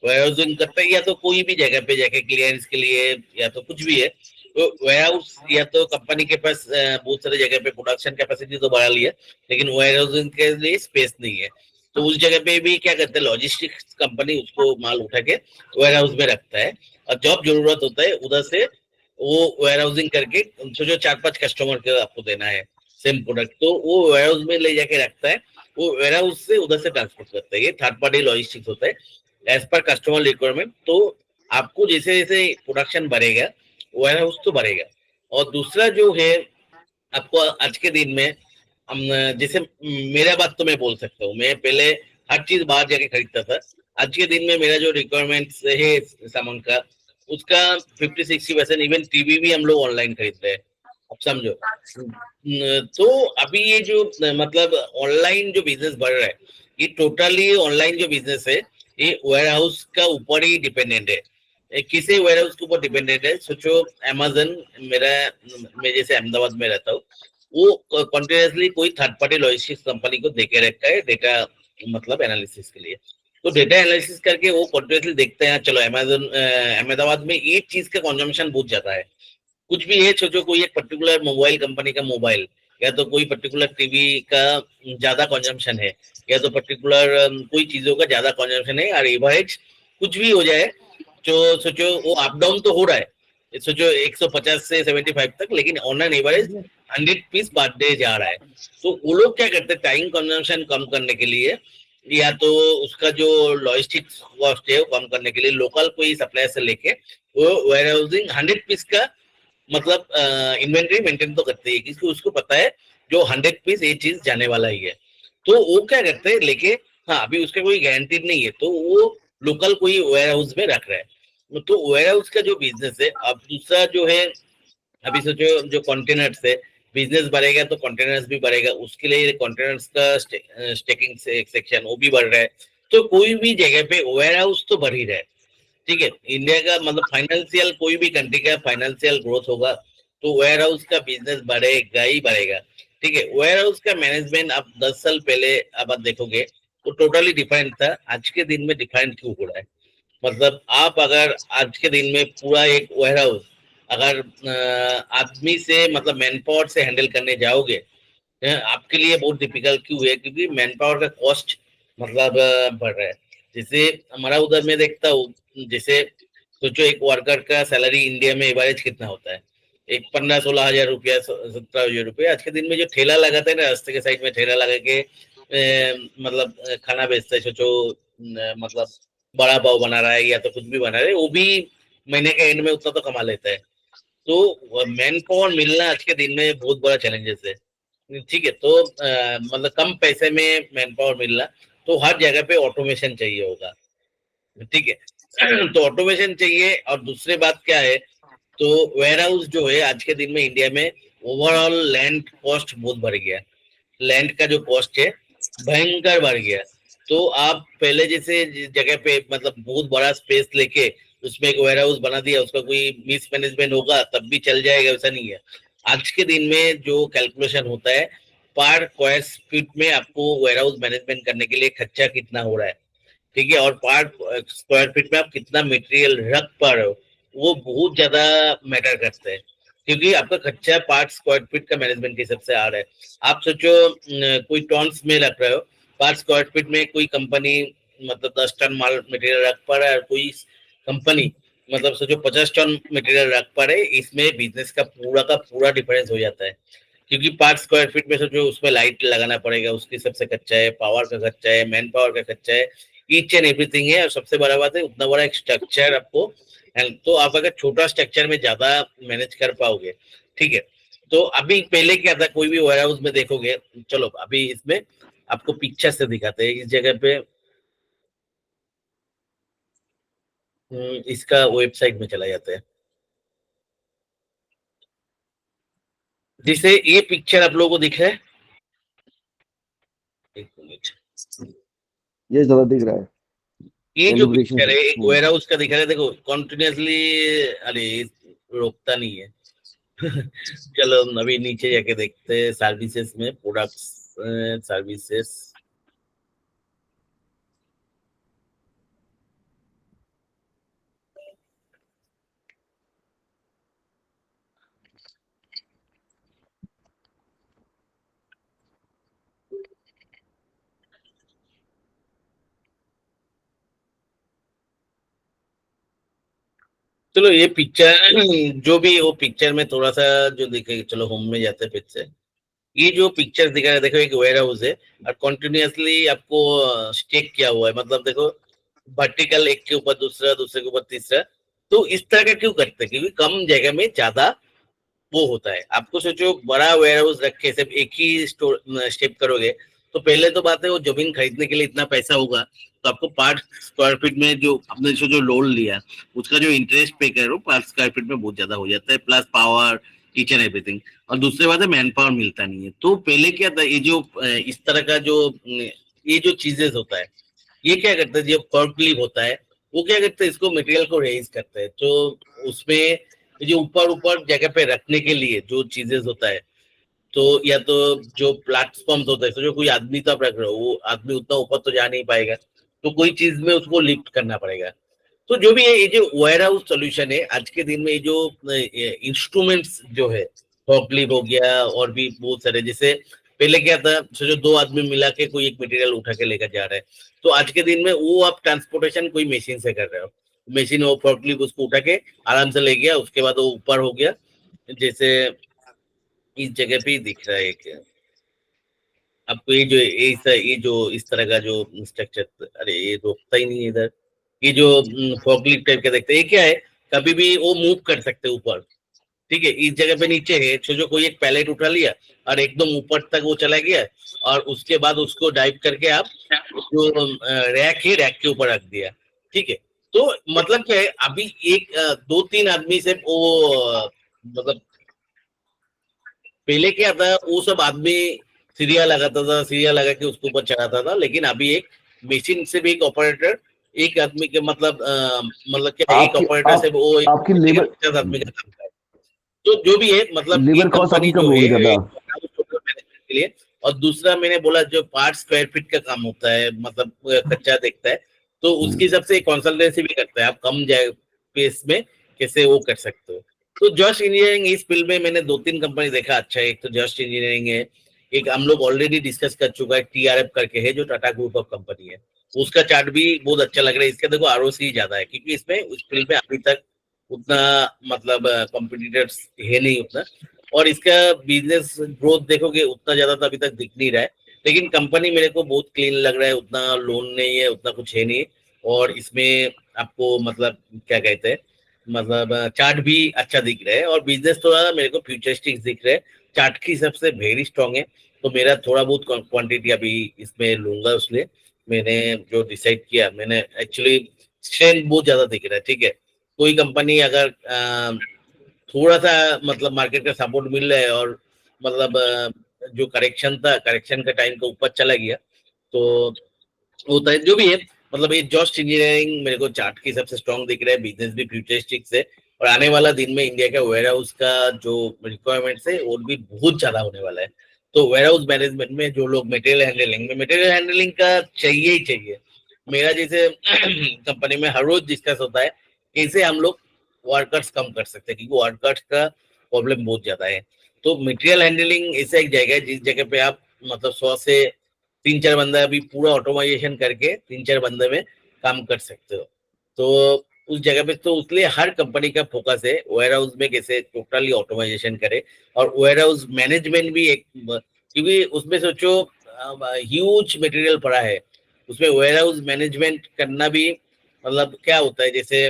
वेयर हाउसिंग करते हैं या तो कोई भी जगह पे जाके क्लियरेंस के लिए, या तो कुछ भी है, तो वेयर हाउस, या तो कंपनी के पास बहुत सारी जगह पे प्रोडक्शन कैपेसिटी तो बढ़ा लिया, लेकिन वेयर हाउसिंग के लिए स्पेस नहीं है, तो उस जगह पे भी क्या करते हैं, लॉजिस्टिक्स कंपनी उसको माल उठा के वेयर हाउस में रखता है, और जब जरूरत होता है उधर से वो वेयर हाउसिंग करके, सोचो 4-5 कस्टमर के आपको देना है सेम प्रोडक्ट, तो वो वेयर हाउस में ले जाके रखता है, वो वेयर हाउस से उधर से ट्रांसपोर्ट करता है। ये थर्ड पार्टी लॉजिस्टिक्स होता है एज पर कस्टमर रिक्वायरमेंट। तो आपको जैसे जैसे प्रोडक्शन बढ़ेगा, वेयर हाउस तो बढ़ेगा। और दूसरा जो है, आपको आज के दिन में हम, जैसे मेरा बात तो मैं बोल सकता हूँ, मैं पहले हर चीज बाहर जाके खरीदता था, आज के दिन में मेरा जो रिक्वायरमेंट है सामान का, उसका 50-60% इवन टीवी भी हम लोग ऑनलाइन खरीदते हैं, अब समझो। तो अभी ये जो मतलब ऑनलाइन जो बिजनेस बढ़ रहा है, ये टोटली ऑनलाइन जो बिजनेस है, ये वेयर हाउस का ऊपर ही डिपेंडेंट है। किसी वेयर हाउस के ऊपर डिपेंडेंट है, सोचो अमेज़न, मैं जैसे अहमदाबाद में रहता हूँ, वो कंटिन्यूसली कोई थर्ड पार्टी लॉजिस्टिक्स कंपनी को देके रखा है डेटा, मतलब एनालिसिस के लिए। तो डेटा एनालिसिस करके वो कंटिन्यूसली देखते हैं, चलो अहमदाबाद में एक चीज का कंजम्पशन बहुत ज्यादा है, कुछ भी है, सोचो कोई एक पर्टिकुलर मोबाइल कंपनी का मोबाइल, या तो कोई पर्टिकुलर टीवी का ज्यादा कंजम्पशन है, या तो पर्टिकुलर कोई चीजों का ज्यादा कंजम्पशन है, और एवरेज कुछ भी हो जाए, तो सोचो वो अप डाउन तो हो रहा है, सोचो 150 से 75 तक, लेकिन on an average 100 piece per day जा रहा है। तो वो लोग क्या करते हैं, टाइम कंजम्पशन कम करने के लिए, या तो उसका जो लॉजिस्टिक्स कॉस्ट है वो कम करने के लिए, लोकल कोई सप्लायर से लेके वो वेयर हाउसिंग 100 पीस का मतलब इन्वेंट्री मेंटेन तो करते हैं, क्योंकि उसको पता है जो 100 पीस ये चीज जाने वाला ही है। तो वो क्या करते हैं लेके, हाँ अभी उसका कोई गारंटी नहीं है, तो वो लोकल कोई वेयर हाउस में रख रहा है। तो वेयर हाउस का जो बिजनेस है, अब दूसरा जो है, अभी सोचो जो कंटेनर्स है, बिजनेस बढ़ेगा तो कंटेनर्स भी बढ़ेगा, उसके लिए कंटेनर्स का स्टेकिंग सेक्शन वो भी बढ़ रहा है। तो कोई भी जगह पे वेयर हाउस तो बढ़ ही रहा है, ठीक है। इंडिया का मतलब फाइनेंशियल, कोई भी कंट्री का फाइनेंशियल ग्रोथ होगा तो वेयर हाउस का बिजनेस बढ़ेगा ही बढ़ेगा, ठीक है। वेयर हाउस का मैनेजमेंट अब 10 साल पहले अब आप देखोगे तो टोटली डिफरेंट था, आज के दिन में डिफरेंट क्यों हो रहा है। मतलब आप अगर आज के दिन में पूरा एक वेयर हाउस अगर आदमी से मतलब मैन पावर से हैंडल करने जाओगे, आपके लिए बहुत डिफिकल्ट क्यों है, क्योंकि मैन पावर का कॉस्ट मतलब बढ़ रहा है। जैसे हमारा उधर में देखता हूँ, जैसे सोचो एक वर्कर का सैलरी इंडिया में एवरेज कितना होता है, एक 15-16 हजार रुपया, 17 हजार रुपया। आज के दिन में जो ठेला लगाता है ना, रास्ते के साइड में ठेला लगा के मतलब खाना बेचता है, सोचो मतलब बड़ा पाव बना रहा है या तो कुछ भी बना रहा है, वो भी महीने के एंड में उतना तो कमा लेता है। तो मैन पावर मिलना आज के दिन में बहुत बड़ा चैलेंजेस है, ठीक है। तो मतलब कम पैसे में मैन पावर मिलना, तो हर जगह पे ऑटोमेशन चाहिए होगा, ठीक है। तो ऑटोमेशन चाहिए। और दूसरी बात क्या है, तो वेयर हाउस जो है आज के दिन में इंडिया में ओवरऑल लैंड कॉस्ट बहुत बढ़ गया, लैंड का जो कॉस्ट है भयंकर बढ़ गया। तो आप पहले जैसे जगह पे मतलब बहुत बड़ा स्पेस लेके उसमें एक वेयर हाउस बना दिया, उसका कोई मिस मैनेजमेंट होगा तब भी चल जाएगा, वैसा नहीं है। आज के दिन में जो कैलकुलेशन होता है पर स्क्वायर फीट में आपको वेयर हाउस मैनेजमेंट करने के लिए खर्चा कितना हो रहा है, ठीक है, और पर स्क्वायर फीट में आप कितना मटेरियल रख पा रहे हो, वो बहुत ज्यादा मैटर करता है, क्योंकि आपका खर्चा पर स्क्वायर फीट का मैनेजमेंट के हिसाब से आ रहा है। आप सोचो कोई टॉन्स में रख रहे हो, पर स्क्वायर फीट में कोई कंपनी मतलब 10 टन माल मटेरियल रख पा रहा है, कोई कंपनी मतलब सोचो 50 टन मटेरियल रख पा रहे, इसमें बिजनेस का पूरा डिफरेंस हो जाता है। क्योंकि 5 स्क्वायर फीट में सोचो उसमें लाइट लगाना पड़ेगा, उसकी सबसे खर्चा है, पावर का खर्चा है, मैन पावर का खर्चा है, ईच एंड एवरीथिंग है। और सबसे बड़ा बात है उतना बड़ा एक स्ट्रक्चर आपको, तो आप अगर छोटा स्ट्रक्चर में ज्यादा मैनेज कर पाओगे, ठीक है। तो अभी पहले क्या था, कोई भी वेयर हाउस में देखोगे, चलो अभी इसमें आपको पिक्चर से दिखाते हैं इस जगह पे। इसका वेबसाइट में चला जाता है, जिसे ये पिक्चर आप लोगों को दिख रहा है, एक मिनट, ये ज्यादा दिख रहा है। ये जो Calibration पिक्चर है से। एक वेयर हाउस का दिख रहा है, देखो कॉन्टिन्यूसली, अरे रोकता नहीं है। चलो अभी नीचे जाके देखते हैं सर्विसेज में, प्रोडक्ट्स, सर्विसेज। चलो ये पिक्चर जो भी वो पिक्चर में थोड़ा सा जो दिखे, चलो होम में जाते हैं फिर से। ये जो पिक्चर दिखा है, देखो एक वेयर हाउस है और कॉन्टिन्यूसली आपको स्टेक किया हुआ है, मतलब देखो वर्टिकल, एक के ऊपर दूसरा, दूसरे के ऊपर तीसरा। तो इस तरह का क्यों करते हैं? क्योंकि कम जगह में ज्यादा वो होता है। आपको सोचो बड़ा वेयर हाउस रख के सिर्फ एक ही स्टेप करोगे, तो पहले तो बात है वो जमीन खरीदने के लिए इतना पैसा होगा, तो आपको 5 स्क्वायर फीट में जो आपने जो लोन लिया उसका जो इंटरेस्ट पे करो 5 स्क्वायर फीट में बहुत ज्यादा हो जाता है, plus power, each and everything. और दूसरी बात है मैन पावर मिलता नहीं है। तो पहले क्या था, ये जो इस तरह का जो ये जो चीजेस होता है, ये क्या करता है, जो फॉर्कलिफ्ट होता है वो क्या करता है, इसको मटेरियल को रेज करता है। तो उसमें जो ऊपर ऊपर जगह पे रखने के लिए जो चीजेस होता है, तो या तो जो प्लेटफॉर्म होता है, तो जो कोई आदमी तो आप रख रहे हो, वो आदमी उतना ऊपर तो जा नहीं पाएगा, तो कोई चीज में उसको लिफ्ट करना पड़ेगा। तो जो भी है, ये जो वेयर हाउस सोल्यूशन है आज के दिन में, ये जो इंस्ट्रूमेंट्स जो है, फॉर्कलिफ्ट हो गया और भी बहुत सारे, जैसे पहले क्या था, सोचो 2 आदमी मिला के कोई एक मटेरियल उठा के लेकर जा रहा है, तो आज के दिन में वो आप ट्रांसपोर्टेशन कोई मशीन से कर रहे हो। मशीन वो फॉर्कलिफ्ट उसको उठा के आराम से ले गया, उसके बाद वो ऊपर हो गया। जैसे इस जगह पे ही दिख रहा है एक आपको, ये जो इस तरह का जो स्ट्रक्चर, अरे ये रोकता ही नहीं है इधर। ये जो फॉर्कलिफ्ट टाइप का देखते हैं, ये क्या है, कभी भी वो मूव कर सकते हैं ऊपर, ठीक है। इस जगह पे नीचे है, जो कोई एक पैलेट उठा लिया और एकदम ऊपर तक वो चला गया, और उसके बाद उसको डाइव करके आप जो रैक है, रैक के ऊपर रख दिया, ठीक है। तो मतलब क्या है, अभी एक 2-3 आदमी से वो मतलब पहले क्या था, वो सब आदमी सीढ़िया लगाता था, सीढ़िया लगा के उसके ऊपर चढ़ाता था, लेकिन अभी एक मशीन से भी एक ऑपरेटर, एक आदमी के मतलब क्या, एक ऑपरेटर से वो आपकी लेबर 50 आदमी का काम है। तो जो भी है, मतलब लेबर कॉस्ट आपकी कम होगी ज्यादा। मैनेजमेंट के लिए। और दूसरा मैंने बोला जो 5 स्क्वायर फीट का काम होता है, मतलब कच्चा देखता है, तो उसके हिसाब से कंसल्टेंसी भी करता है, आप कम पेस में कैसे वो कर सकते हो। तो जस्ट इंजीनियरिंग इस फील्ड में मैंने 2-3 कंपनी देखा, अच्छा है, एक तो जस्ट इंजीनियरिंग है, एक हम लोग ऑलरेडी डिस्कस कर चुका है TRF करके है, जो टाटा ग्रुप ऑफ कंपनी है, उसका चार्ट भी बहुत अच्छा लग रहा है। इसका देखो ROC ज्यादा है, क्योंकि इसमें उस फील्ड में अभी तक उतना मतलब कॉम्पिटिटर्स है नहीं उतना, और इसका बिजनेस ग्रोथ देखोगे उतना ज्यादा तो अभी तक दिख नहीं रहा है, लेकिन कंपनी मेरे को बहुत क्लीन लग रहा है, उतना लोन नहीं है, उतना कुछ है नहीं। और इसमें आपको मतलब क्या कहते हैं, मतलब चार्ट भी अच्छा दिख रहा है, और बिजनेस थोड़ा मेरे को फ्यूचरिस्टिक दिख रहा है, चार्ट की हिसाब से वेरी स्ट्रॉन्ग है। तो मेरा थोड़ा बहुत क्वांटिटी अभी इसमें लूंगा, इसलिए मैंने जो डिसाइड किया, मैंने एक्चुअली स्ट्रेंथ बहुत ज्यादा दिख रहा है, ठीक है। कोई कंपनी अगर थोड़ा सा मतलब मार्केट का सपोर्ट मिल रहा है, और मतलब जो करेक्शन था, करेक्शन का टाइम का ऊपर चला गया, तो होता है जो भी है। मतलब ये जस्ट इंजीनियरिंग मेरे को चार्ट के हिसाब से स्ट्रॉन्ग दिख रहा है, बिजनेस भी फ्यूचरिस्टिक है, और आने वाला दिन में इंडिया का वेयर हाउस का जो रिक्वायरमेंट्स है वो भी बहुत ज्यादा होने वाला है। तो वेयर हाउस मैनेजमेंट में जो लोग मटेरियल हैंडलिंग का चाहिए ही चाहिए। मेरा जैसे कंपनी में हर रोज डिस्कस होता है कैसे हम लोग वर्कर्स कम कर सकते हैं, क्योंकि वर्कर्स का प्रॉब्लम बहुत ज्यादा है। तो मटेरियल हैंडलिंग ऐसा एक जगह है जिस जगह पे आप मतलब 100 से 3-4 बंदा अभी पूरा ऑटोमाइजेशन करके 3-4 बंदे में काम कर सकते हो। तो उस जगह पे, तो उसलिए हर कंपनी का फोकस है वेयर हाउस में कैसे टोटली ऑटोमाइजेशन करे, और वेयर हाउस मैनेजमेंट भी एक, क्योंकि उसमें सोचो ह्यूज मटेरियल पड़ा है, उसमें वेयर हाउस मैनेजमेंट करना भी, मतलब क्या होता है, जैसे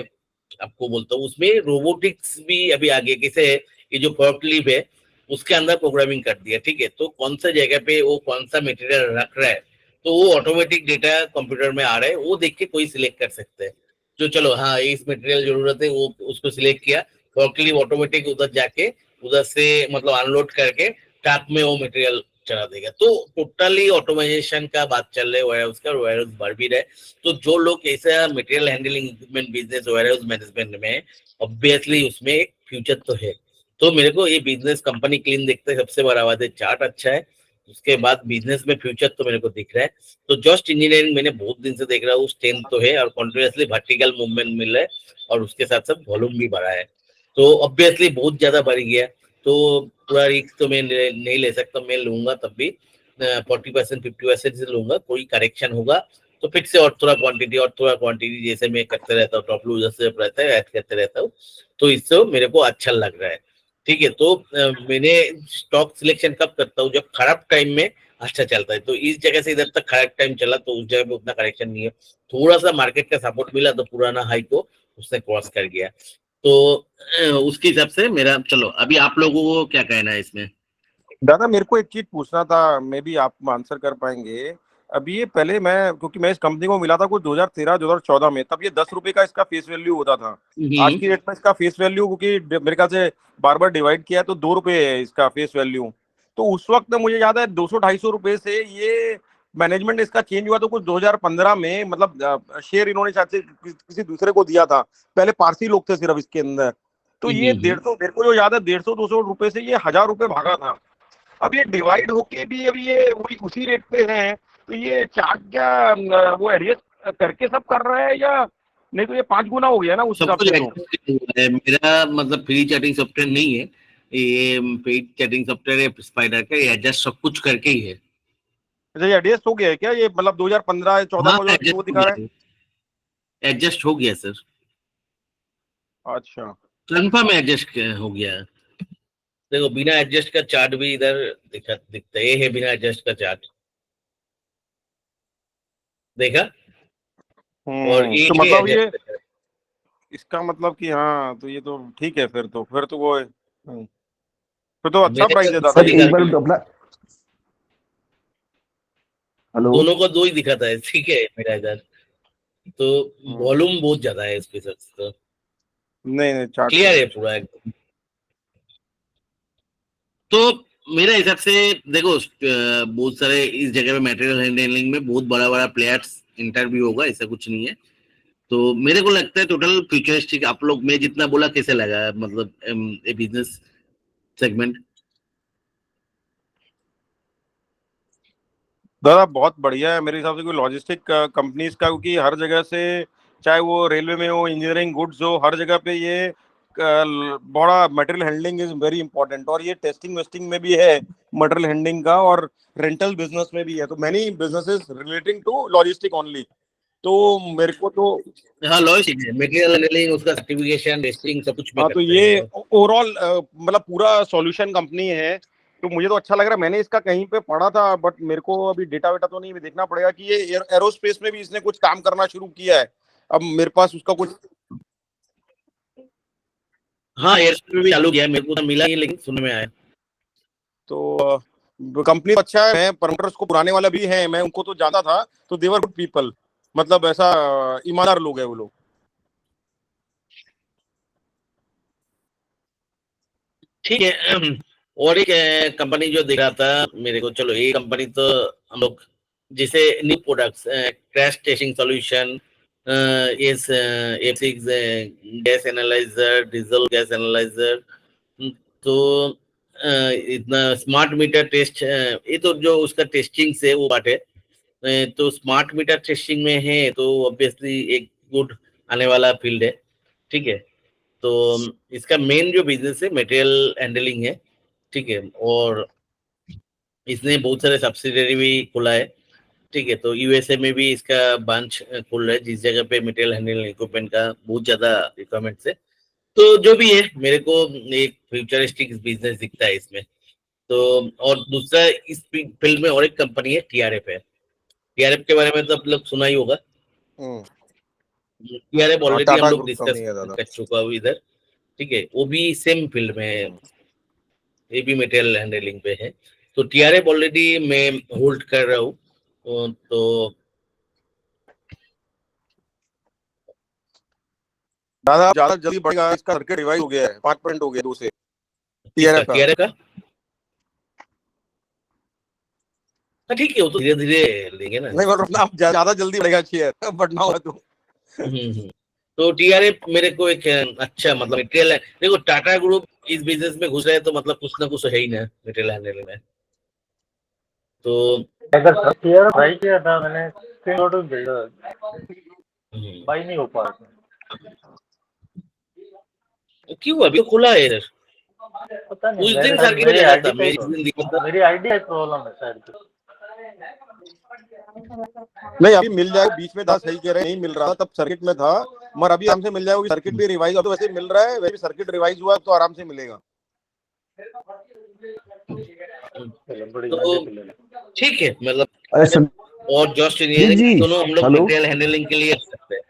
आपको बोलता हूँ, उसमें रोबोटिक्स भी अभी आगे, कैसे ये जो फोर्कलिफ्ट है उसके अंदर प्रोग्रामिंग कर दिया, ठीक है, तो कौन सा जगह पे वो कौन सा मटेरियल रख रहा है, तो वो ऑटोमेटिक डेटा कंप्यूटर में आ रहा है, वो देख के कोई सिलेक्ट कर सकता है, जो चलो हाँ इस मटेरियल जरूरत है, वो उसको सिलेक्ट किया, फोर्कलिफ्ट ऑटोमेटिक उधर जाके उधर से मतलब अनलोड करके ट्रक में वो मटेरियल चला देगा। तो टोटली ऑटोमाइजेशन का बात चल रहा है, वेयर हाउस का, वेयर हाउस बढ़ भी रहा है। तो जो लोग ऐसा material handling equipment business warehouse management में, ऑब्वियसली उसमें एक फ्यूचर तो है। तो मेरे को ये बिजनेस कंपनी क्लीन देखते हैं, सबसे बड़ा बात है चार्ट अच्छा है, उसके बाद बिजनेस में फ्यूचर तो मेरे को दिख रहा है। तो जस्ट इंजीनियरिंग मैंने बहुत दिन से देख रहा हूँ, स्ट्रेंथ तो है और कॉन्टिन्यूसली वर्टिकल मूवमेंट मिल रहा है, और उसके साथ साथ वॉल्यूम भी बढ़ा है, तो ऑब्वियसली बहुत ज्यादा बढ़ गया। तो पूरा रिस्क तो मैं नहीं ले सकता, मैं लूंगा तब भी 40% 50% से लूंगा, कोई करेक्शन होगा तो फिर से और थोड़ा क्वांटिटी जैसे मैं करते रहता हूँ, टॉप लूजर से रहता है, ऐड करते रहता हूँ, तो इससे मेरे को अच्छा लग रहा है। ठीक है, तो मैंने स्टॉक सिलेक्शन कब करता हूँ, जब खराब टाइम में अच्छा चलता है। तो इस जगह से इधर तक खराब टाइम चला तो उस जगह पे उतना करेक्शन नहीं है, थोड़ा सा मार्केट का सपोर्ट मिला तो पुराना हाई को उसने क्रॉस कर गया। तो उसके हिसाब से मेरा, चलो अभी आप लोगों को क्या कहना है इसमें? दादा मेरे को एक चीज पूछना था, मे भी आप आंसर कर पाएंगे। अभी ये पहले क्योंकि मैं इस कंपनी को मिला था कुछ 2013-2014 में, तब ये 10 रुपए का इसका फेस वैल्यू होता था। आज की डेट में इसका फेस वैल्यू, क्योंकि मेरे ख्याल से बार बार डिवाइड किया है, तो 2 रुपए है इसका फेस वैल्यू। तो उस वक्त मुझे याद है 200-250 रुपए से ये मैनेजमेंट इसका चेंज हुआ, तो कुछ 2015 में, मतलब शेयर इन्होंने शायद से किसी दूसरे को दिया था। पहले पारसी लोग थे सिर्फ इसके अंदर। तो ये 150, मेरे को जो याद है 150-200 रुपए से ये 1000 रुपए भागा था। अब ये डिवाइड होके भी अभी ये वही उसी रेट पे है, तो ये चार्ट क्या वो एडजस्ट करके सब कर रहा है, या नहीं तो ये 5 गुना हो गया ना उस सब हिसाब कुछ से। तो adjust है। मेरा मतलब फ्री चैटिंग सॉफ्टवेयर नहीं है, ये पेड चैटिंग सॉफ्टवेयर है स्पाइडर का, ये एडजस्ट सब कुछ करके ही है। अच्छा, ये एडजस्ट हो गया है क्या? ये मतलब 2015-14 हाँ, का जो वो दिखा रहा है। एडजस्ट हो गया सर, अच्छा, कंफर्म एडजस्ट हो गया है। देखो बिना एडजस्ट का चार्ट भी इधर दिखता है, ये है बिना एडजस्ट का चार्ट, देखा, और तो एक है मतलब ये एडजस्ट का। इसका मतलब कि हाँ, तो ये तो ठीक है, फिर तो वो है। फिर तो अच्छा मेरे प्राइस को है दो दादा सर ये। एक दिखा, बार अपना, हेलो। दोनों को दो ही दिखाता है, ठीक है मेरा इधर, तो वॉल्यूम बहुत ज्यादा है इसके साथ, तो नहीं नहीं, चार्ट क्लियर पे है पूरा एकदम। तो मेरे हिसाब से देखो बहुत सारे इस जगह पे मटेरियल हैंडलिंग में बहुत बड़ा बड़ा प्लेयर्स इंटरव्यू होगा, ऐसा कुछ नहीं है। तो मेरे को लगता है टोटल फ्यूचरिस्टिक, आप लोग मैं जितना बोला कैसे लगा, मतलब ये बिजनेस सेगमेंट? दादा बहुत बढ़िया है मेरे हिसाब से। कोई लॉजिस्टिक कंपनीज का, क्योंकि हर जगह से, चाहे वो रेलवे में हो, इंजीनियरिंग गुड्स हो, हर जगह पे ये बड़ा material handling is very important. और ये टेस्टिंग वेस्टिंग में भी है मटेरियल हैंडलिंग का, और रेंटल बिजनेस में भी है। तो many businesses relating to logistic only. तो मेरे को तो हाँ लॉजिक है, मटेरियल हैंडलिंग, उसका सर्टिफिकेशन टेस्टिंग सब कुछ में हाँ, तो करते ये हैं। ओवरऑल मतलब पूरा सॉल्यूशन कंपनी है। तो मुझे तो अच्छा लग रहा है। मैंने इसका कहीं पे पढ़ा था, बट मेरे को अभी डेटा वेटा तो नहीं, देखना पड़ेगा कि ये एरोस्पेस में भी इसने कुछ काम करना शुरू किया है। अब मेरे पास उसका कुछ, हाँ एयर में भी चालू किया है, मेरे को तो मिला ही, लेकिन सुनने में आया। तो कंपनी तो अच्छा है। मैं प्रमोटर्स को पुराने वाला भी है, मैं उनको तो जानता था, तो देवर गुड पीपल, मतलब ऐसा ईमानदार लोग है वो लोग। ठीक है। और एक कंपनी जो दिख रहा था मेरे को, चलो ये कंपनी तो हम लोग जैसे new products, crash testing solution, इस F6 gas analyser, diesel gas analyser, तो इतना स्मार्ट मीटर टेस्ट, ये तो जो उसका टेस्टिंग से वो बात है। तो स्मार्ट मीटर टेस्टिंग में है तो ऑब्वियसली एक गुड आने वाला फील्ड है। ठीक है, तो इसका मेन जो बिजनेस है मटेरियल हैंडलिंग है। ठीक है, और इसने बहुत सारे सब्सिडरी भी खोला है, ठीक है, तो यूएसए में भी इसका ब्रांच खुल रहा है, जिस जगह पे मटेरियल हैंडलिंग इक्विपमेंट का बहुत ज्यादा रिक्वायरमेंट्स है। तो जो भी है, मेरे को एक फ्यूचरिस्टिक बिजनेस दिखता है इसमें। तो और दूसरा, इस फील्ड में और एक कंपनी है, टीआरएफ है। टीआरएफ के बारे में तो आप लोग सुना ही होगा। टीआरएफ ऑलरेडी टाटा हम लोग ग्रुप डिस्कस कंपनी है दादा। कर चुका हूँ इधर। ठीक है, वो भी सेम फील्ड में है, ये भी मटेरियल हैंडलिंग पे है। तो टीआरएफ ऑलरेडी मैं होल्ड कर रहा हूँ। तो दादा ज्यादा जल्दी बढ़ेगा, इसका सर्किट रिवाइज हो गया है, 5% हो गया 2 से। टीआरएफ का टीआरएफ का हाँ, ठीक है, वो तो धीरे धीरे लेंगे ना। नहीं मतलब आप ज्यादा जल्दी बढ़ेगा शेयर बढ़ना होगा तो। तो टीआरएफ मेरे को एक अच्छा मतलब मटेरियल है। देखो, टाटा ग्रुप इस बिजनेस में घुस रहा है तो मतलब कुछ ना कुछ है ही ना मटेरियल हैंडलिंग में। तो अगर शेयर ट्राई किया था मैंने, बाई नहीं हो पा रहा। क्यों, अभी तो खुला है इधर। पता उस नहीं, दिन सर्किट में मेरी लगा था, आईडी मैं इस दिन दिखा था। मेरी आईडी है प्रॉब्लम है शायद। नहीं अभी मिल जाएगा, बीच में दादा सही कह रहे हैं, नहीं मिल रहा था तब सर्किट में था, मगर अभी आराम से मिल जाएगा। सर्किट भी रिवाइज, अब तो वैसे मिल रहा है, वैसे सर्किट रिवाइज हुआ तो आराम से मिलेगा। तो ठीक है, मतलब अरे और जॉस्ट जी, इंजीनियरिंग दोनों हम लोग हेलो। मटेरियल हैंडलिंग के लिए कर सकते हैं।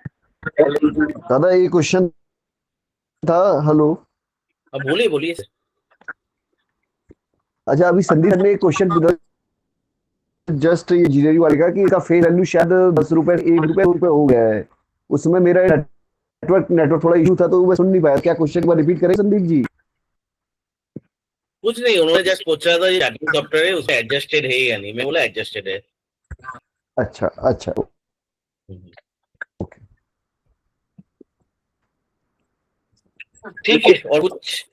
दादा ये क्वेश्चन था। हेलो। अब बोलिए बोलिए। अच्छा, अभी संदीप ने एक क्वेश्चन पूछा जस्ट ये इंजीनियरिंग वाले का कि इसका फेस वैल्यू शायद 10 रुपए 1 रुपए 2 रुपए हो गया है। उसमें मेरा नेटवर्क थोड़ा इशू था तो मैं सुन नहीं पाया। क्या क्वेश्चन एक बार रिपीट करें संदीप जी? कुछ नहीं, उन्होंने जस्ट पूछा था ये चार्टिंग सॉफ्टवेयर है उसमें एडजस्टेड है या नहीं। मैं बोला एडजस्टेड है। अच्छा अच्छा, ओके। ठीक है, और कुछ?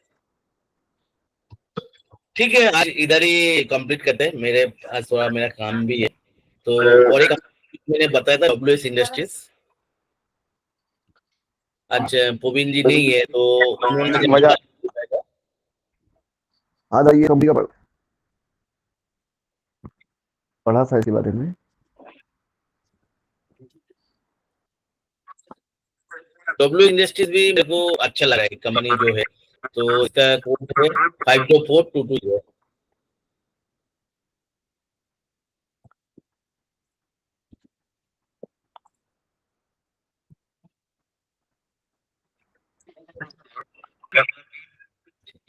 ठीक है, आज इधर ही कंप्लीट करते हैं। मेरे आज थोड़ा मेरा काम भी है। तो और एक मैंने बताया था डब्ल्यूएस इंडस्ट्रीज, आज पोबिन जी नहीं है तो उन्होंने मजा हाँ दादा, ये कंपनी का पढ़ा था इसी बारे में। डब्ल्यू इंडस्ट्रीज भी मेरे को अच्छा लगा है कंपनी जो है। तो इसका कोड है 524220।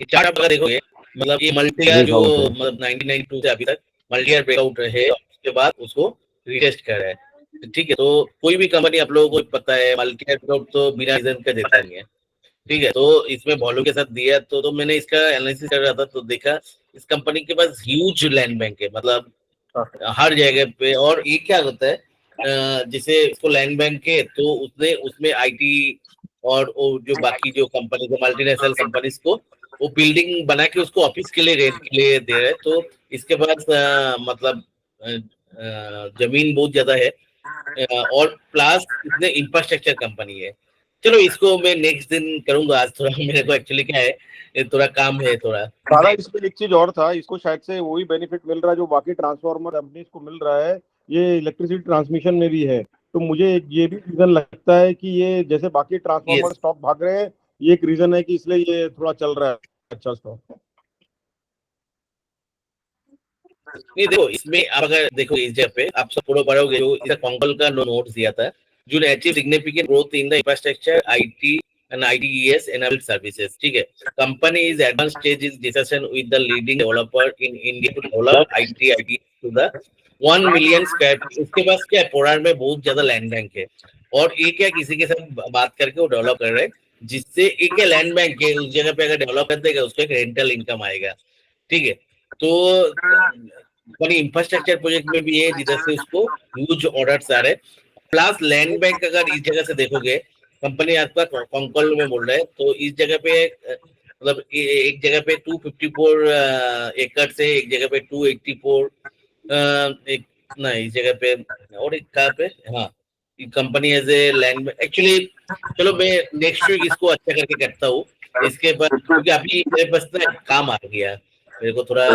ये चार्ट आप अगर देखोगे, मतलब ये मल्टीयर जो ब्रेकआउट है। मतलब 1992 से अभी तक मल्टीयर ब्रेकआउट है, उसके बाद उसको रीटेस्ट कर रहा है। ठीक है, तो कोई भी कंपनी आप लोगों को पता है मल्टीयर ब्रेकआउट तो बिना रीजन का देता नहीं है। ठीक है, तो इसमें वॉल्यूम के साथ दिया तो मैंने इसका एनालिसिस कर रहा था तो देखा इस कंपनी के पास ह्यूज लैंड बैंक है, मतलब हर जगह पे। और ये क्या होता है, जैसे इसको लैंड बैंक है तो उसमें आईटी और वो जो बाकी जो कंपनी जो मल्टीनेशनल कंपनीज को वो बिल्डिंग बना के उसको ऑफिस के लिए रेंट के लिए दे रहे हैं। तो इसके पास मतलब जमीन बहुत ज्यादा है, और प्लस इसमें इंफ्रास्ट्रक्चर कंपनी है। चलो इसको मैं नेक्स्ट दिन करूंगा, आज थोड़ा मेरे को एक्चुअली क्या है, थोड़ा काम है थोड़ा। दादा इसमें एक चीज और था, इसको शायद से वही बेनिफिट मिल रहा है जो बाकी ट्रांसफार्मर कंपनीज को मिल रहा है, ये इलेक्ट्रिसिटी ट्रांसमिशन में भी है। तो मुझे ये भी रीजन लगता है कि ये जैसे बाकी ट्रांसफार्मर स्टॉक भाग रहे हैं, ये एक रीजन है कि इसलिए ये थोड़ा चल रहा है अच्छा स्टॉक। नहीं देखो, इसमें आप अगर देखो इस जगह पे आप सब पढ़ो पढ़ोगे जो इसका कॉन्कल का नोट दिया था, जो achieve significant growth in the infrastructure IT and IDES enabled services. ठीक है, company is advanced stage is discussion with the leading developer in India to develop IT to the 1 million square feet. उसके पास क्या है, पोरार में बहुत ज्यादा land bank है और ये क्या किसी के साथ बात करके वो डेवलप कर रहे हैं, जिससे एक लैंड बैंक है उस जगह पे अगर डेवलप कर देगा उसको एक रेंटल इनकम आएगा। ठीक है, तो कंपनी इंफ्रास्ट्रक्चर प्रोजेक्ट में भी है जिधर से उसको ह्यूज ऑर्डर्स आ रहे। प्लस लैंड बैंक अगर इस जगह से देखोगे, कंपनी आपका कॉन्कॉल में बोल रहा है तो इस जगह पे मतलब एक जगह पे 254 एकड़ से एक जगह पे 284 एक ना इस जगह पे और एक कहाँ पे, हाँ company as a land actually. चलो मैं नेक्स्ट वीक इसको अच्छा करके करता हूँ इसके बाद, क्योंकि अभी मेरे पास ना काम आ गया, मेरे को थोड़ा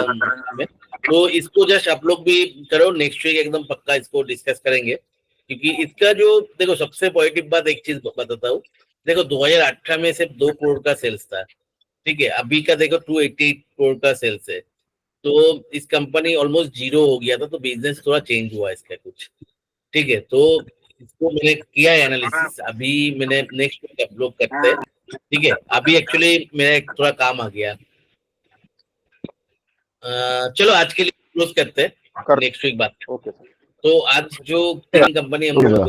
तो इसको जस्ट आप लोग भी करो, नेक्स्ट वीक एकदम पक्का इसको डिस्कस करेंगे, क्योंकि इसका जो देखो सबसे पॉजिटिव बात एक चीज बताता हूँ। देखो 2018 में सिर्फ 2 करोड़ का सेल्स था, ठीक है, अभी का देखो 288 करोड़ का सेल्स है। तो इस कंपनी ऑलमोस्ट जीरो हो गया था, तो बिजनेस थोड़ा चेंज हुआ इसका कुछ, ठीक है। तो इसको मैंने किया है एनालिसिस, अभी मैंने नेक्स्ट वीक अपलोड करते हैं, ठीक है। अभी एक्चुअली मेरा एक थोड़ा काम आ गया, चलो आज के लिए क्लोज करते हैं, नेक्स्ट वीक बात। Okay sir. तो आज जो 3 कंपनी हम लोग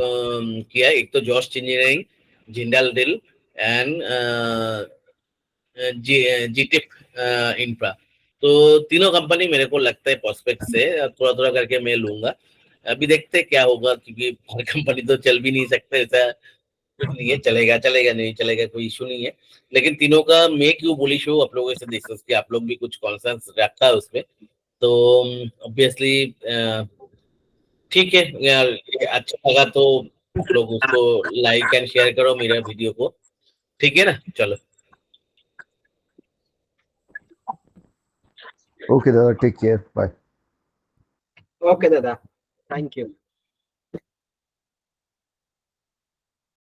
किया है, एक तो जॉश इंजीनियरिंग, जिंदाल डिल एंड जीटिप इंफ्रा। तो तीनों कंपनी मेरे को लगता है प्रोस्पेक्ट से थोड़ा थोड़ा करके मैं लूंगा। अभी देखते हैं क्या होगा, क्योंकि हर कंपनी तो चल भी नहीं सकते, ऐसा कुछ नहीं है, चलेगा चलेगा नहीं चलेगा कोई इशू नहीं है। लेकिन तीनों का मैं क्यों बुलिश हूँ आप लोगों से डिस्कस किया, आप लोग भी कुछ कॉन्सेंस रखा है उसमें, तो ऑब्वियसली ठीक है यार, ये अच्छा लगा तो आप लोग उसको लाइक एंड शेयर करो मेरा वीडियो को, ठीक है ना। चलो ओके दादा, टेक केयर, बाय। ओके दादा, थैंक यू।